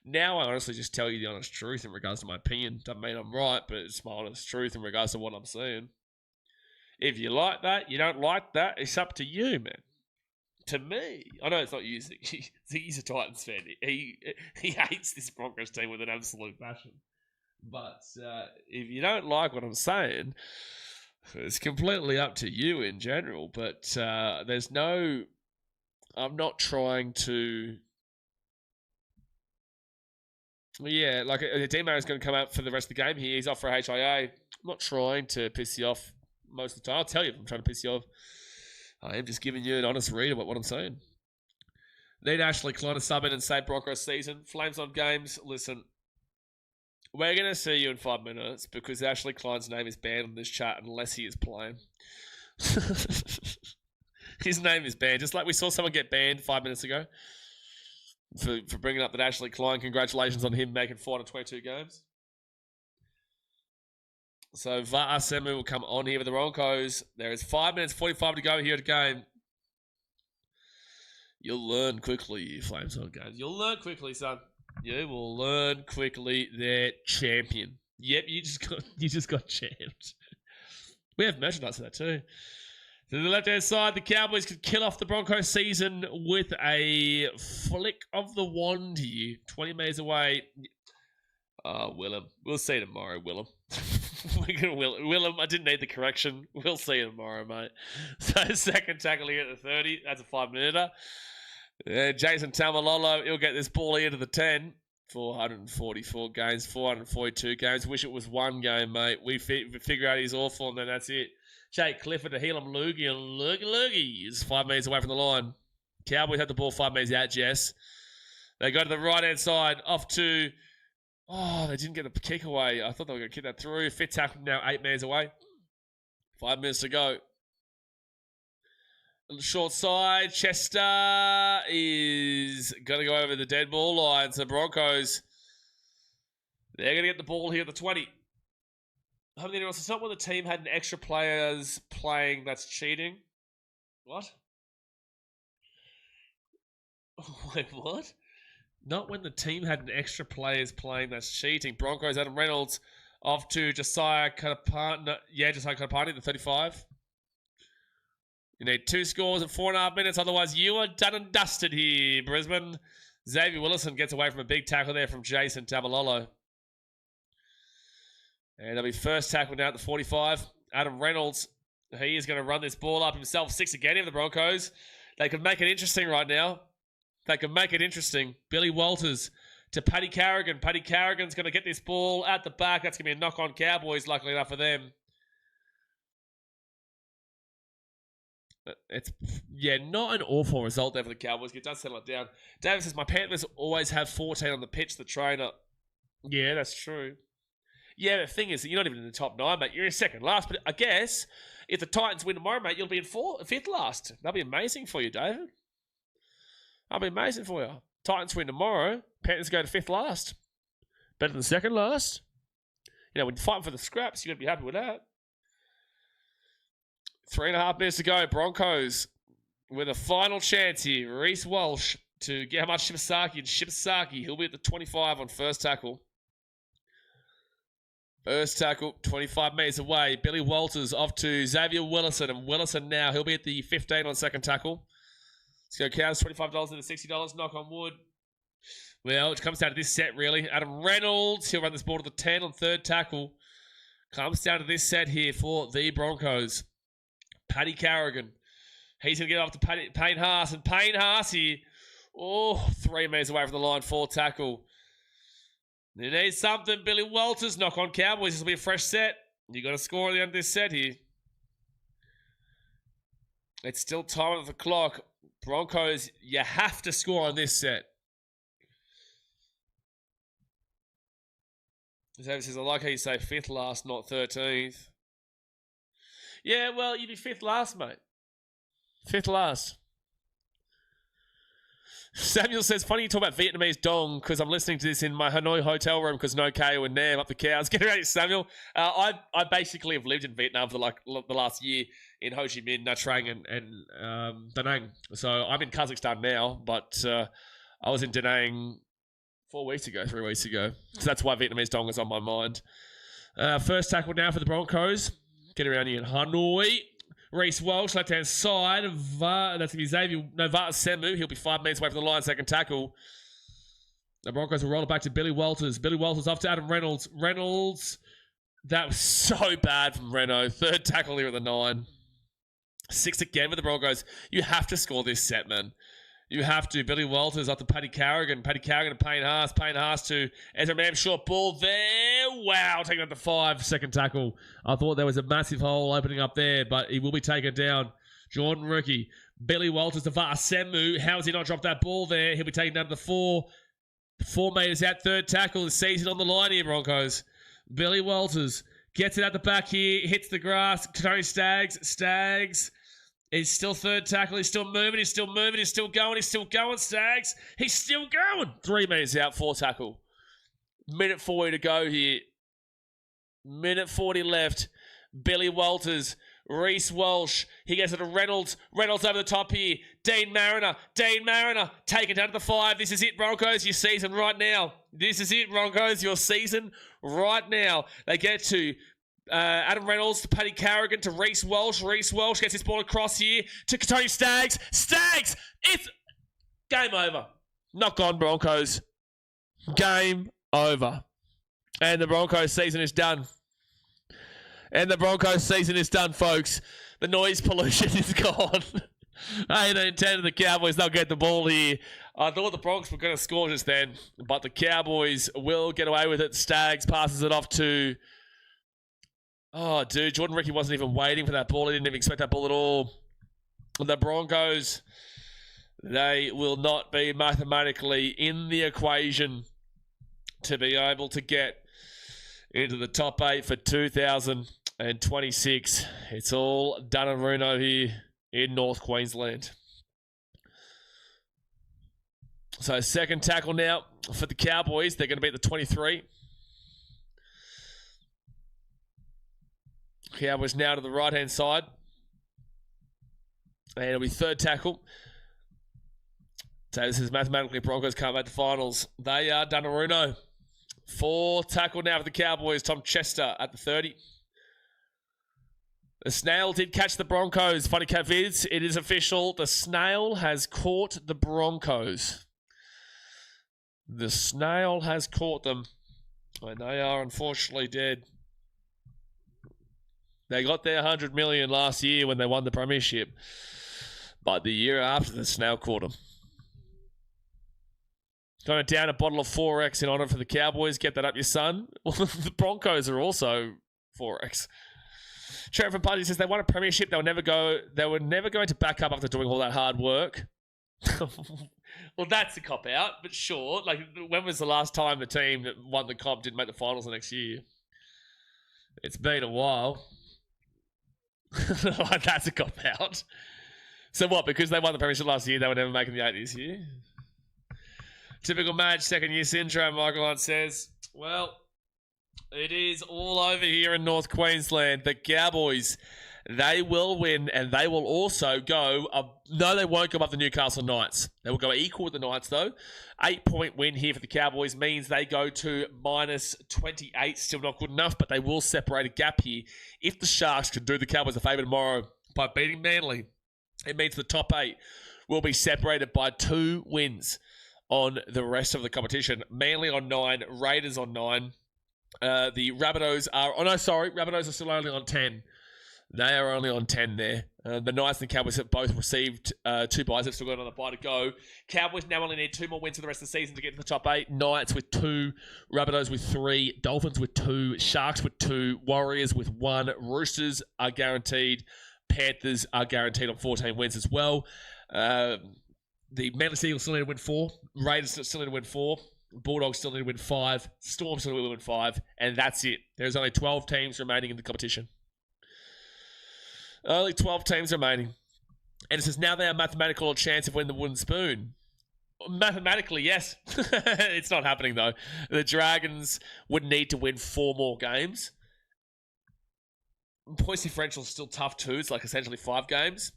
Now I honestly just tell you the honest truth in regards to my opinion. Doesn't mean I'm right, but it's my honest truth in regards to what I'm saying. If you like that, you don't like that, it's up to you, man. To me, I know it's not you, Ziggy. Ziggy's a Titans fan. He hates this Broncos team with an absolute passion. But if you don't like what I'm saying, it's completely up to you in general. But there's no... I'm not trying to... Yeah, like Demo is going to come out for the rest of the game here. He's off for HIA. I'm not trying to piss you off most of the time. I'll tell you if I'm trying to piss you off. I am just giving you an honest read about what I'm saying. Need Ashley Klein to sub in and save Broncos season. Flames on games. Listen, we're going to see you in 5 minutes because Ashley Klein's name is banned on this chat unless he is playing. His name is banned. Just like we saw someone get banned 5 minutes ago for bringing up that Ashley Klein. Congratulations on him making 422 games. So Va'asemu will come on here with the Broncos. There is 5 minutes 45 to go here at the game. You'll learn quickly, you Flames on guys. You'll learn quickly, son. You will learn quickly. They're champion. Yep, you just got champed. We have merchandise for that too. To the left-hand side, the Cowboys could kill off the Broncos season with a flick of the wand here. 20 metres away. Willem. We'll see you tomorrow, Willem. Willem, I didn't need the correction. We'll see you tomorrow, mate. So, second tackle here at the 30. That's a 5-minuter. Jason Tamalolo, he'll get this ball here to the 10. 444 games, 442 games. Wish it was one game, mate. We figure out he's awful, and then that's it. Jake Clifford to Helam Loogie, and Loogie is 5 metres away from the line. Cowboys have the ball 5 metres out, Jess. They go to the right-hand side, off to... Oh, they didn't get the kick away. I thought they were going to kick that through. Fit tackle now 8 metres away. 5 minutes to go. Short side, Chester is going to go over the dead ball line. So Broncos, they're going to get the ball here at the 20. It's not when the team had an extra players playing that's cheating. What? Wait, what? Not when the team had an extra players playing that's cheating. Broncos, Adam Reynolds off to Josiah Katapani. Josiah Katapani, the 35. You need 2 scores in 4.5 minutes. Otherwise, you are done and dusted here, Brisbane. Xavier Willison gets away from a big tackle there from Jason Tabalolo. And there'll be first tackle now at the 45. Adam Reynolds, he is going to run this ball up himself. 6 again of the Broncos. They could make it interesting right now. They could make it interesting. Billy Walters to Paddy Carrigan. Paddy Carrigan's going to get this ball at the back. That's going to be a knock on Cowboys, luckily enough for them. It's, not an awful result there for the Cowboys. It does settle it down. David says, my Panthers always have 14 on the pitch, the trainer. Yeah, that's true. Yeah, the thing is, you're not even in the top 9, mate. You're in second last. But I guess if the Titans win tomorrow, mate, you'll be in 5th last. That'll be amazing for you, David. That'll be amazing for you. Titans win tomorrow, Panthers go to 5th last. Better than second last. You know, when you're fighting for the scraps, you're going to be happy with that. 3.5 minutes to go. Broncos with a final chance here. Reece Walsh to get how much Shibasaki. And Shibasaki, he'll be at the 25 on first tackle. First tackle, 25 metres away. Billy Walters off to Xavier Willison. And Willison now, he'll be at the 15 on second tackle. Let's go Cows, $25 into $60. Knock on wood. Well, it comes down to this set, really. Adam Reynolds, he'll run this ball to the 10 on third tackle. Comes down to this set here for the Broncos. Paddy Carrigan. He's going to get off to Payne Haas. And Payne Haas here, 3 metres away from the line, 4 tackle. They need something. Billy Walters, knock on Cowboys. This will be a fresh set. You got to score at the end of this set here. It's still time of the clock. Broncos, you have to score on this set. David says, I like how you say 5th last, not 13th. Yeah, well, you'd be 5th last, mate. 5th last. Samuel says, funny you talk about Vietnamese dong because I'm listening to this in my Hanoi hotel room because no KO and Nam up the cows. Get ready, Samuel. I basically have lived in Vietnam for the last year in Ho Chi Minh, Nha Trang, and Da Nang. So I'm in Kazakhstan now, but I was in Da Nang 3 weeks ago. So that's why Vietnamese dong is on my mind. First tackle now for the Broncos. Get around here in Hanoi. Reece Walsh, left-hand side. That's going to be Xavier Novata Semu. He'll be 5 metres away from the line, second tackle. The Broncos will roll it back to Billy Walters. Billy Walters off to Adam Reynolds. Reynolds, that was so bad from Reno. Third tackle here at the 9. 6 again with the Broncos. You have to score this set, man. You have to. Billy Walters up to Paddy Carrigan. Paddy Carrigan to Payne Haas. Payne Haas to Ezra Mam. Short ball there. Wow. Taking up the 5. Second tackle. I thought there was a massive hole opening up there, but he will be taken down. Jordan Rookie. Billy Walters to Semu. How has he not dropped that ball there? He'll be taken down to the 4. 4 metres out. Third tackle. The season on the line here, Broncos. Billy Walters gets it at the back here. Hits the grass. Tony Staggs. He's still third tackle. He's still moving. He's still moving. He's still going. He's still going, Stags. He's still going. 3 metres out. 4 tackle. Minute 40 to go here. Minute 40 left. Billy Walters Reece Walsh. He gets it to Reynolds. Reynolds over the top here. Dean Mariner. Taken down to the 5. This is it, Broncos. Your season right now. This is it, Broncos. Your season right now. They get to Adam Reynolds to Paddy Carrigan to Reece Walsh. Reece Walsh gets his ball across here to Tony Staggs. Staggs! It's game over. Knock on, Broncos. Game over. And the Broncos season is done. Folks. The noise pollution is gone. 18-10 to the Cowboys. They'll get the ball here. I thought the Broncos were going to score just then, but the Cowboys will get away with it. Staggs passes it off to... Oh, dude. Jordan Ricky wasn't even waiting for that ball. He didn't even expect that ball at all. The Broncos, they will not be mathematically in the equation to be able to get into the top 8 for 2026. It's all done and Runo here in North Queensland. So second tackle now for the Cowboys. They're going to be at the 23. Cowboys now to the right-hand side. And it'll be third tackle. So this is mathematically Broncos can't make the finals. They are Donnarumma. Fourth tackle now for the Cowboys. Tom Chester at the 30. The Snail did catch the Broncos. Funny cat vids. It is official. The Snail has caught the Broncos. The Snail has caught them. And they are unfortunately dead. They got their 100 million last year when they won the premiership. But the year after, the Snail caught them. Going to down a bottle of 4X in honour for the Cowboys. Get that up, your son. Well, the Broncos are also 4X. Trent from Puddy says they won a premiership. They were never going to back up after doing all that hard work. Well, that's a cop-out, but sure. Like, when was the last time the team that won the comp didn't make the finals the next year? It's been a while. That's a cop-out. So what, because they won the premiership last year, they were never making the 8 this year? Typical match, second-year syndrome, Michael Hunt says. Well, it is all over here in North Queensland. The Cowboys, they will win, and they will also go... no, they won't go above the Newcastle Knights. They will go equal with the Knights, though. 8-point win here for the Cowboys means they go to minus 28. Still not good enough, but they will separate a gap here. If the Sharks can do the Cowboys a favour tomorrow by beating Manly, it means the top 8 will be separated by 2 wins on the rest of the competition. Manly on 9, Raiders on 9. The Rabbitohs are... Oh, no, sorry. Rabbitohs are still only on 10. They are only on 10 there. The Knights and the Cowboys have both received 2 buys. They've still got another buy to go. Cowboys now only need 2 more wins for the rest of the season to get to the top 8. Knights with 2. Rabbitohs with 3. Dolphins with 2. Sharks with 2. Warriors with 1. Roosters are guaranteed. Panthers are guaranteed on 14 wins as well. The Manly Seagulls still need to win 4. Raiders still need to win 4. Bulldogs still need to win 5. Storm still need to win 5. And that's it. There's only 12 teams remaining in the competition. Only 12 teams remaining. And it says now they have mathematical chance of winning the wooden spoon. Mathematically, yes. It's not happening, though. The Dragons would need to win 4 more games. Points differential is still tough, too. It's like essentially 5 games.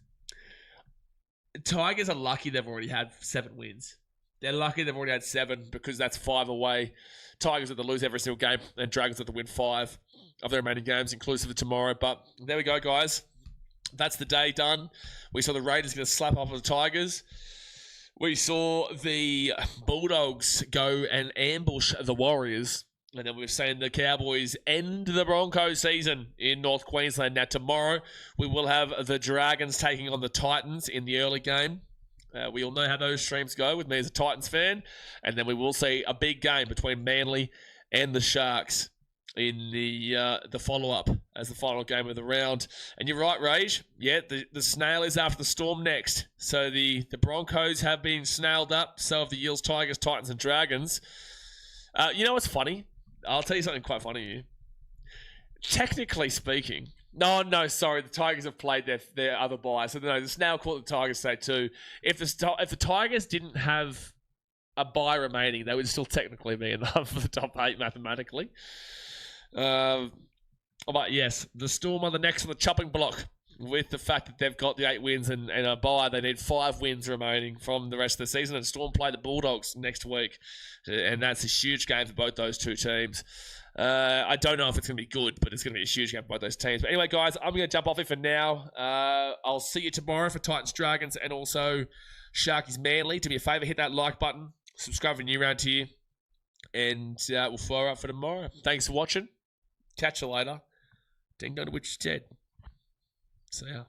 Tigers are lucky they've already had 7 wins. They're lucky they've already had 7 because that's 5 away. Tigers have to lose every single game, and Dragons have to win 5 of their remaining games, inclusive of tomorrow. But there we go, guys. That's the day done. We saw the Raiders going to slap off the Tigers. We saw the Bulldogs go and ambush the Warriors. And then we've seen the Cowboys end the Broncos season in North Queensland. Now, tomorrow, we will have the Dragons taking on the Titans in the early game. We all know how those streams go with me as a Titans fan. And then we will see a big game between Manly and the Sharks in the follow-up as the final game of the round. And you're right, Rage. Yeah, the Snail is after the Storm next. So the Broncos have been snailed up. So have the Eels, Tigers, Titans, and Dragons. You know what's funny? I'll tell you something quite funny here. Technically speaking... No, sorry. The Tigers have played their other bye. So, no, the Snail caught the Tigers say too. If the Tigers didn't have a bye remaining, they would still technically be enough for the top 8 mathematically. But yes, the Storm are the next on the chopping block with the fact that they've got the 8 wins and a bye, they need 5 wins remaining from the rest of the season. And Storm play the Bulldogs next week, and that's a huge game for both those two teams. I don't know if it's going to be good, but it's going to be a huge game for both those teams. But anyway, guys, I'm going to jump off here for now. I'll see you tomorrow for Titans Dragons and also Sharkies Manly. Do me a favour, hit that like button, subscribe for a new round here, and we'll fire up for tomorrow. Thanks for watching. Catch you later. Ding dong to which is dead. See ya.